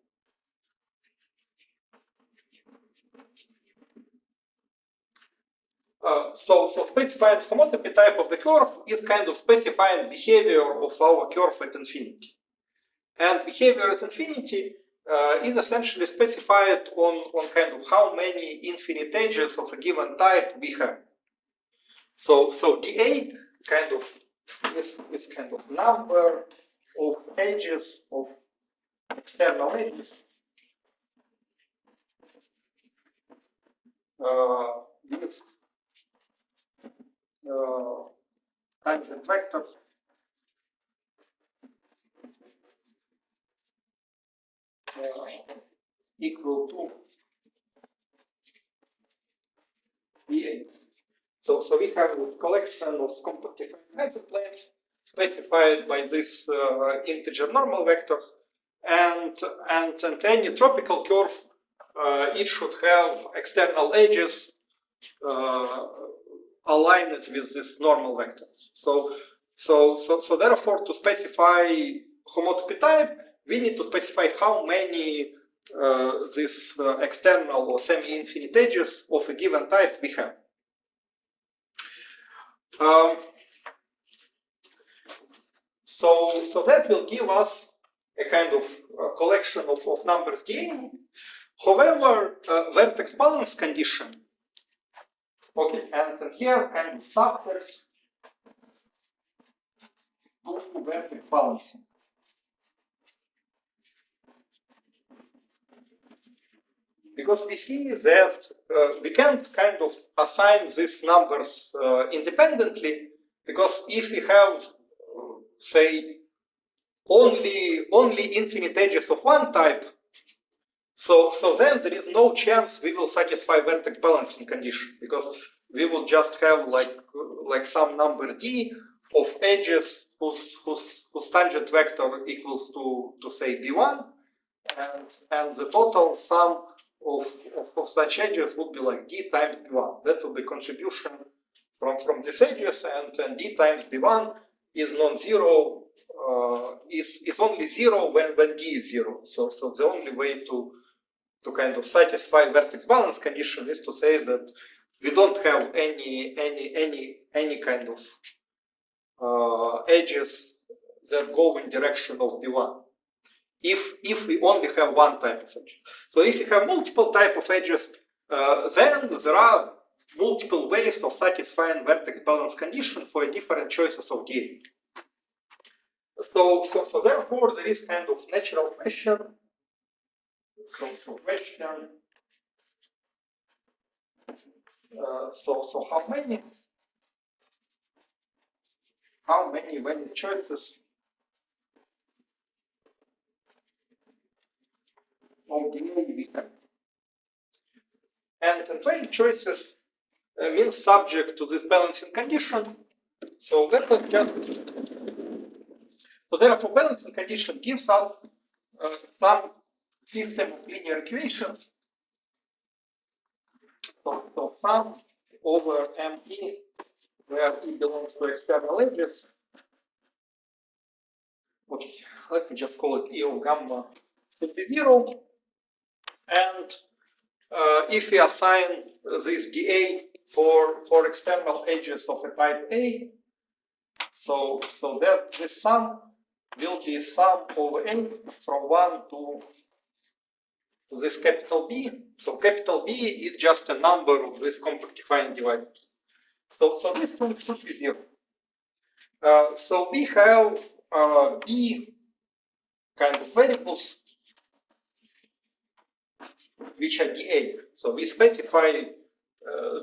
So specifying homotopy type of the curve is kind of specifying behavior of our curve at infinity. And behavior at infinity is essentially specified on kind of how many infinite edges of a given type we have. So dA kind of is kind of number of edges of external edges with tangent vector equal to VA. So we have a collection of compacted hyperplanes specified by this integer normal vectors, and any tropical curve it should have external edges aligned with this normal vectors. So therefore, to specify homotopy type, we need to specify how many these external or semi-infinite edges of a given type we have. So that will give us a kind of collection of numbers gain. However, vertex balance condition, okay, and here kind of subsets to vertex balancing. Because we see that we can't kind of assign these numbers independently, because if we have, say, only infinite edges of one type, so then there is no chance we will satisfy vertex balancing condition, because we will just have like some number d of edges whose tangent vector equals to say b1, and the total sum of such edges would be like d times b1. That will be contribution from these edges, and d times b1 is non-zero, is only zero when d is zero. So the only way to kind of satisfy vertex balance condition is to say that we don't have any kind of edges that go in direction of b1. If we only have one type of edge. So if you have multiple type of edges, then there are multiple ways of satisfying vertex balance condition for different choices of d. So therefore there is kind of natural question. So question. So how many choices of dA we have? And 20 choices means subject to this balancing condition. So that was just. So therefore, balancing condition gives us some system of linear equations. So sum over ME, where E belongs to external edges. Okay, let me just call it E of gamma should be 0. And if we assign this dA for external edges of a type A, so that this sum will be sum over n from 1 to this capital B. So capital B is just a number of this compact defining divisors. So this one should be 0. So we have B kind of variables which are dA. So we specify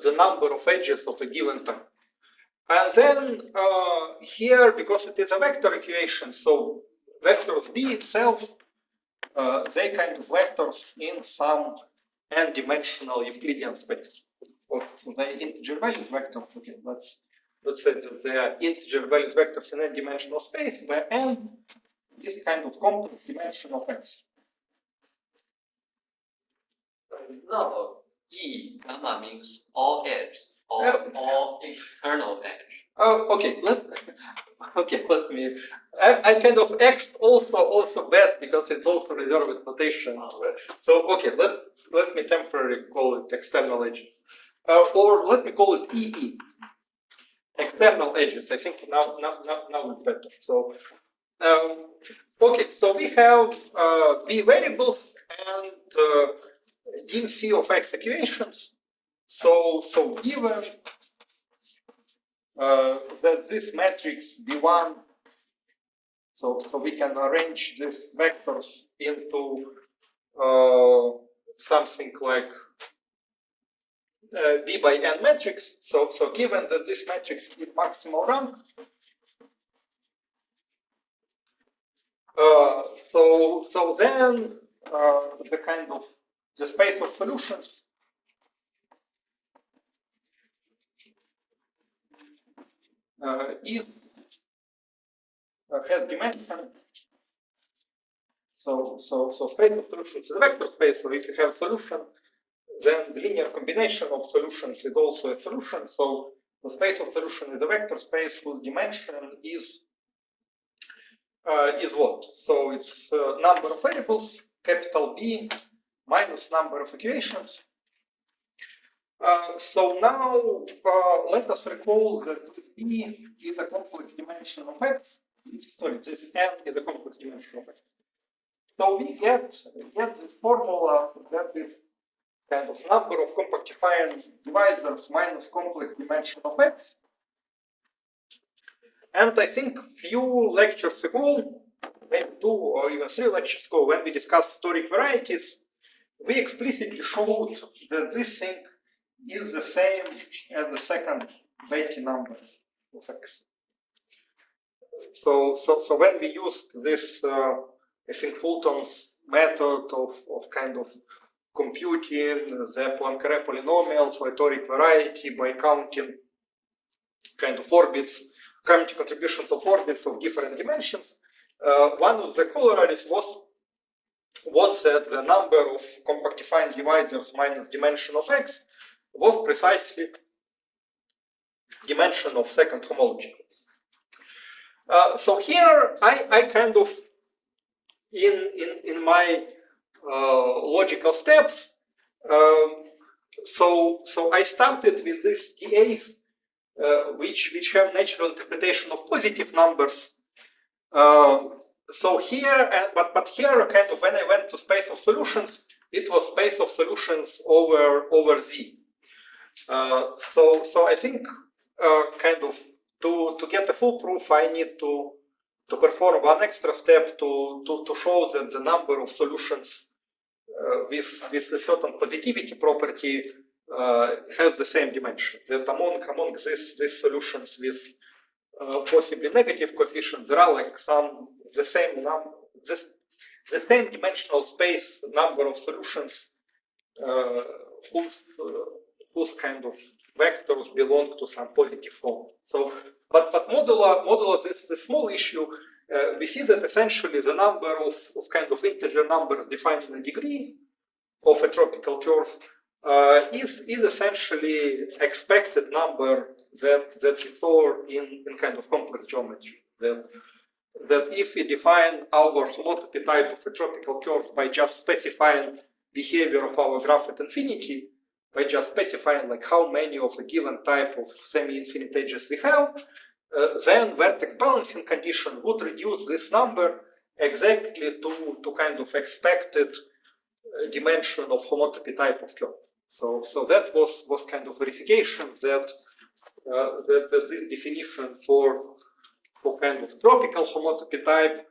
the number of edges of a given type. And then here, because it is a vector equation, so vectors B itself, they kind of vectors in some n-dimensional Euclidean space. Okay, so they integer valued vectors. Okay, let's say that they are integer valued vectors in n-dimensional space, where n is kind of complex dimension of x. No, E gamma means all edges or all external edge. Okay, let me. I kind of X also bad because it's also reserved notation. So okay, let me temporarily call it external edges, or let me call it EE, external edges. I think now it's better. So okay, so we have B variables and dim C of X equations. So given that this matrix B1, so we can arrange these vectors into something like B by N matrix. So given that this matrix is maximal rank, so then the kind of the space of solutions is has dimension. So space of solutions is a vector space. So if you have a solution, then the linear combination of solutions is also a solution. So the space of solution is a vector space whose dimension is what? So it's number of variables, capital B, minus number of equations. So now let us recall that this B is a complex dimension of X. Sorry, this N is a complex dimension of X. So we get this formula that is kind of number of compactifying divisors minus complex dimension of X. And I think few lectures ago, maybe 2 or even 3 lectures ago, when we discussed toric varieties, we explicitly showed that this thing is the same as the second Betti number of X. So when we used this, I think Fulton's method of kind of computing the Poincare polynomial for a toric variety by counting kind of orbits, counting contributions of orbits of different dimensions, one of the corollaries was that the number of compactifying divisors minus dimension of X was precisely dimension of second homologicals. So here I kind of in my logical steps. So I started with these DAs, which have natural interpretation of positive numbers. So here, but here, kind of when I went to space of solutions, it was space of solutions over Z. So I think kind of to get a full proof, I need to perform one extra step to show that the number of solutions with a certain positivity property has the same dimension. That among these solutions with possibly negative coefficients, there are like the same dimensional space number of solutions whose kind of vectors belong to some positive form. So, but modulo this small issue, we see that essentially the number of kind of integer numbers defined in a degree of a tropical curve is essentially expected number that we saw in kind of complex geometry. That if we define our homotopy type of a tropical curve by just specifying behavior of our graph at infinity, by just specifying like how many of a given type of semi-infinite edges we have, then vertex balancing condition would reduce this number exactly to kind of expected dimension of homotopy type of curve. So that was kind of verification that the definition for kind of tropical homotopy type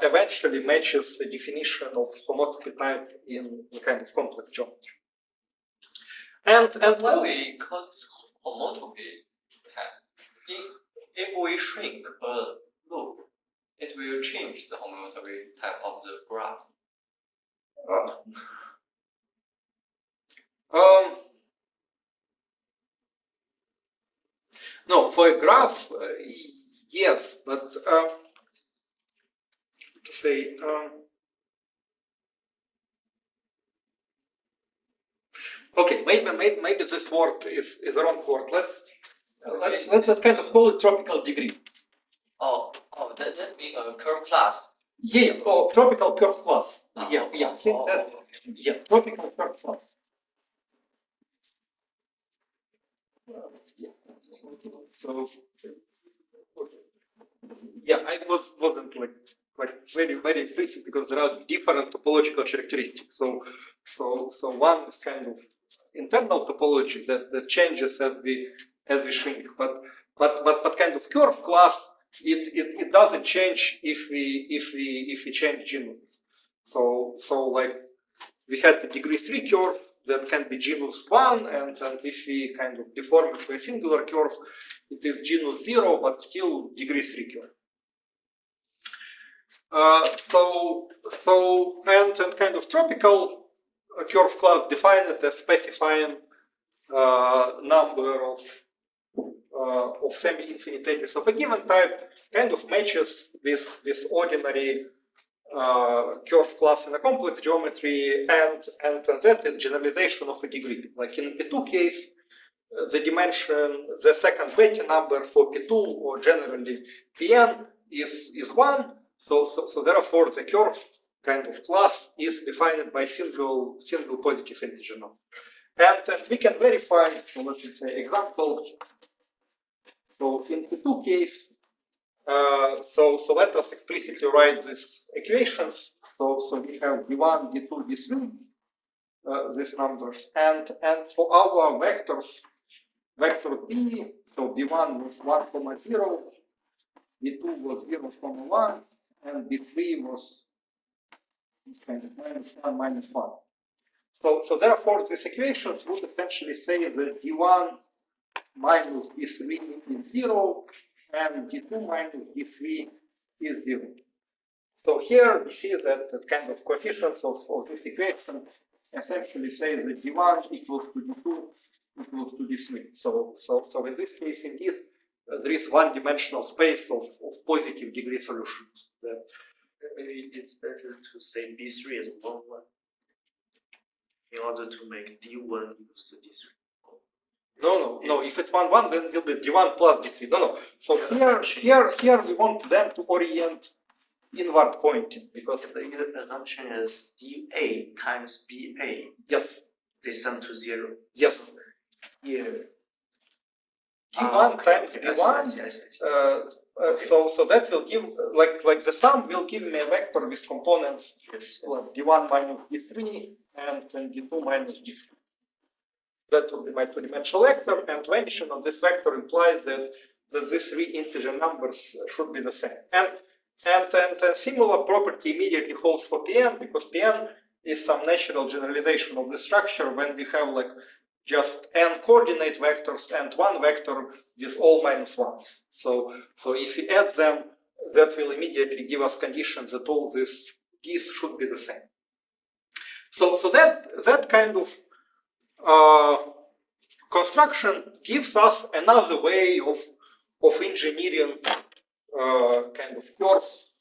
eventually matches the definition of homotopy type in kind of complex geometry. And what we call homotopy type? If we shrink a loop, it will change the homotopy type of the graph. No, for a graph, yes, but to say. Okay, maybe this word is the wrong word. Let's kind of call it tropical degree. Oh, that means a curve class. Yeah, tropical curve class. Yeah, I think that. Yeah, tropical curve class. So, yeah, I wasn't like very explicit because there are different topological characteristics. So one is kind of internal topology that changes as we shrink, but kind of curve class it doesn't change if we change G-units. So like we had the degree 3 curve that can be genus 1, and if we kind of deform it to a singular curve, it is genus 0, but still degree 3 curve. And kind of tropical curve class define it as specifying number of semi-infinite edges of a given type, kind of matches with this ordinary curve class in a complex geometry, and that is generalization of a degree. Like in P2 case, the dimension, the second Betti number for P2, or generally Pn, is 1. So therefore the curve kind of class is defined by single positive integer number. And we can verify, so let's say example. So in P2 case, so let us explicitly write these equations. So we have d1, d2, d3, these numbers, and for our vectors, vector b, so b1 was 1, 0, b2 was 0, 1, and b3 was this kind of -1, -1. So therefore, these equations would essentially say that d1 minus d3 is 0, and d2 minus d3 is 0. So here we see that the kind of coefficients of this equation essentially say that d1 equals to d2 equals to d3. So in this case, indeed, there is one-dimensional space of positive degree solutions. That maybe it's better to say B3 as 1, 1 in order to make D1 equals to D3. No. If it's 1, 1, then it will be d1 plus d3. No. So here we want them to orient inward pointing, because The assumption is dA times BA. Yes. They sum to 0. Yes. Here. d1 times b1. So that will give, like the sum will give me a vector with components d1 minus d3 and d2 minus d3. That will be my two-dimensional vector, and vanishing of this vector implies that these three integer numbers should be the same. And a similar property immediately holds for Pn, because Pn is some natural generalization of the structure when we have like just n coordinate vectors and one vector with all -1s. So if we add them, that will immediately give us conditions that all these keys should be the same. So that kind of construction gives us another way of engineering kind of curves,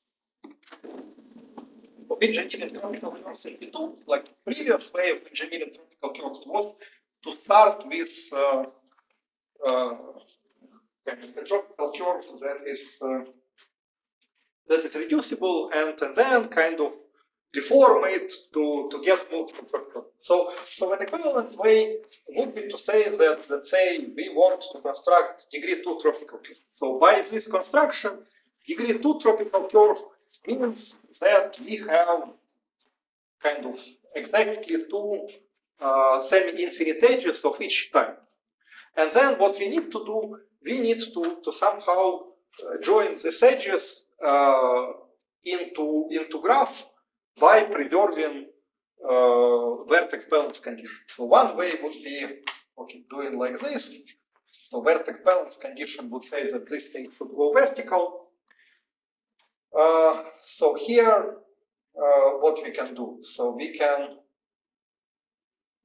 of engineering tropical curves in P2. Like previous way of engineering tropical curves was to start with kind of a tropical curve that is reducible, and then kind of deform it to get multiple tropical. So an equivalent way would be to say that, let's say, we want to construct degree 2 tropical curve. So by this construction, degree 2 tropical curve means that we have kind of exactly 2 semi-infinite edges of each type. And then what we need to do, we need to somehow join these edges into graph by preserving vertex balance condition. So one way would be doing like this. So vertex balance condition would say that this thing should go vertical. So here, what we can do? So we can,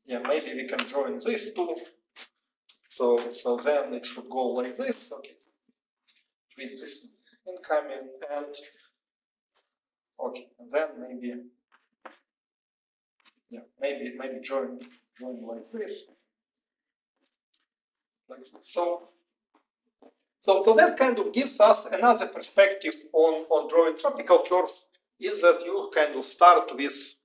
maybe we can join these two. So then it should go like this. Okay, with this incoming and. Okay, and then maybe join like this. So that kind of gives us another perspective on drawing tropical curves, is that you kind of start with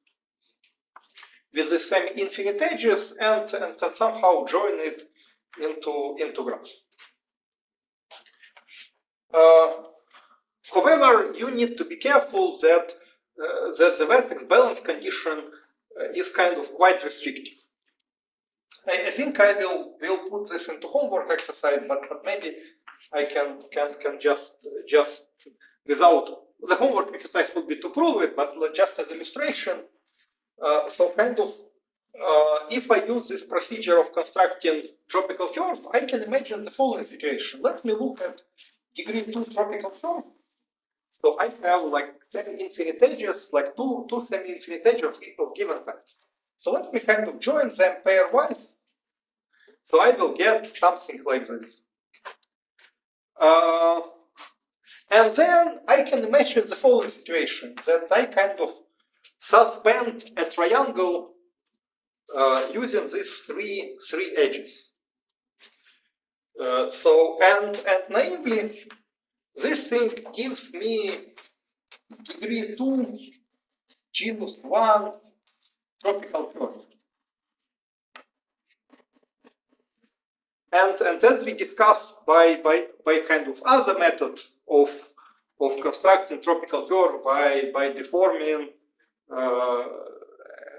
the semi-infinite edges and somehow join it into graphs. However, you need to be careful that the vertex balance condition is kind of quite restrictive. I think I will put this into homework exercise, but maybe I can just without the homework exercise would be to prove it, but just as illustration. So kind of if I use this procedure of constructing tropical curve, I can imagine the following situation. Let me look at degree 2 tropical curve. So I have like semi-infinite edges, like two semi-infinite edges of given length. So let me kind of join them pairwise. So I will get something like this. And then I can imagine the following situation, that I kind of suspend a triangle using these three edges. And naively, this thing gives me degree 2 genus 1 tropical curve. And as we discussed by kind of other method of constructing tropical curve by deforming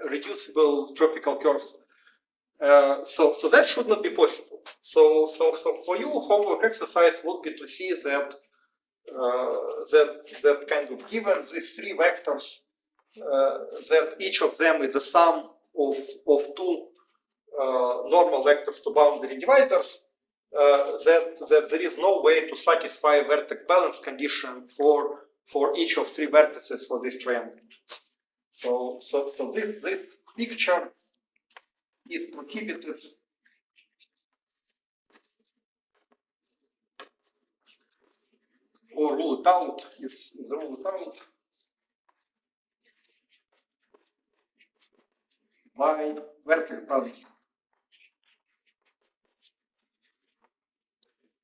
reducible tropical curves. So that should not be possible. So for you, homework exercise would be to see that that kind of given these three vectors, that each of them is the sum of two normal vectors to boundary divisors, that there is no way to satisfy vertex balance condition for each of three vertices for this triangle. So this picture is prohibited or ruled out, is ruled out by vertex balance.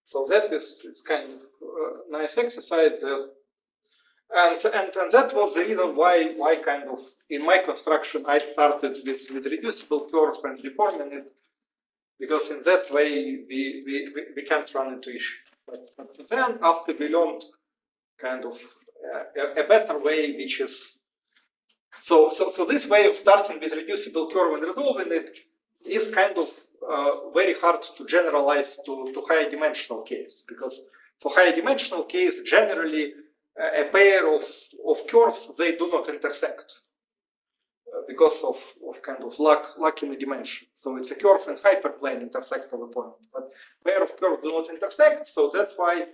So that is kind of nice exercise. And that was the reason why kind of in my construction I started with reducible curve and deforming it, because in that way we can't run into issues. But then after we learned kind of a better way, which is so this way of starting with reducible curve and resolving it is kind of very hard to generalize to higher dimensional case, because for higher dimensional case generally a pair of curves, they do not intersect because of kind of lack in the dimension. So it's a curve and hyperplane intersect of a point, but pair of curves do not intersect. So that's why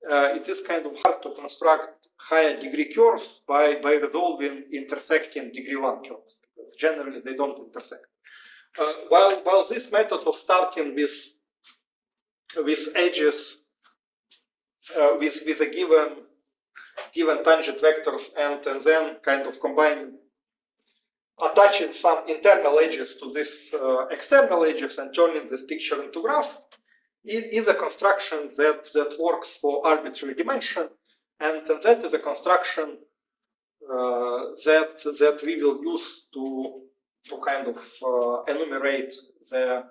it is kind of hard to construct higher degree curves by resolving intersecting degree 1 curves, because generally they don't intersect. While this method of starting with edges with a given tangent vectors and then kind of combining, attaching some internal edges to this external edges and turning this picture into graph is a construction that works for arbitrary dimension, and that is a construction that we will use to kind of enumerate the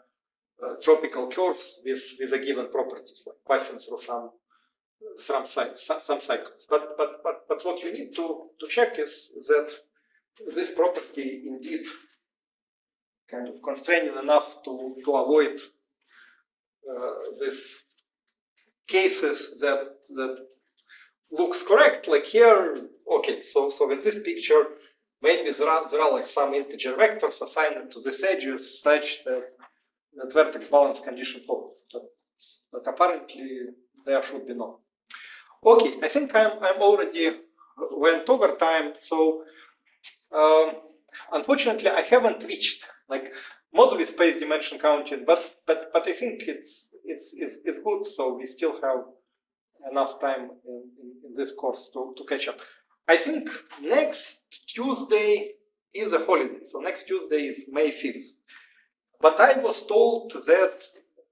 tropical curves with a given properties, like passing through some cycles. But what you need to check is that this property indeed kind of constraining enough to avoid these cases that looks correct, like here. Okay, so in this picture maybe there are like some integer vectors assigned to these edges such that vertex balance condition holds, but apparently there should be none. Okay, I think I'm already went over time, so unfortunately I haven't reached like moduli space dimension counting, but I think it's good, so we still have enough time in this course to catch up. I think next Tuesday is a holiday, so next Tuesday is May 5th. But I was told that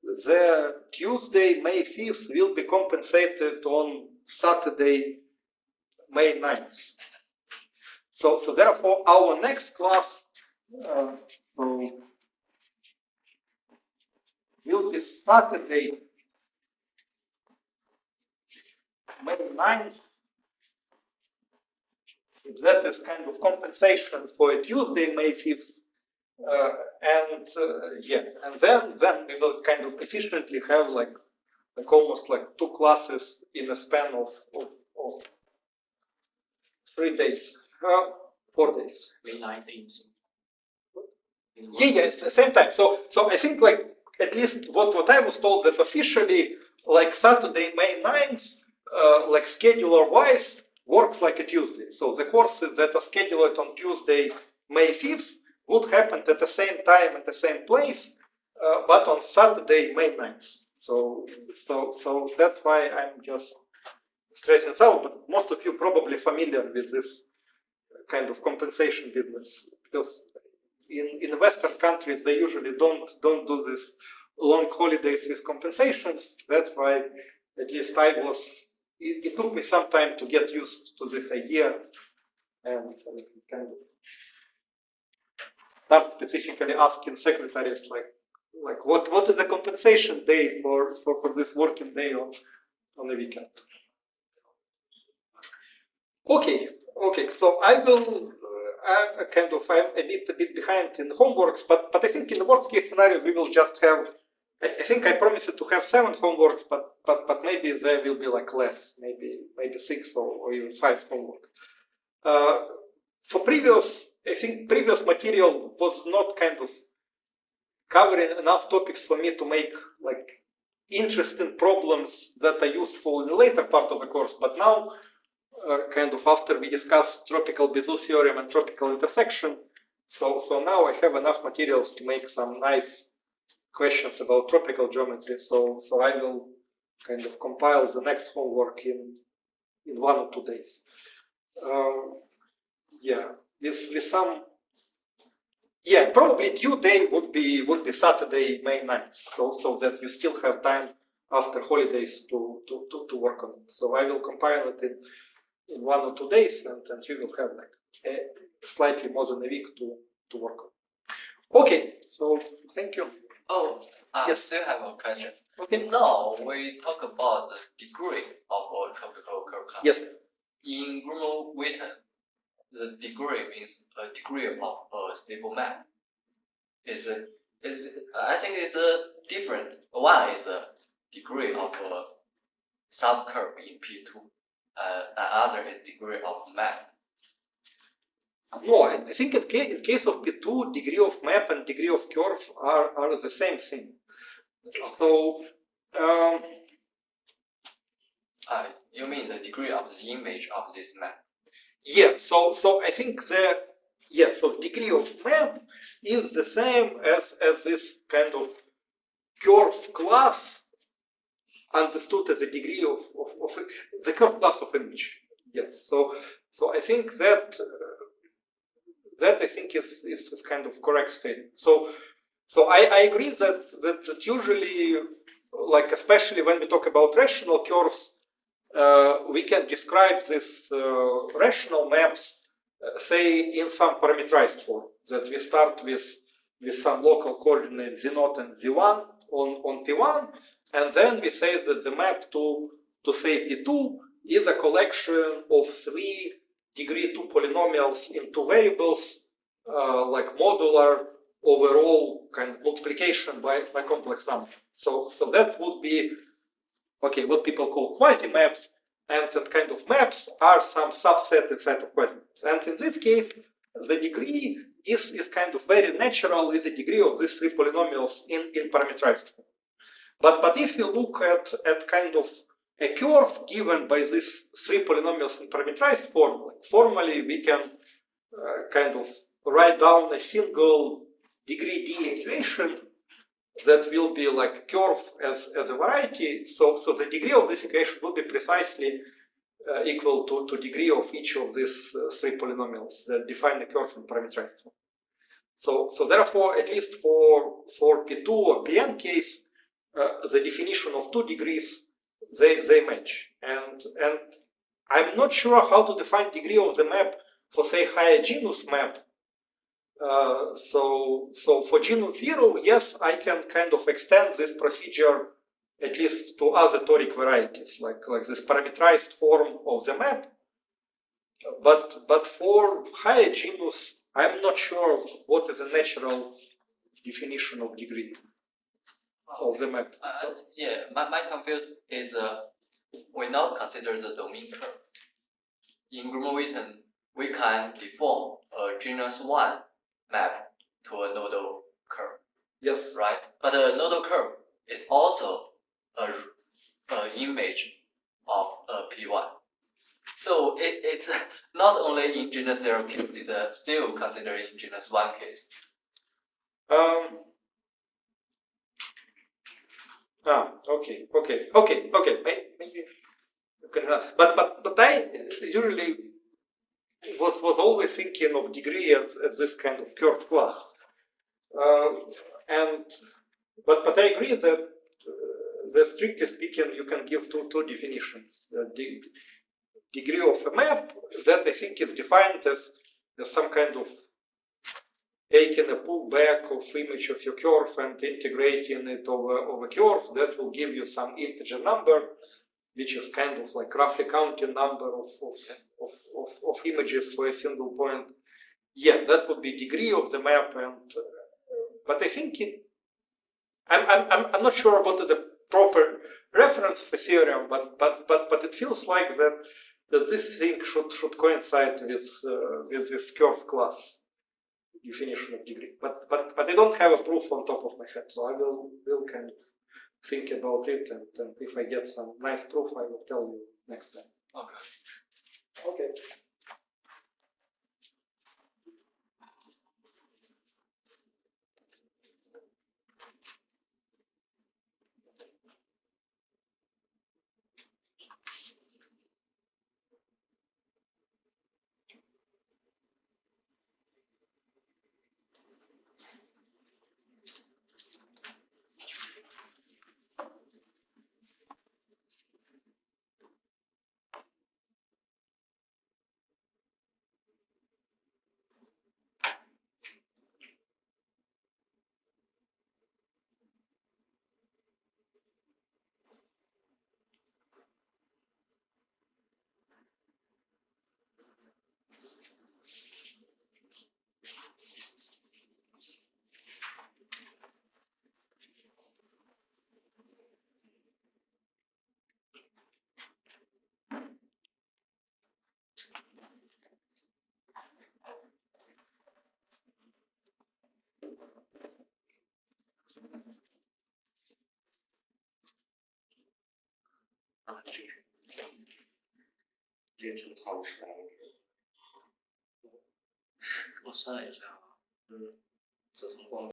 the Tuesday, May 5th will be compensated on Saturday, May 9th. So therefore our next class will be Saturday, May 9th. That is kind of compensation for a Tuesday, May 5th. And then we will kind of efficiently have like almost like 2 classes in a span of 3 days, 4 days. May 9th in Yeah, it's the same time. So I think like at least what I was told that officially like Saturday, May 9th, like scheduler wise works like a Tuesday. So the courses that are scheduled on Tuesday, May 5th would happen at the same time at the same place, but on Saturday, May 9th. So that's why I'm just stressing this out. But most of you probably familiar with this kind of compensation business because in Western countries they usually don't do this long holidays with compensations. That's why at least I was. It took me some time to get used to this idea and kind of start specifically asking secretaries like what is the compensation day for this working day on the weekend. Okay, so I will. I'm a bit behind in homeworks, but I think in the worst case scenario we will just have. I think I promised to have 7 homeworks, but maybe there will be like less, maybe 6 or even 5 homeworks. For previous, I think previous material was not kind of covering enough topics for me to make like interesting problems that are useful in the later part of the course. But now, kind of after we discussed tropical Bezout theorem and tropical intersection, so now I have enough materials to make some nice questions about tropical geometry. So I will kind of compile the next homework in 1 or 2 days. Yeah, with some. Yeah, probably due day would be Saturday, May 9th, so that you still have time after holidays to work on it. So I will compile it in 1 or 2 days, and you will have like slightly more than a week to work on. Okay, so thank you. Oh, I Yes. still have a question. Okay. Now we talk about the degree of a tropical curve class. Yes. In Gromov-Witten, the degree means a degree of a stable map. I think it's a different. One is a degree of a subcurve in P2. Another is degree of map. No, I think in case of P2, degree of map and degree of curve are the same thing. So. You mean the degree of the image of this map? Yeah, so I think so degree of map is the same as this kind of curve class understood as a degree of the curve class of image. Yes, so I think that I think is kind of correct statement. So I agree that usually, like especially when we talk about rational curves, we can describe these rational maps, say, in some parameterized form. That we start with some local coordinates z0 and z1 on P1, and then we say that the map to say P2 is a collection of 3 degree 2 polynomials in 2 variables, like modular overall kind of multiplication by complex number. So that would be okay, what people call quality maps, and kind of maps are some subset inside of quadrats. And in this case, the degree is kind of very natural, is the degree of these 3 polynomials in parameterized form. But if you look at kind of a curve given by these 3 polynomials in parameterized form, like formally we can kind of write down a single degree D equation that will be like curve as a variety. So the degree of this equation will be precisely equal to degree of each of these 3 polynomials that define the curve in parameterized form. So therefore, at least for P2 or Pn case, the definition of 2 degrees they match. And I'm not sure how to define degree of the map for say higher genus map. So for genus 0, yes, I can kind of extend this procedure at least to other toric varieties, like this parameterized form of the map. But for higher genus, I'm not sure what is the natural definition of degree of the map. Yeah, my confuse is we now consider the domain curve. In Gromov-Witten, we can deform a genus 1 map to a nodal curve, Yes. right? But a nodal curve is also a image of a P1. So it's not only in genus 0 case, it's still considered in genus 1 case. Okay. Maybe you can. But I usually was always thinking of degree as this kind of curved class. But I agree that strictly speaking, you can give two definitions. The degree of a map that I think is defined as some kind of taking a pullback of image of your curve and integrating it over curve that will give you some integer number, which is kind of like roughly counting number of images for a single point. Yeah, that would be degree of the map, and but I think I'm not sure what is the proper reference of a theorem, but it feels like that this thing should coincide with this curve class definition of degree. But I don't have a proof on top of my head, so I will kind of think about it, and if I get some nice proof, I will tell you next time. Okay.这真好吃。我算了一下啊，自从光